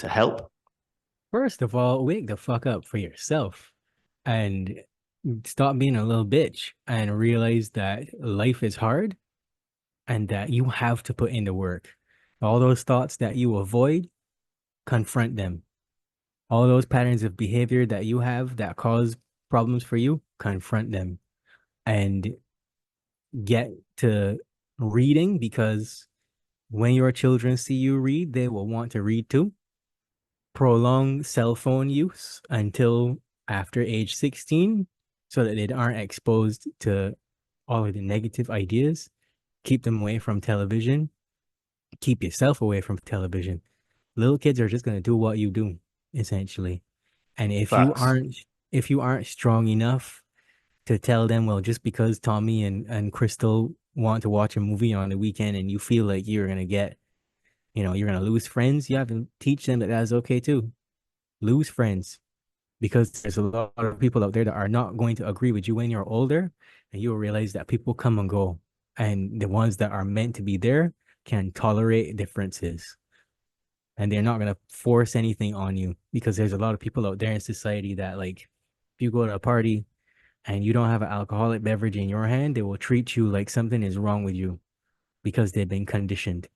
help? First of all, wake the fuck up for yourself and stop being a little bitch, and realize that life is hard and that you have to put in the work. All those thoughts that you avoid, confront them. All those patterns of behavior that you have that cause problems for you, confront them and get to reading, because when your children see you read, they will want to read too. Prolong cell phone use until after age 16 so that they aren't exposed to all of the negative ideas. Keep them away from television. Keep yourself away from television. Little kids are just going to do what you do, essentially. And Facts. if you aren't strong enough to tell them, well, just because Tommy and Crystal want to watch a movie on the weekend and you feel like you're gonna get, you're gonna lose friends, you have to teach them that that's okay too. Lose friends, because there's a lot of people out there that are not going to agree with you when you're older, and you'll realize that people come and go, and the ones that are meant to be there can tolerate differences, and they're not gonna force anything on you, because there's a lot of people out there in society that, like, if you go to a party and you don't have an alcoholic beverage in your hand, they will treat you like something is wrong with you because they've been conditioned.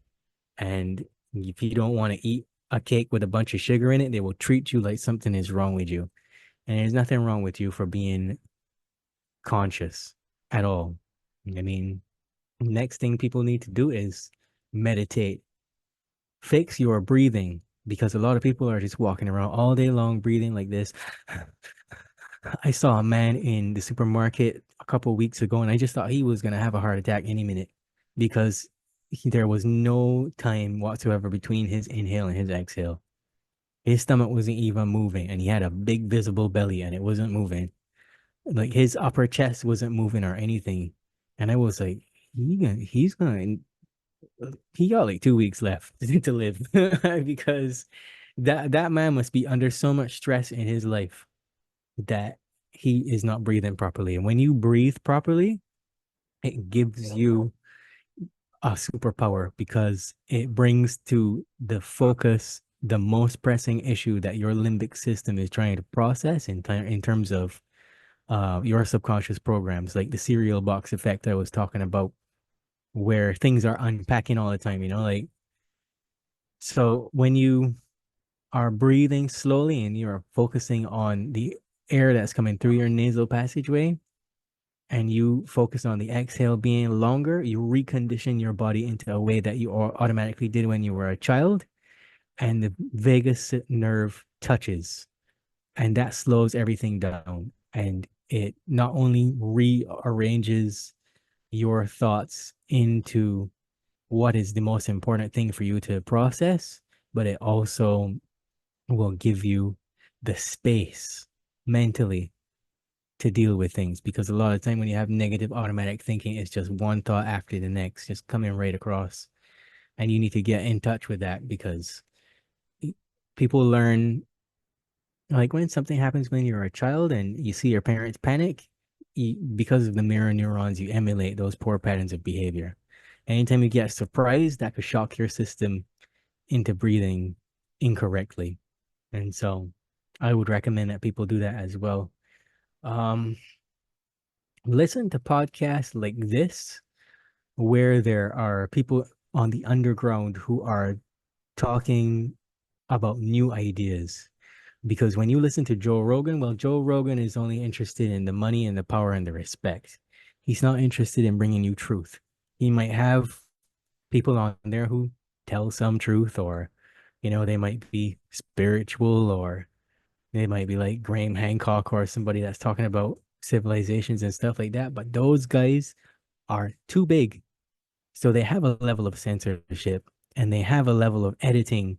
And if you don't want to eat a cake with a bunch of sugar in it, they will treat you like something is wrong with you. And there's nothing wrong with you for being conscious at all. I mean, next thing people need to do is meditate. Fix your breathing, because a lot of people are just walking around all day long breathing like this. I saw a man in the supermarket a couple of weeks ago, and I just thought he was gonna have a heart attack any minute, because there was no time whatsoever between his inhale and his exhale. His stomach wasn't even moving, and he had a big visible belly, and it wasn't moving. Like his upper chest wasn't moving or anything. And I was like, he got like 2 weeks left to live, because that man must be under so much stress in his life that he is not breathing properly. And when you breathe properly, it gives you a superpower, because it brings to the focus the most pressing issue that your limbic system is trying to process in terms of your subconscious programs, like the cereal box effect I was talking about, where things are unpacking all the time, like, so when you are breathing slowly and you're focusing on the air that's coming through your nasal passageway, and you focus on the exhale being longer, you recondition your body into a way that you automatically did when you were a child, and the vagus nerve touches, and that slows everything down, and it not only rearranges your thoughts into what is the most important thing for you to process, but it also will give you the space mentally to deal with things, because a lot of time when you have negative automatic thinking, it's just one thought after the next, just coming right across. And you need to get in touch with that, because people learn, like, when something happens when you're a child and you see your parents panic, because of the mirror neurons, you emulate those poor patterns of behavior. Anytime you get surprised, that could shock your system into breathing incorrectly. And so I would recommend that people do that as well. Listen to podcasts like this, where there are people on the underground who are talking about new ideas. Because when you listen to Joe Rogan, well, Joe Rogan is only interested in the money and the power and the respect. He's not interested in bringing you truth. He might have people on there who tell some truth, or, they might be spiritual, or they might be like Graham Hancock or somebody that's talking about civilizations and stuff like that. But those guys are too big. So they have a level of censorship, and they have a level of editing,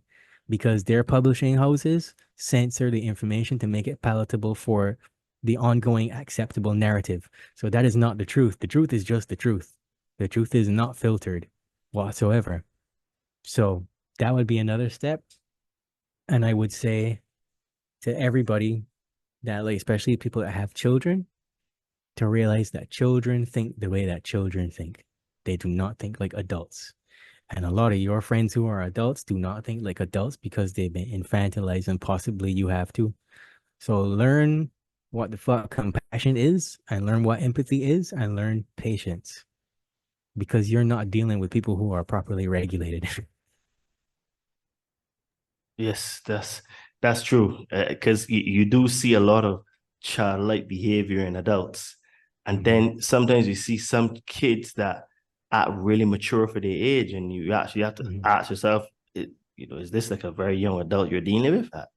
because their publishing houses censor the information to make it palatable for the ongoing acceptable narrative. So that is not the truth. The truth is just the truth. The truth is not filtered whatsoever. So that would be another step. And I would say to everybody that, like, especially people that have children, to realize that children think the way that children think. They do not think like adults. And a lot of your friends who are adults do not think like adults, because they've been infantilized, and possibly you have to. So learn what the fuck compassion is, and learn what empathy is, and learn patience, because you're not dealing with people who are properly regulated. Yes, that's That's true. Because you do see a lot of childlike behavior in adults. And then sometimes you see some kids that act really mature for their age, and you actually have to ask yourself, is this like a very young adult you're dealing with at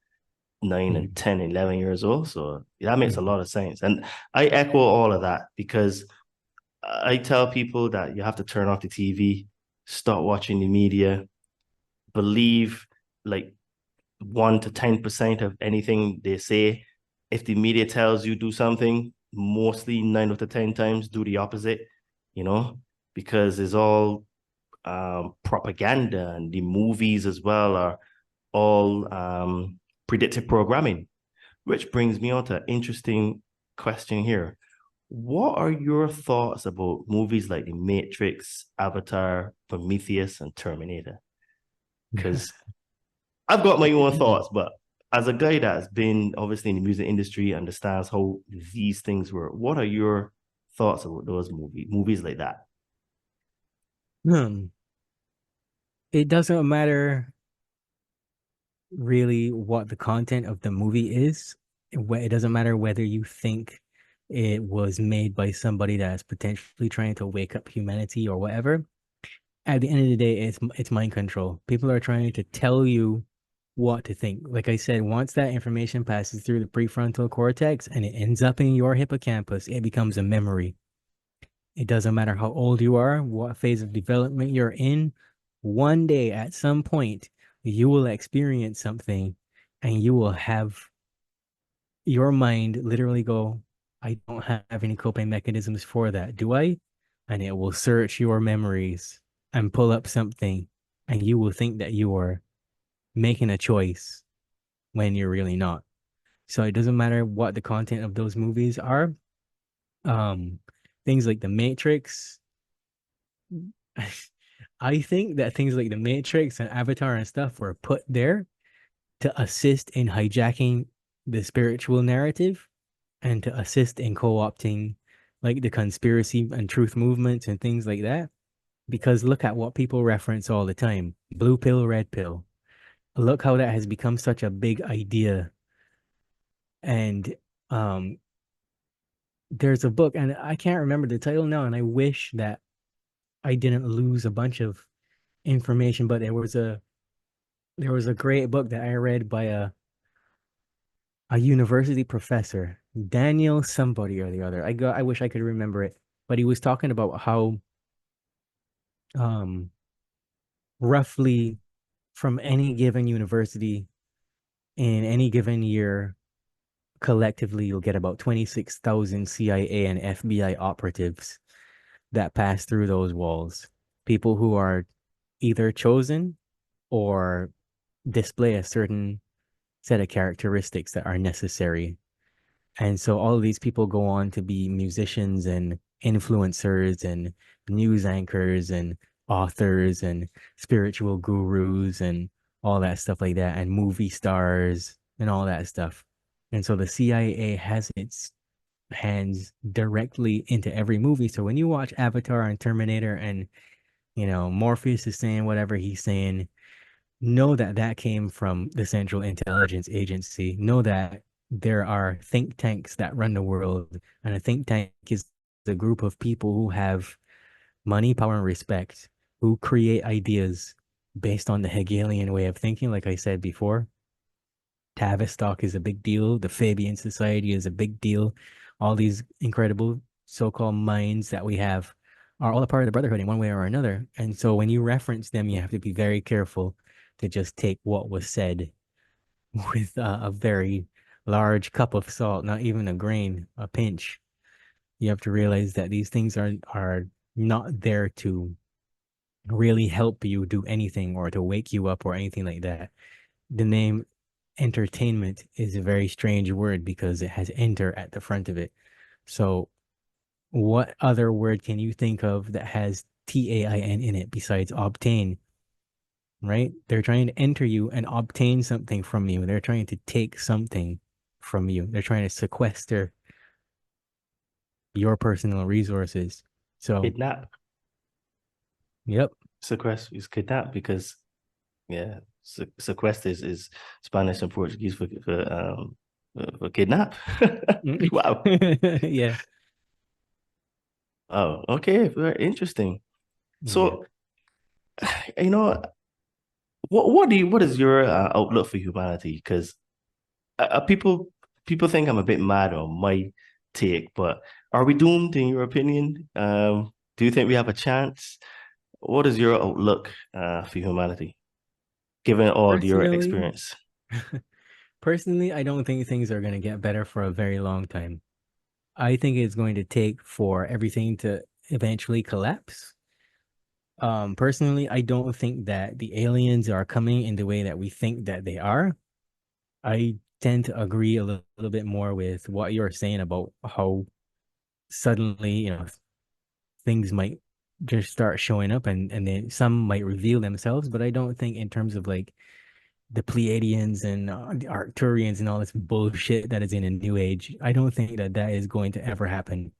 9 and 10, 11 years old? So that makes a lot of sense. And I echo all of that because I tell people that you have to turn off the TV, stop watching the media, believe like 1 to 10% of anything they say. If the media tells you do something, mostly 9 out of 10 times do the opposite, because it's all propaganda, and the movies as well are all predictive programming, which brings me on to an interesting question here. What are your thoughts about movies like The Matrix, Avatar, Prometheus, and Terminator? Because I've got my own thoughts, but as a guy that's been obviously in the music industry, understands how these things work, what are your thoughts about those movies like that? It doesn't matter really what the content of the movie is. It doesn't matter whether you think it was made by somebody that's potentially trying to wake up humanity or whatever. At the end of the day, it's mind control. People are trying to tell you what to think. Like I said, once that information passes through the prefrontal cortex and it ends up in your hippocampus, it becomes a memory. It doesn't matter how old you are, what phase of development you're in. One day, at some point, you will experience something and you will have your mind literally go, I don't have any coping mechanisms for that, do I? And it will search your memories and pull up something, and you will think that you are making a choice when you're really not. So it doesn't matter what the content of those movies are. Things like The Matrix. I think that things like The Matrix and Avatar and stuff were put there to assist in hijacking the spiritual narrative and to assist in co-opting like the conspiracy and truth movements and things like that. Because look at what people reference all the time. Blue pill, red pill. Look how that has become such a big idea. And there's a book, and I can't remember the title now, and I wish that I didn't lose a bunch of information, but there was a great book that I read by a university professor, Daniel somebody or the other. I wish I could remember it, but he was talking about how roughly from any given university in any given year, collectively you'll get about 26,000 CIA and FBI operatives that pass through those walls. People who are either chosen or display a certain set of characteristics that are necessary. And so all of these people go on to be musicians and influencers and news anchors and authors and spiritual gurus and all that stuff like that, and movie stars and all that stuff. And so the CIA has its hands directly into every movie. So when you watch Avatar and Terminator and, Morpheus is saying whatever he's saying, know that that came from the Central Intelligence Agency. Know that there are think tanks that run the world, and a think tank is a group of people who have money, power, and respect, who create ideas based on the Hegelian way of thinking. Like I said before, Tavistock is a big deal. The Fabian Society is a big deal. All these incredible so-called minds that we have are all a part of the Brotherhood in one way or another. And so when you reference them, you have to be very careful to just take what was said with a very large cup of salt, not even a grain, a pinch. You have to realize that these things are not there to really help you do anything or to wake you up or anything like that. The name entertainment is a very strange word because it has enter at the front of it. So what other word can you think of that has TAIN in it besides obtain? Right? They're trying to enter you and obtain something from you. They're trying to take something from you. They're trying to sequester your personal resources. So Kidnap. Yep. Sequester is kidnap because, yeah, sequester is Spanish and Portuguese for kidnap. Wow. Yeah. Oh, okay. Very interesting. So, you know, what is your outlook for humanity? Because people think I'm a bit mad on my take, but are we doomed in your opinion? Do you think we have a chance? What is your outlook for humanity, given all your Personally, experience? personally, I don't think things are going to get better for a very long time. I think it's going to take for everything to eventually collapse. Personally, I don't think that the aliens are coming in the way that we think that they are. I tend to agree a little bit more with what you're saying about how suddenly, things might just start showing up, and then some might reveal themselves, but I don't think in terms of like the Pleiadians and the Arcturians and all this bullshit that is in a new age. I don't think that that is going to ever happen.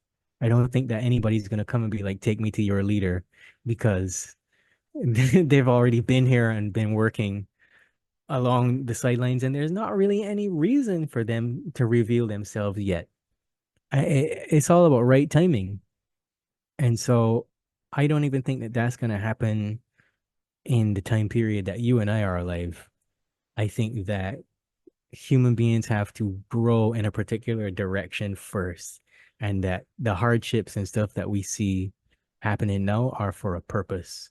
I don't think that anybody's going to come and be like, take me to your leader, because they've already been here and been working along the sidelines, and there's not really any reason for them to reveal themselves yet. It's all about right timing. And so I don't even think that that's going to happen in the time period that you and I are alive. I think that human beings have to grow in a particular direction first, and that the hardships and stuff that we see happening now are for a purpose.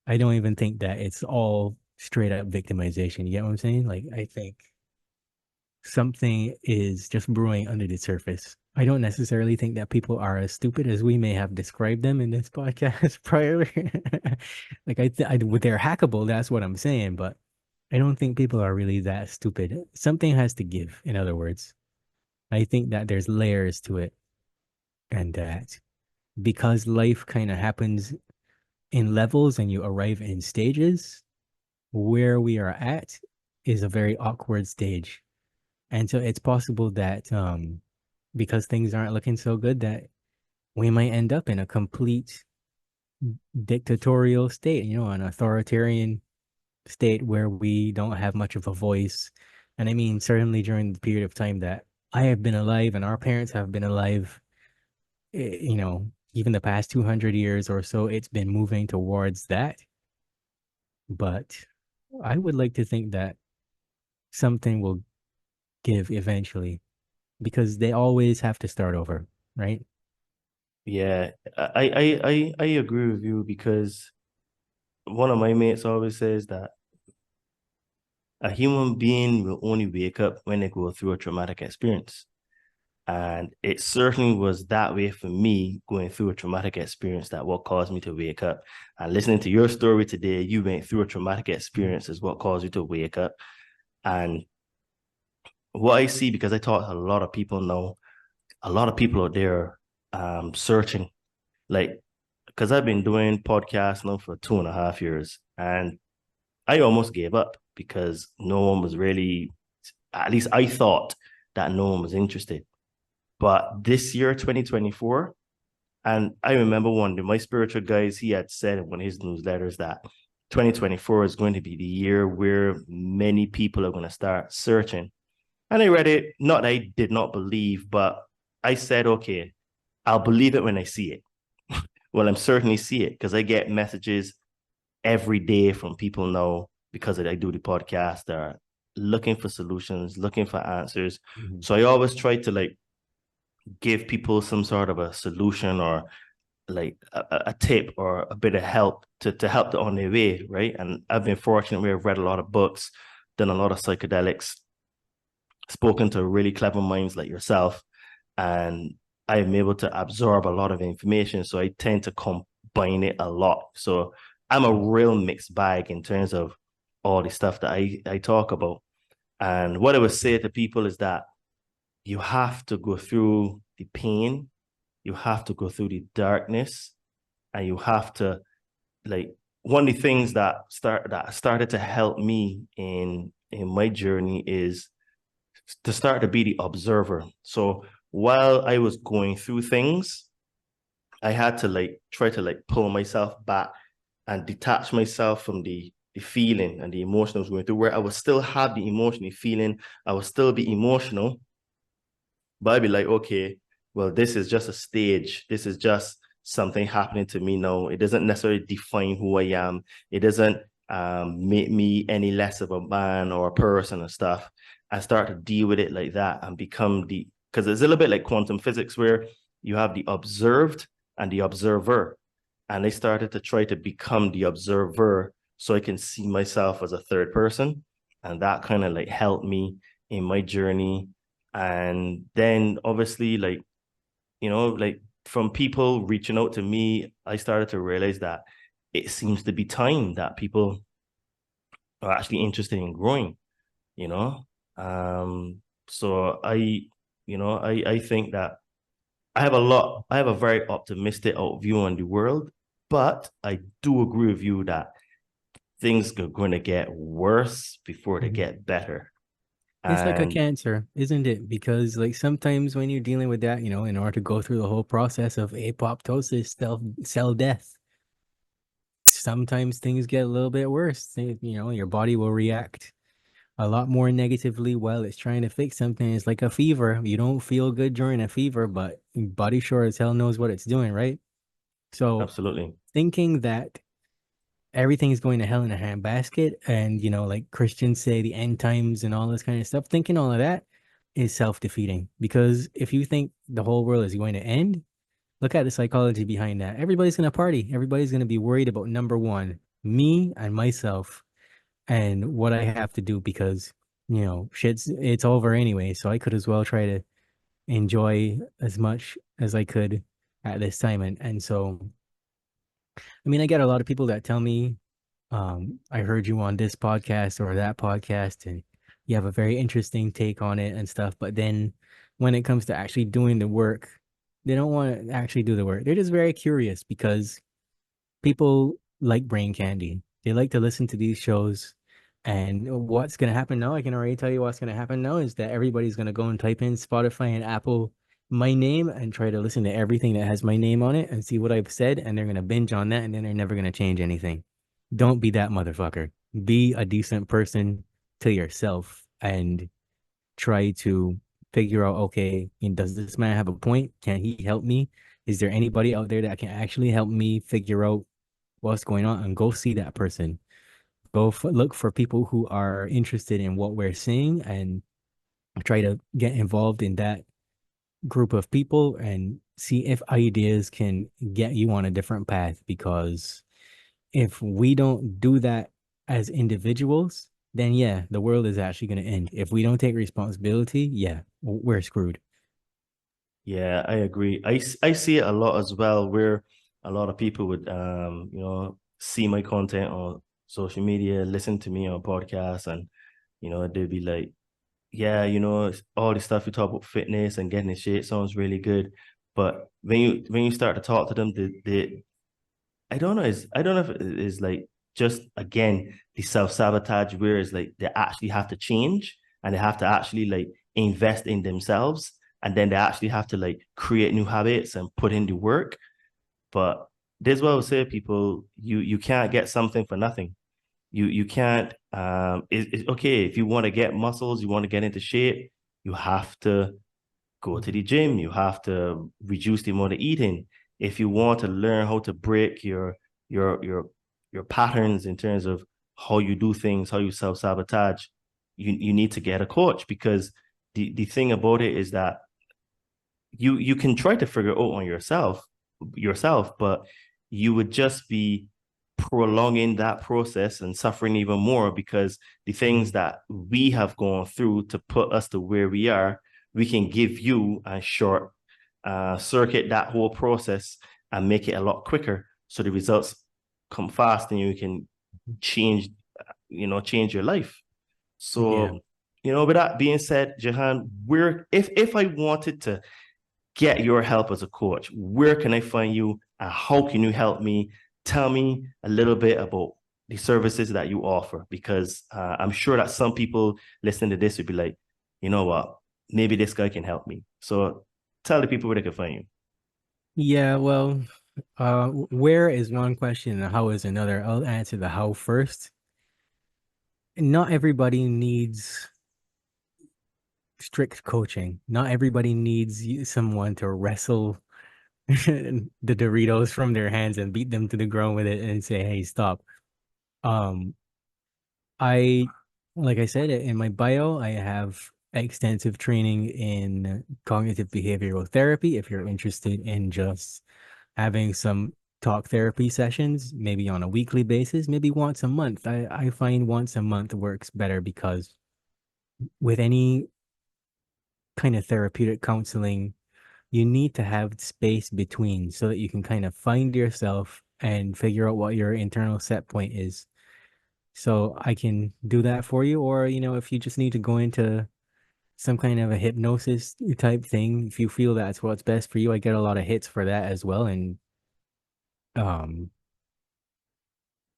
I don't even think that it's all straight up victimization. You get what I'm saying? Like, I think something is just brewing under the surface. I don't necessarily think that people are as stupid as we may have described them in this podcast prior. Like, they're hackable. That's what I'm saying, but I don't think people are really that stupid. Something has to give, in other words. I think that there's layers to it, and that because life kind of happens in levels and you arrive in stages, where we are at is a very awkward stage. And so it's possible that because things aren't looking so good, that we might end up in a complete dictatorial state, an authoritarian state where we don't have much of a voice. And I mean, certainly during the period of time that I have been alive and our parents have been alive, even the past 200 years or so, it's been moving towards that. But I would like to think that something will give eventually, because they always have to start over, right? Yeah, I agree with you, because one of my mates always says that a human being will only wake up when they go through a traumatic experience. And it certainly was that way for me, going through a traumatic experience, that what caused me to wake up. And listening to your story today, you went through a traumatic experience is what caused you to wake up. And what I see, because I talk to a lot of people now, a lot of people out there searching, like, because I've been doing podcasts now for 2.5 years, and I almost gave up because no one was really, at least I thought that no one was interested. But this year, 2024, and I remember one of my spiritual guys, he had said in one of his newsletters that 2024 is going to be the year where many people are going to start searching. And I read it, not that I did not believe, but I said, okay, I'll believe it when I see it. Well, I'm certainly see it, because I get messages every day from people now, because I do the podcast, that are looking for solutions, looking for answers. Mm-hmm. So I always try to like give people some sort of a solution, or like a tip or a bit of help to help them on their way, right? And I've been fortunate where I've read a lot of books, done a lot of psychedelics, spoken to really clever minds like yourself, and I'm able to absorb a lot of information. So I tend to combine it a lot. So I'm a real mixed bag in terms of all the stuff that I talk about. And what I would say to people is that you have to go through the pain, you have to go through the darkness, and you have to, like, one of the things that started to help me in my journey is to start to be the observer. So while I was going through things, I had to like try to like pull myself back and detach myself from the the feeling and the emotion I was going through, where I would still have the emotion, the feeling, I would still be emotional, but I'd be like, okay, well, this is just a stage. This is just something happening to me now. It doesn't necessarily define who I am. It doesn't make me any less of a man or a person and stuff. I start to deal with it like that and become because it's a little bit like quantum physics where you have the observed and the observer. And I started to try to become the observer so I can see myself as a third person. And that kind of like helped me in my journey. And then obviously, like, like from people reaching out to me, I started to realize that it seems to be time that people are actually interested in growing, you know? So I think that I have a very optimistic view on the world, but I do agree with you that things are going to get worse before they get better. It's like a And cancer, isn't it? Because like sometimes when you're dealing with that, in order to go through the whole process of apoptosis, cell death, sometimes things get a little bit worse. Your body will react a lot more negatively while it's trying to fix something. It's like a fever. You don't feel good during a fever, but your body sure as hell knows what it's doing, right? So absolutely. thinking that everything is going to hell in a handbasket and, like Christians say, the end times and all this kind of stuff, thinking all of that is self-defeating. Because if you think the whole world is going to end, look at the psychology behind that. Everybody's going to party. Everybody's going to be worried about number one, me and myself and what I have to do because, it's over anyway. So I could as well try to enjoy as much as I could at this time. And so, I mean, I get a lot of people that tell me, I heard you on this podcast or that podcast, and you have a very interesting take on it and stuff. But then when it comes to actually doing the work, they don't want to actually do the work. They're just very curious because people like brain candy. They like to listen to these shows. And what's going to happen now, I can already tell you what's going to happen now is that everybody's going to go and type in Spotify and Apple my name and try to listen to everything that has my name on it and see what I've said. And they're going to binge on that and then they're never going to change anything. Don't be that motherfucker. Be a decent person to yourself and try to figure out, okay, does this man have a point? Can he help me? Is there anybody out there that can actually help me figure out what's going on? And go see that person. Look for people who are interested in what we're saying and try to get involved in that group of people and see if ideas can get you on a different path. Because if we don't do that as individuals, then yeah, the world is actually going to end. If we don't take responsibility, yeah, we're screwed. Yeah, I agree. I see it a lot as well, where a lot of people would see my content on social media, listen to me on podcasts, and they'd be like, yeah, all the stuff you talk about fitness and getting in shape sounds really good. But when you start to talk to them, they I don't know, I don't know if it is like just again the self-sabotage where it's like they actually have to change and they have to actually like invest in themselves, and then they actually have to like create new habits and put in the work. But this is what I would say, people, you can't get something for nothing. You can't it's okay if you want to get muscles, you want to get into shape, you have to go to the gym, you have to reduce the amount of eating. If you want to learn how to break your your patterns in terms of how you do things, how you self-sabotage, you need to get a coach, because the thing about it is that you can try to figure out on yourself, but you would just be prolonging that process and suffering even more, because the things that we have gone through to put us to where we are, we can give you a short circuit that whole process and make it a lot quicker, so the results come fast and you can change your life. Yeah. So with that being said, Jehan, if I wanted to get your help as a coach, where can I find you and how can you help me? Tell me a little bit about the services that you offer, because I'm sure that some people listening to this would be like, you know what, maybe this guy can help me. So tell the people where they can find you. Yeah, well, where is one question and how is another? I'll answer the how first. not everybody needs strict coaching. Not everybody needs someone to wrestle the Doritos from their hands and beat them to the ground with it and say, "Hey, stop." Um, I, like I said in my bio, I have extensive training in cognitive behavioral therapy. If you're interested in just having some talk therapy sessions, maybe on a weekly basis, maybe once a month. I find once a month works better because with any kind of therapeutic counseling, you need to have space between so that you can kind of find yourself and figure out what your internal set point is. So I can do that for you. Or, if you just need to go into some kind of a hypnosis type thing, if you feel that's what's best for you, I get a lot of hits for that as well. And um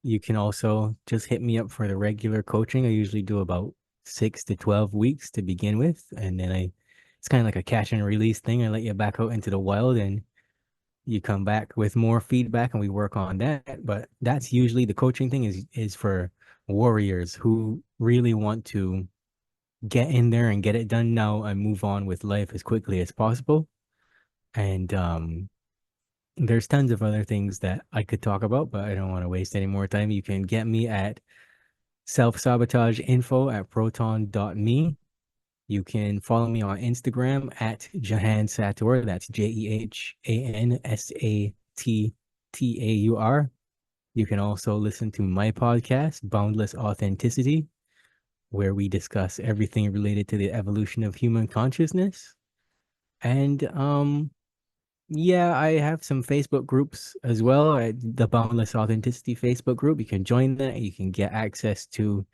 you can also just hit me up for the regular coaching. I usually do about 6 to 12 weeks to begin with. And then it's kind of like a catch and release thing. I let you back out into the wild and you come back with more feedback and we work on that. But that's usually the coaching thing is for warriors who really want to get in there and get it done now and move on with life as quickly as possible. And there's tons of other things that I could talk about, but I don't want to waste any more time. You can get me at selfsabotageinfo@proton.me. You can follow me on Instagram at Jehan Sattaur. That's JehanSattaur. You can also listen to my podcast, Boundless Authenticity, where we discuss everything related to the evolution of human consciousness. And yeah, I have some Facebook groups as well. The Boundless Authenticity Facebook group. You can join that. You can get access to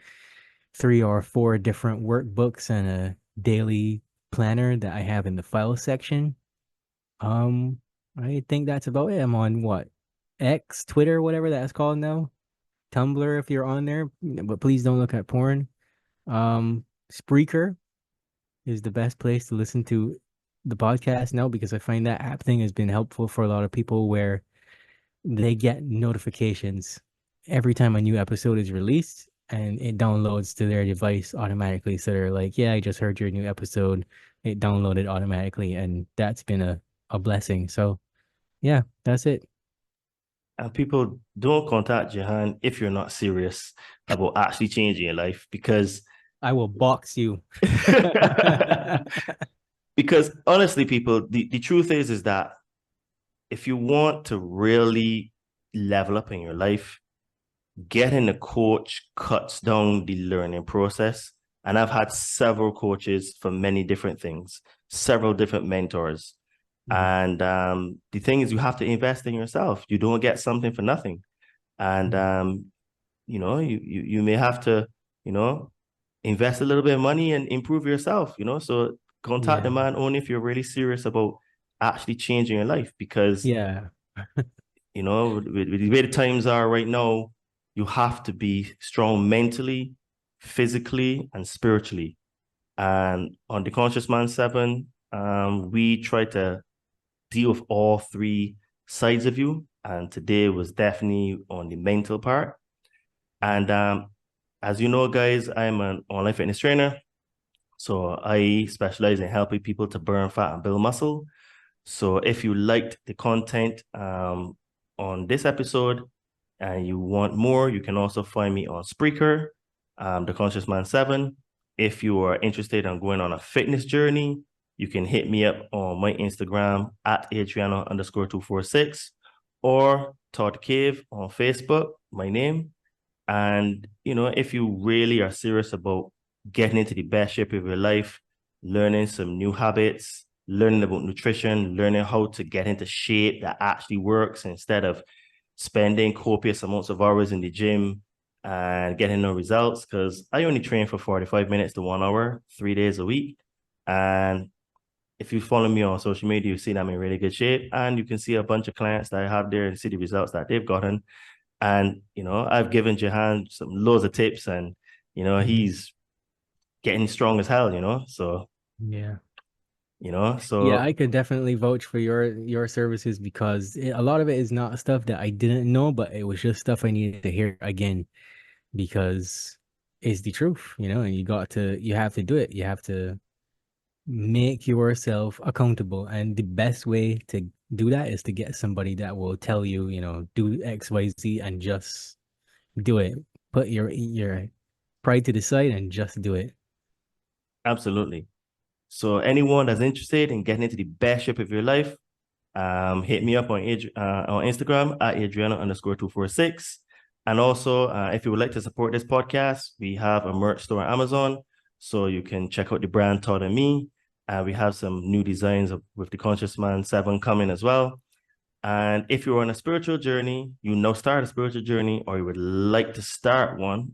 3 or 4 different workbooks and a daily planner that I have in the file section. I think that's about it. I'm on what? X, Twitter, whatever that's called now. Tumblr if you're on there, but please don't look at porn. Spreaker is the best place to listen to the podcast now because I find that app thing has been helpful for a lot of people where they get notifications every time a new episode is released and it downloads to their device automatically. So they're like, yeah, I just heard your new episode. It downloaded automatically. And that's been a blessing. So yeah, that's it. And people, don't contact Jehan if you're not serious about actually changing your life because I will box you. because honestly, people, the truth is that if you want to really level up in your life, getting a coach cuts down the learning process. And I've had several coaches for many different things, several different mentors. And the thing is, you have to invest in yourself. You don't get something for nothing. And you may have to, invest a little bit of money and improve yourself, So contact the man only if you're really serious about actually changing your life because with the way the times are right now, you have to be strong mentally, physically, and spiritually. And on the Conscious Man 7, we try to deal with all 3 sides of you. And today was definitely on the mental part. And as you know, guys, I'm an online fitness trainer. So I specialize in helping people to burn fat and build muscle. So if you liked the content on this episode and you want more, you can also find me on Spreaker, The Conscious Man 7. If you are interested in going on a fitness journey, you can hit me up on my Instagram at Adriano_246 or Todd Cave on Facebook, my name. And, if you really are serious about getting into the best shape of your life, learning some new habits, learning about nutrition, learning how to get into shape that actually works instead of spending copious amounts of hours in the gym and getting no results, because I only train for 45 minutes to 1 hour, 3 days a week. And if you follow me on social media, you see that I'm in really good shape, and you can see a bunch of clients that I have there and see the results that they've gotten. And, I've given Jehan some loads of tips and, he's getting strong as hell, so. Yeah. So. Yeah, I could definitely vouch for your services because a lot of it is not stuff that I didn't know, but it was just stuff I needed to hear again because is the truth, and you have to do it. You have to make yourself accountable. And the best way to do that is to get somebody that will tell you, do XYZ and just do it. Put your pride to the side and just do it. Absolutely. So anyone that's interested in getting into the best shape of your life, hit me up on Instagram at Adriana_246. And also, if you would like to support this podcast, we have a merch store on Amazon. So you can check out the brand Todd and Me. We have some new designs with the Conscious Man 7 coming as well. And if you're on a spiritual journey, start a spiritual journey, or you would like to start one,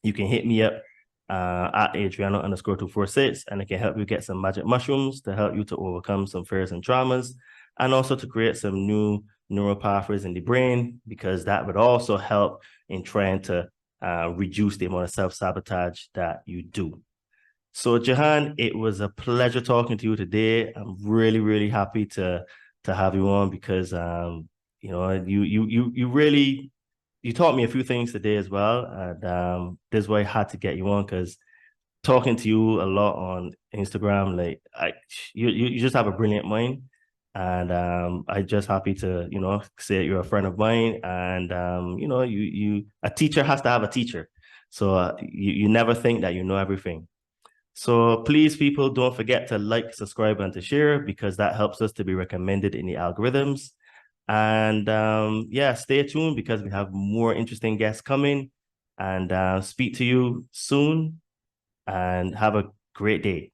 you can hit me up at Adriana_246, and it can help you get some magic mushrooms to help you to overcome some fears and traumas, and also to create some new neural pathways in the brain, because that would also help in trying to reduce the amount of self-sabotage that you do. So Jehan, it was a pleasure talking to you today. I'm really, really happy to have you on, because you really taught me a few things today as well, and this is why I had to get you on, because talking to you a lot on Instagram, like you just have a brilliant mind, and I'm just happy to say that you're a friend of mine, and you a teacher has to have a teacher, so you never think that you know everything. So please, people, don't forget to like, subscribe, and to share, because that helps us to be recommended in the algorithms. And stay tuned, because we have more interesting guests coming, and speak to you soon, and have a great day.